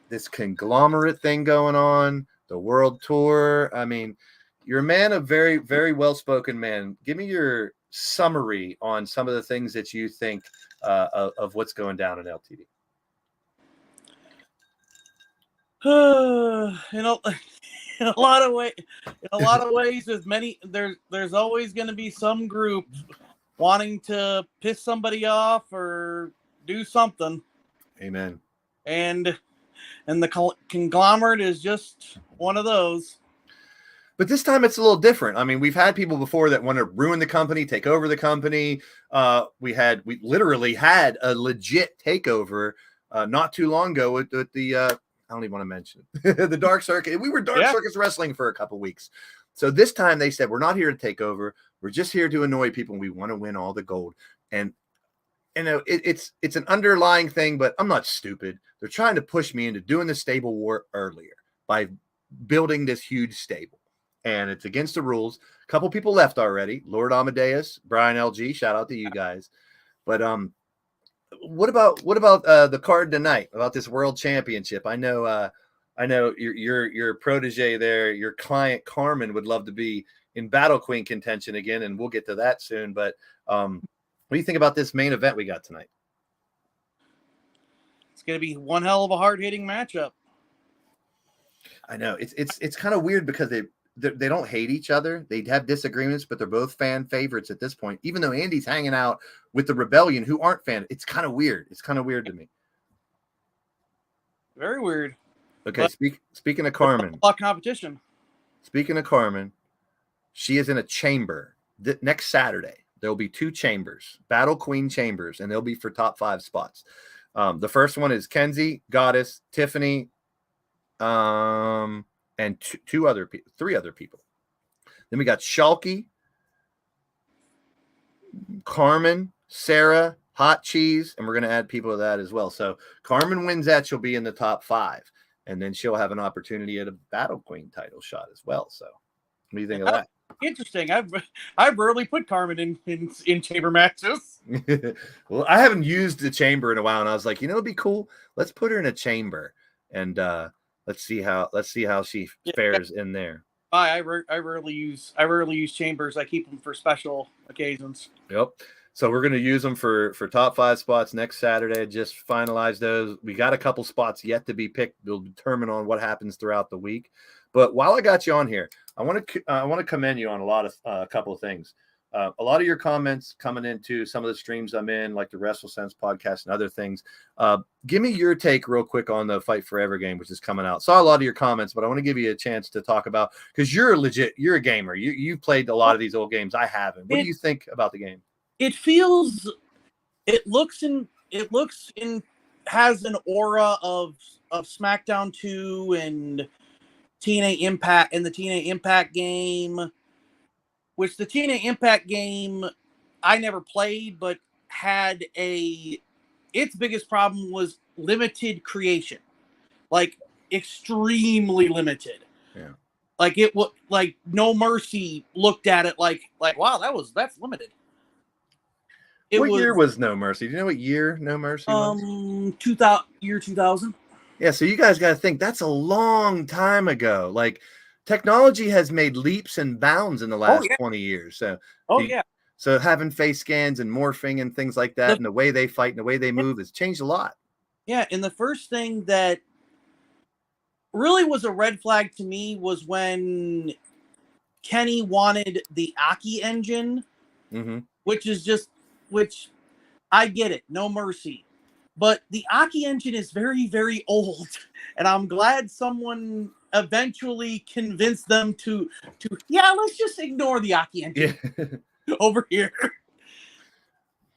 this conglomerate thing going on, the world tour. I mean, you're a man, a very, very well-spoken man. Give me your summary on some of the things that you think of what's going down in LTD. In a lot of ways, there's always going to be some group wanting to piss somebody off or do something. Amen. And the conglomerate is just one of those. But this time it's a little different. I mean, we've had people before that want to ruin the company, take over the company. We literally had a legit takeover not too long ago with the I don't even want to mention it. The Dark Circuit. We were Dark Circus Wrestling for a couple weeks. So this time they said, we're not here to take over. We're just here to annoy people. And we want to win all the gold. And it's an underlying thing, but I'm not stupid. They're trying to push me into doing the stable war earlier by building this huge stable. And it's against the rules. A couple people left already. Lord Amadeus, Brian LG, shout out to you guys. But what about the card tonight? About this world championship? I know your protege there, your client Carmen would love to be in Battle Queen contention again, and we'll get to that soon. But what do you think about this main event we got tonight? It's going to be one hell of a hard-hitting matchup. I know it's kind of weird because they don't hate each other. They have disagreements, but they're both fan favorites at this point. Even though Andy's hanging out with the Rebellion, who aren't fans, it's kind of weird. It's kind of weird to me. Very weird. Okay, speaking of Carmen, a lot of competition. Speaking of Carmen, she is in a chamber next Saturday. There'll be 2 chambers, Battle Queen chambers, and they'll be for top 5 spots. The first one is Kenzie, Goddess, Tiffany, and 3 other people. Then we got Shalky, Carmen, Sarah, Hot Cheese, and we're going to add people to that as well. So Carmen wins that, she'll be in the top 5, and then she'll have an opportunity at a Battle Queen title shot as well. So what do you think of that? Interesting. I've rarely put Carmen in chamber matches. Well, I haven't used the chamber in a while, and I was like, it'd be cool. Let's put her in a chamber, and let's see how she fares in there. I rarely use chambers. I keep them for special occasions. Yep. So we're going to use them for top 5 spots next Saturday. Just finalize those. We got a couple spots yet to be picked. We'll determine on what happens throughout the week. But while I got you on here, I want to commend you on a couple of things. A lot of your comments coming into some of the streams I'm in, like the WrestleSense podcast and other things. Give me your take real quick on the Fight Forever game, which is coming out. Saw a lot of your comments, but I want to give you a chance to talk about, because you're a gamer. You've played a lot of these old games. I haven't. What do you think about the game? It has an aura of SmackDown 2 and TNA Impact and the TNA Impact game, which the TNA Impact game I never played, but had its biggest problem was limited creation, like extremely limited. Yeah. Like No Mercy looked at it like wow, that's limited. What year was No Mercy? Do you know what year No Mercy was? 2000. Yeah, so you guys got to think that's a long time ago. Like, technology has made leaps and bounds in the last 20 years. So, so having face scans and morphing and things like that, and the way they fight and the way they move has changed a lot. Yeah, and the first thing that really was a red flag to me was when Kenny wanted the Aki engine, which I get it, No Mercy. But the Aki engine is very, very old, and I'm glad someone eventually convinced them to let's just ignore the Aki engine over here.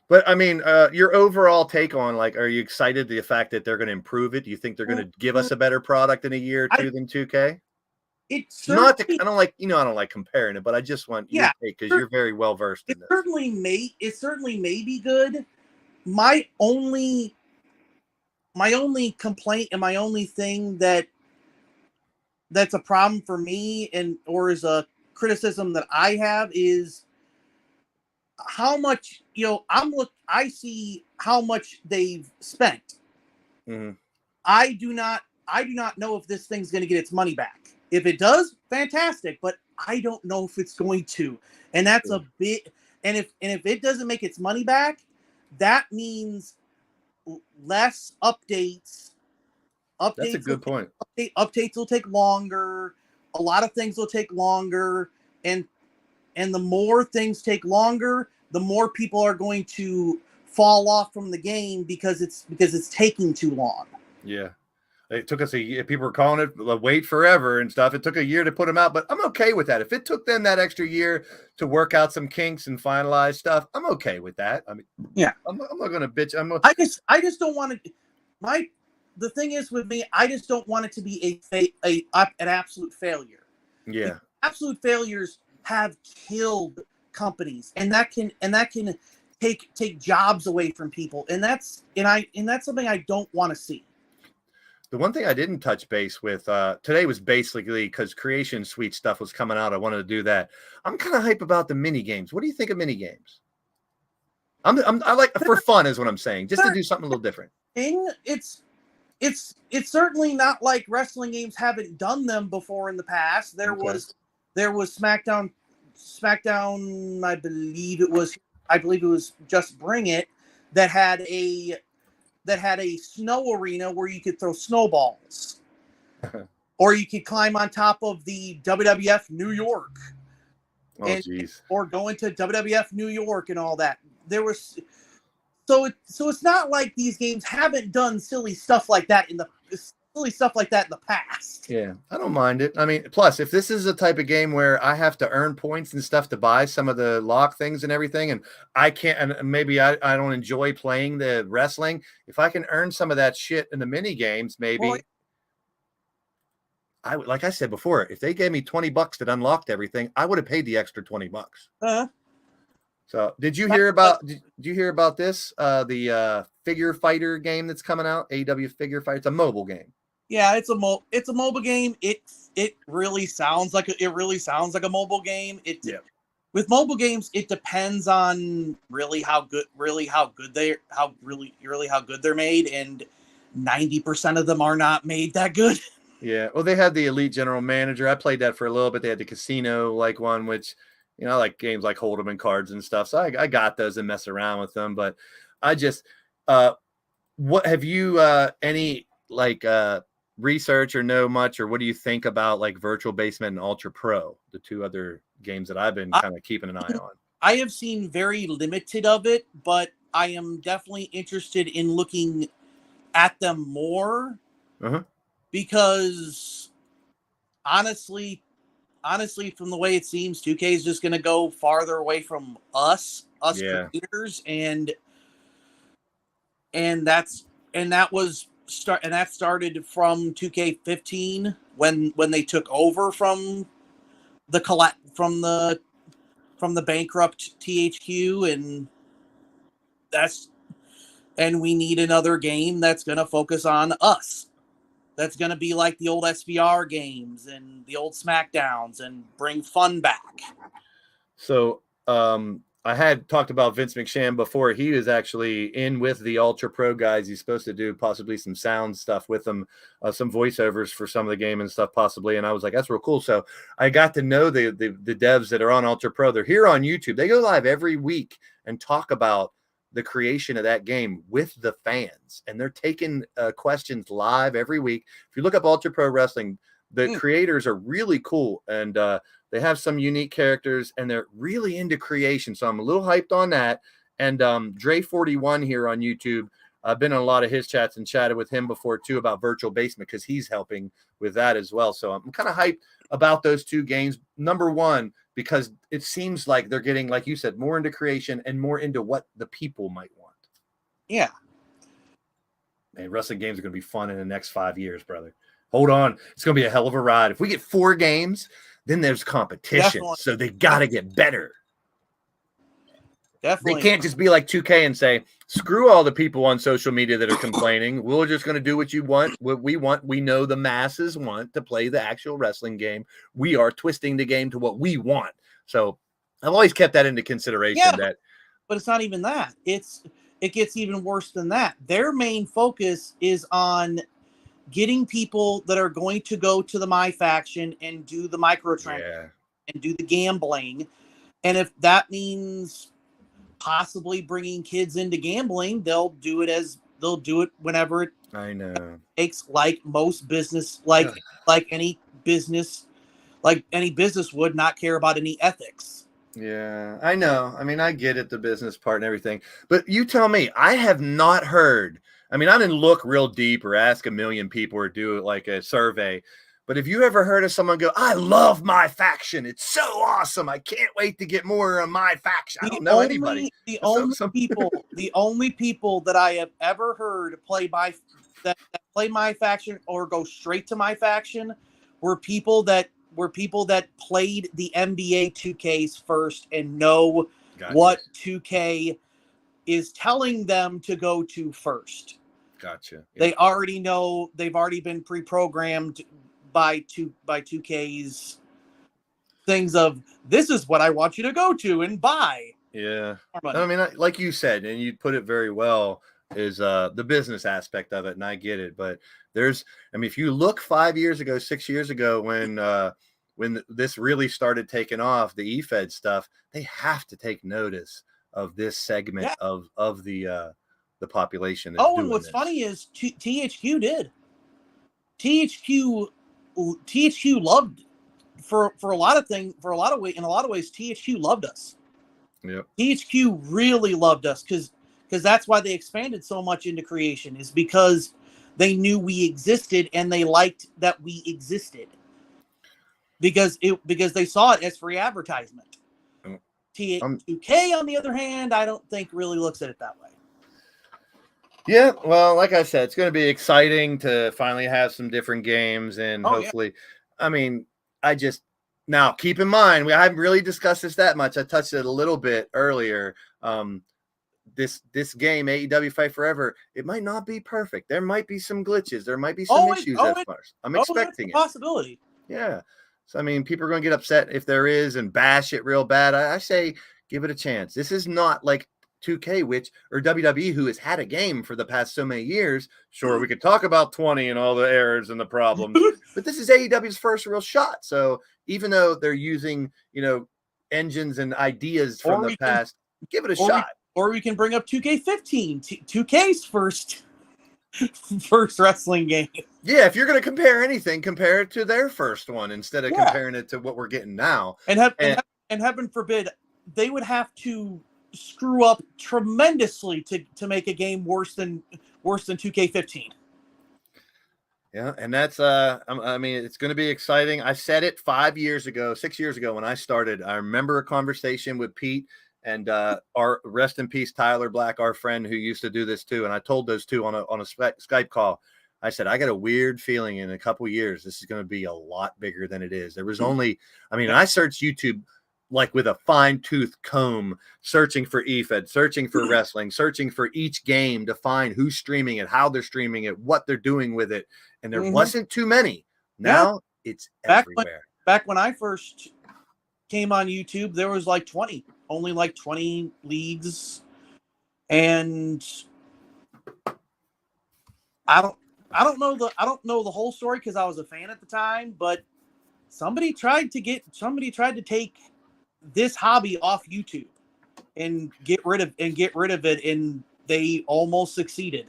But I mean, your overall take on, like, are you excited the fact that they're going to improve it? Do you think they're going to give us a better product in a year or two than 2K? It Not certainly, to, I don't like comparing it, but I just want your take because you're very well versed in this. it certainly may be good. My only complaint and my only thing that's a problem for me or is a criticism that I have is how much, I see how much they've spent. Mm-hmm. I do not know if this thing's going to get its money back. If it does, fantastic, but I don't know if it's going to. And that's a bit, and if it doesn't make its money back, that means less updates. That's a good point. Updates will take longer. A lot of things will take longer, and the more things take longer, the more people are going to fall off from the game because it's taking too long. Yeah. It took us a year. People were calling it wait forever and stuff. It took a year to put them out, but I'm okay with that. If it took them that extra year to work out some kinks and finalize stuff, I'm okay with that. I mean, yeah, I'm not going to bitch. I just don't want to. The thing is with me, I just don't want it to be an absolute failure. Yeah, absolute failures have killed companies, and that can take jobs away from people, and that's something I don't want to see. The one thing I didn't touch base with today was basically because Creation Suite stuff was coming out. I wanted to do that. I'm kind of hype about the mini games. What do you think of mini games? I like for fun is what I'm saying, just to do something a little different. It's certainly not like wrestling games haven't done them before in the past. There was SmackDown. I believe it was Just Bring It that had a snow arena where you could throw snowballs, or you could climb on top of the WWF New York, or go into WWF New York and all that. There was so it's not like these games haven't done silly stuff like that in the past. Yeah, I don't mind it. I mean, plus, if this is a type of game where I have to earn points and stuff to buy some of the lock things and everything, and I can't, and maybe I don't enjoy playing the wrestling, if I can earn some of that shit in the mini games, maybe. Well, like I said before, if they gave me $20 that unlocked everything, I would have paid the extra $20. So did you hear about this? The figure fighter game that's coming out, AEW Figure Fighter. It's a mobile game. Yeah, it's a mobile game. It really sounds like a mobile game. With mobile games, it depends on how good they're made, and 90% of them are not made that good. Yeah. Well, they had the Elite General Manager. I played that for a little bit. They had the casino one, which, I like games like Hold'em and cards and stuff. So I got those and mess around with them. But I just, what have you any research or know much, or what do you think about Virtual Basement and Ultra Pro, the two other games that I've been kind of keeping an eye on? I have seen very limited of it, but I am definitely interested in looking at them more. Because honestly, from the way it seems, 2K is just going to go farther away from us creators, and that started from 2K15 when they took over from the bankrupt THQ, and we need another game that's going to focus on us. That's going to be like the old SVR games and the old SmackDowns and bring fun back. So I had talked about Vince McSham before. He was actually in with the Ultra Pro guys. He's supposed to do possibly some sound stuff with them, some voiceovers for some of the game and stuff possibly. And I was like, that's real cool. So I got to know the devs that are on Ultra Pro. They're here on YouTube. They go live every week and talk about the creation of that game with the fans, and they're taking questions live every week. If you look up Ultra Pro Wrestling, the creators are really cool, and they have some unique characters, and they're really into creation. So I'm a little hyped on that. And Dre41 here on YouTube, I've been on a lot of his chats and chatted with him before too about Virtual Basement, because he's helping with that as well. So I'm kind of hyped about those two games. Number one, because it seems like they're getting, like you said, more into creation and more into what the people might want. Yeah. Man, wrestling games are going to be fun in the next 5 years, brother. Hold on. It's going to be a hell of a ride. If we get 4 games, then there's competition. Definitely. So they got to get better. Definitely. They can't just be like 2K and say, screw all the people on social media that are complaining. We're just going to do what you want, what we want. We know the masses want to play the actual wrestling game. We are twisting the game to what we want. So I've always kept that into consideration. Yeah, but it's not even that. It gets even worse than that. Their main focus is on getting people that are going to go to the My Faction and do the microtransactions and do the gambling. And if that means possibly bringing kids into gambling, they'll do it whenever it takes, like most business, like any business would not care about any ethics. Yeah, I know. I mean, I get it, the business part and everything. But you tell me, I have not heard. I mean, I didn't look real deep or ask a million people or do like a survey. But have you ever heard of someone go, I love My Faction. It's so awesome. I can't wait to get more of My Faction. I don't know anybody. The only people that I have ever heard play My Faction or go straight to My Faction were people that played the NBA 2Ks first and know what 2K is telling them to go to first. Gotcha. Yeah. They already know, they've already been pre-programmed by 2K's things of, this is what I want you to go to and buy. Yeah. I mean, like you said, and you put it very well, is the business aspect of it, and I get it. But if you look 5 years ago, 6 years ago, when this really started taking off, the eFed stuff, they have to take notice of this segment of the population. And what's funny is THQ did. THQ loved for a lot of things, in a lot of ways, THQ loved us. Yep. THQ really loved us because that's why they expanded so much into creation, is because they knew we existed and they liked that we existed. Because they saw it as free advertisement. THQ on the other hand, I don't think really looks at it that way. Yeah, well, like I said, it's going to be exciting to finally have some different games, and hopefully, I mean, now keep in mind, I haven't really discussed this that much. I touched it a little bit earlier. This game, AEW Fight Forever, it might not be perfect. There might be some glitches. There might be some issues at first. I'm expecting it. Possibility. Yeah. So, I mean, people are going to get upset if there is and bash it real bad. I say give it a chance. This is not like 2K, or WWE, who has had a game for the past so many years. Sure, we could talk about 20 and all the errors and the problems, but this is AEW's first real shot. So even though they're using, engines and ideas from the past, give it a shot. Or we can bring up 2K15, 2K's first wrestling game. Yeah, if you're going to compare anything, compare it to their first one instead of comparing it to what we're getting now. And heaven forbid, they would have to screw up tremendously to make a game worse than 2K15. Yeah, and that's I mean, it's going to be exciting. I said it 6 years ago when I started. I remember a conversation with Pete and our rest in peace Tyler Black, our friend who used to do this too. And I told those two on a Skype call. I said, I got a weird feeling in a couple years this is going to be a lot bigger than it is. There was I searched YouTube like with a fine-tooth comb, searching for eFed, searching for wrestling, searching for each game to find who's streaming it, how they're streaming it, what they're doing with it. And there wasn't too many. Now it's everywhere. Back when I first came on YouTube, there was only 20 leagues. And I don't know the whole story because I was a fan at the time, but somebody tried to take this hobby off YouTube and get rid of it, and they almost succeeded.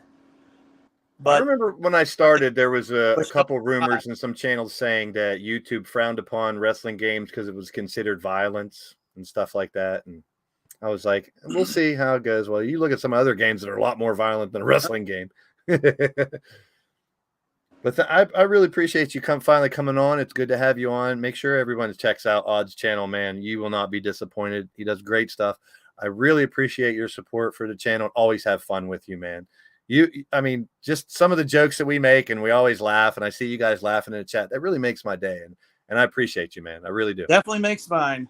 But I remember when I started, there was a couple rumors in some channels saying that YouTube frowned upon wrestling games because it was considered violence and stuff like that. And I was like, we'll see how it goes. Well, you look at some other games that are a lot more violent than a wrestling game. But I really appreciate you finally coming on. It's good to have you on. Make sure everyone checks out Odd's channel, man. You will not be disappointed. He does great stuff. I really appreciate your support for the channel. Always have fun with you, man. I mean, just some of the jokes that we make, and we always laugh, and I see you guys laughing in the chat. That really makes my day, and I appreciate you, man. I really do. Definitely makes mine.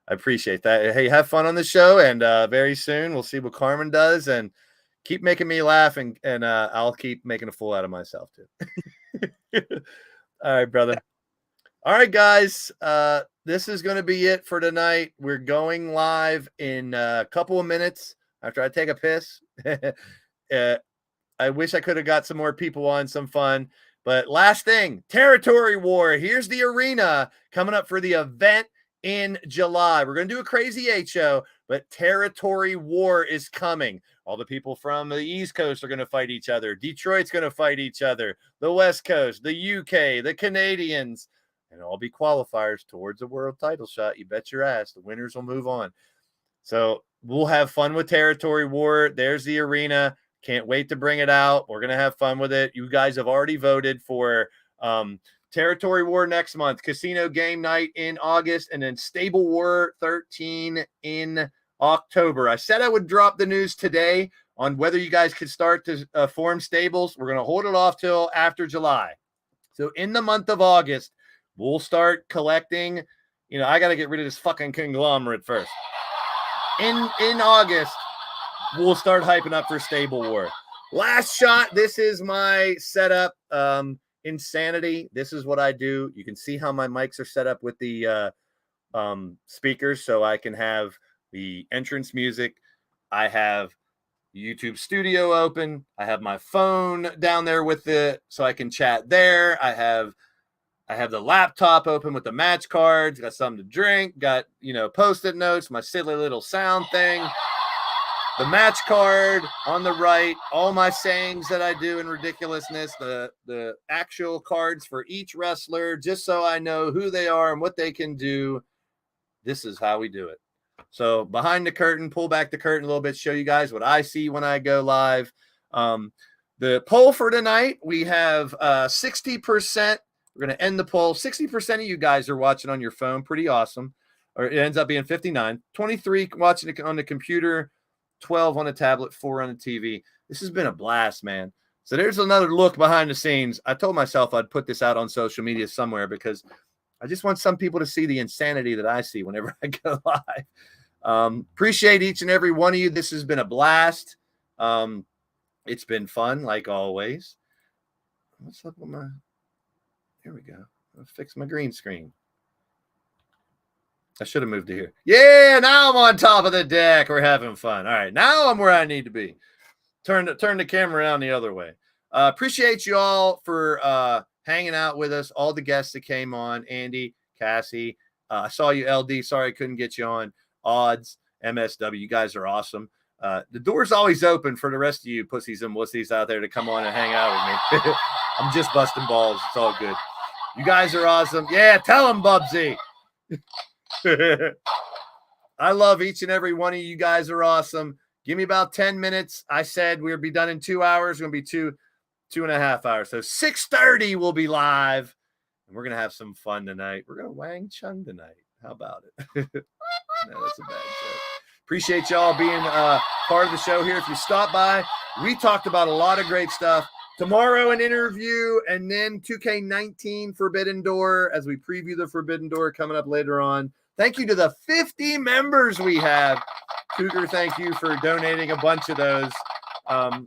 I appreciate that. Hey, have fun on the show, and very soon we'll see what Carmen does, and keep making me laugh, and I'll keep making a fool out of myself too. All right, brother. All right, guys. This is going to be it for tonight. We're going live in a couple of minutes after I take a piss. I wish I could have got some more people on, some fun. But last thing, Territory War. Here's the arena coming up for the event in July. We're going to do a Crazy 8 show, but Territory War is coming. All the people from the East Coast are going to fight each other. Detroit's going to fight each other. The West Coast, the UK, the Canadians, and all be qualifiers towards a world title shot. You bet your ass. The winners will move on. So we'll have fun with Territory War. There's the arena. Can't wait to bring it out. We're going to have fun with it. You guys have already voted for Territory War next month, Casino Game Night in August, and then Stable War 13 in October. I said I would drop the news today on whether you guys could start to form stables. We're going to hold it off till after July. So in the month of August, we'll start collecting. I got to get rid of this fucking conglomerate first. In August, we'll start hyping up for Stable War. Last shot. This is my setup. Insanity. This is what I do. You can see how my mics are set up with the speakers, so I can have the entrance music. I have YouTube Studio open. I have my phone down there with it, so I can chat there. I have the laptop open with the match cards. Got something to drink. Got Post-it notes. My silly little sound thing. The match card on the right, all my sayings that I do in ridiculousness, the actual cards for each wrestler, just so I know who they are and what they can do. This is how we do it. So behind the curtain, pull back the curtain a little bit, show you guys what I see when I go live. The poll for tonight, we have 60%. We're going to end the poll. 60% of you guys are watching on your phone. Pretty awesome. Or it ends up being 59. 23 watching it on the computer. 12 on a tablet, 4 on the TV. This has been a blast, man. So there's another look behind the scenes. I told myself I'd put this out on social media somewhere because I just want some people to see the insanity that I see whenever I go live. Appreciate each and every one of you. This has been a blast. It's been fun, like always. What's up with my... Here we go. I'll fix my green screen. I should have moved to here. Yeah, now I'm on top of the deck. We're having fun. All right, now I'm where I need to be. Turn the camera around the other way. Appreciate you all for hanging out with us. All the guests that came on. Andy, Cassie. I saw you, LD. Sorry I couldn't get you on. Odds, MSW. You guys are awesome. The door's always open for the rest of you pussies and wussies out there to come on and hang out with me. I'm just busting balls. It's all good. You guys are awesome. Yeah, tell them, Bubsy. I love each and every one of you. You guys are awesome. Give me about 10 minutes. I said we'll be done in 2 hours. We're going to be 2.5 hours. So 6:30 we'll be live. And we're going to have some fun tonight. We're going to Wang Chung tonight. How about it? No, that's a bad joke. Appreciate y'all being part of the show here. If you stop by, we talked about a lot of great stuff. Tomorrow, an interview, and then 2K19 Forbidden Door as we preview the Forbidden Door coming up later on. Thank you to the 50 members we have. Cougar, thank you for donating a bunch of those. And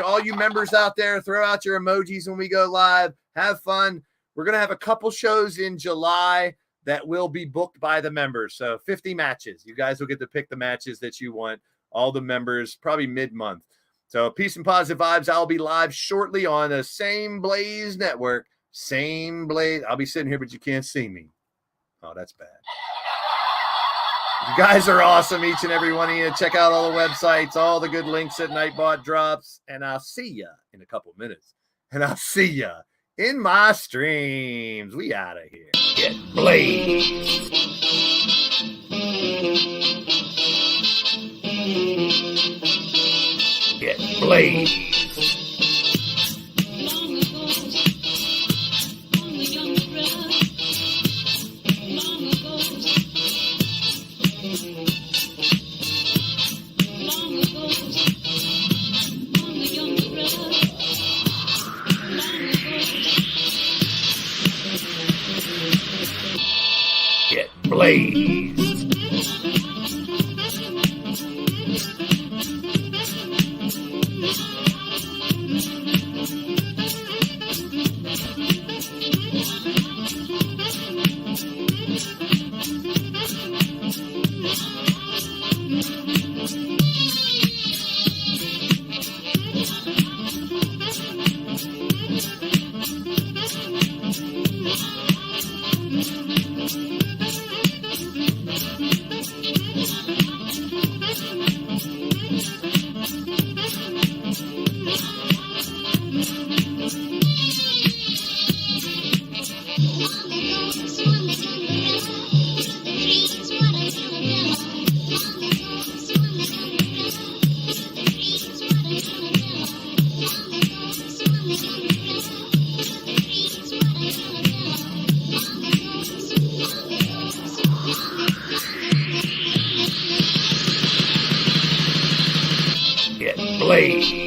all you members out there, throw out your emojis when we go live. Have fun. We're going to have a couple shows in July that will be booked by the members. So 50 matches. You guys will get to pick the matches that you want. All the members, probably mid-month. So peace and positive vibes. I'll be live shortly on the same Blaised network. Same Blaised. I'll be sitting here, but you can't see me. Oh, that's bad. You guys are awesome, each and every one of you. Check out all the websites, all the good links that Nightbot drops. And I'll see ya in a couple minutes. And I'll see ya in my streams. We out of here. Get blazed. Get blazed. On the young Blaised. Get Blaised.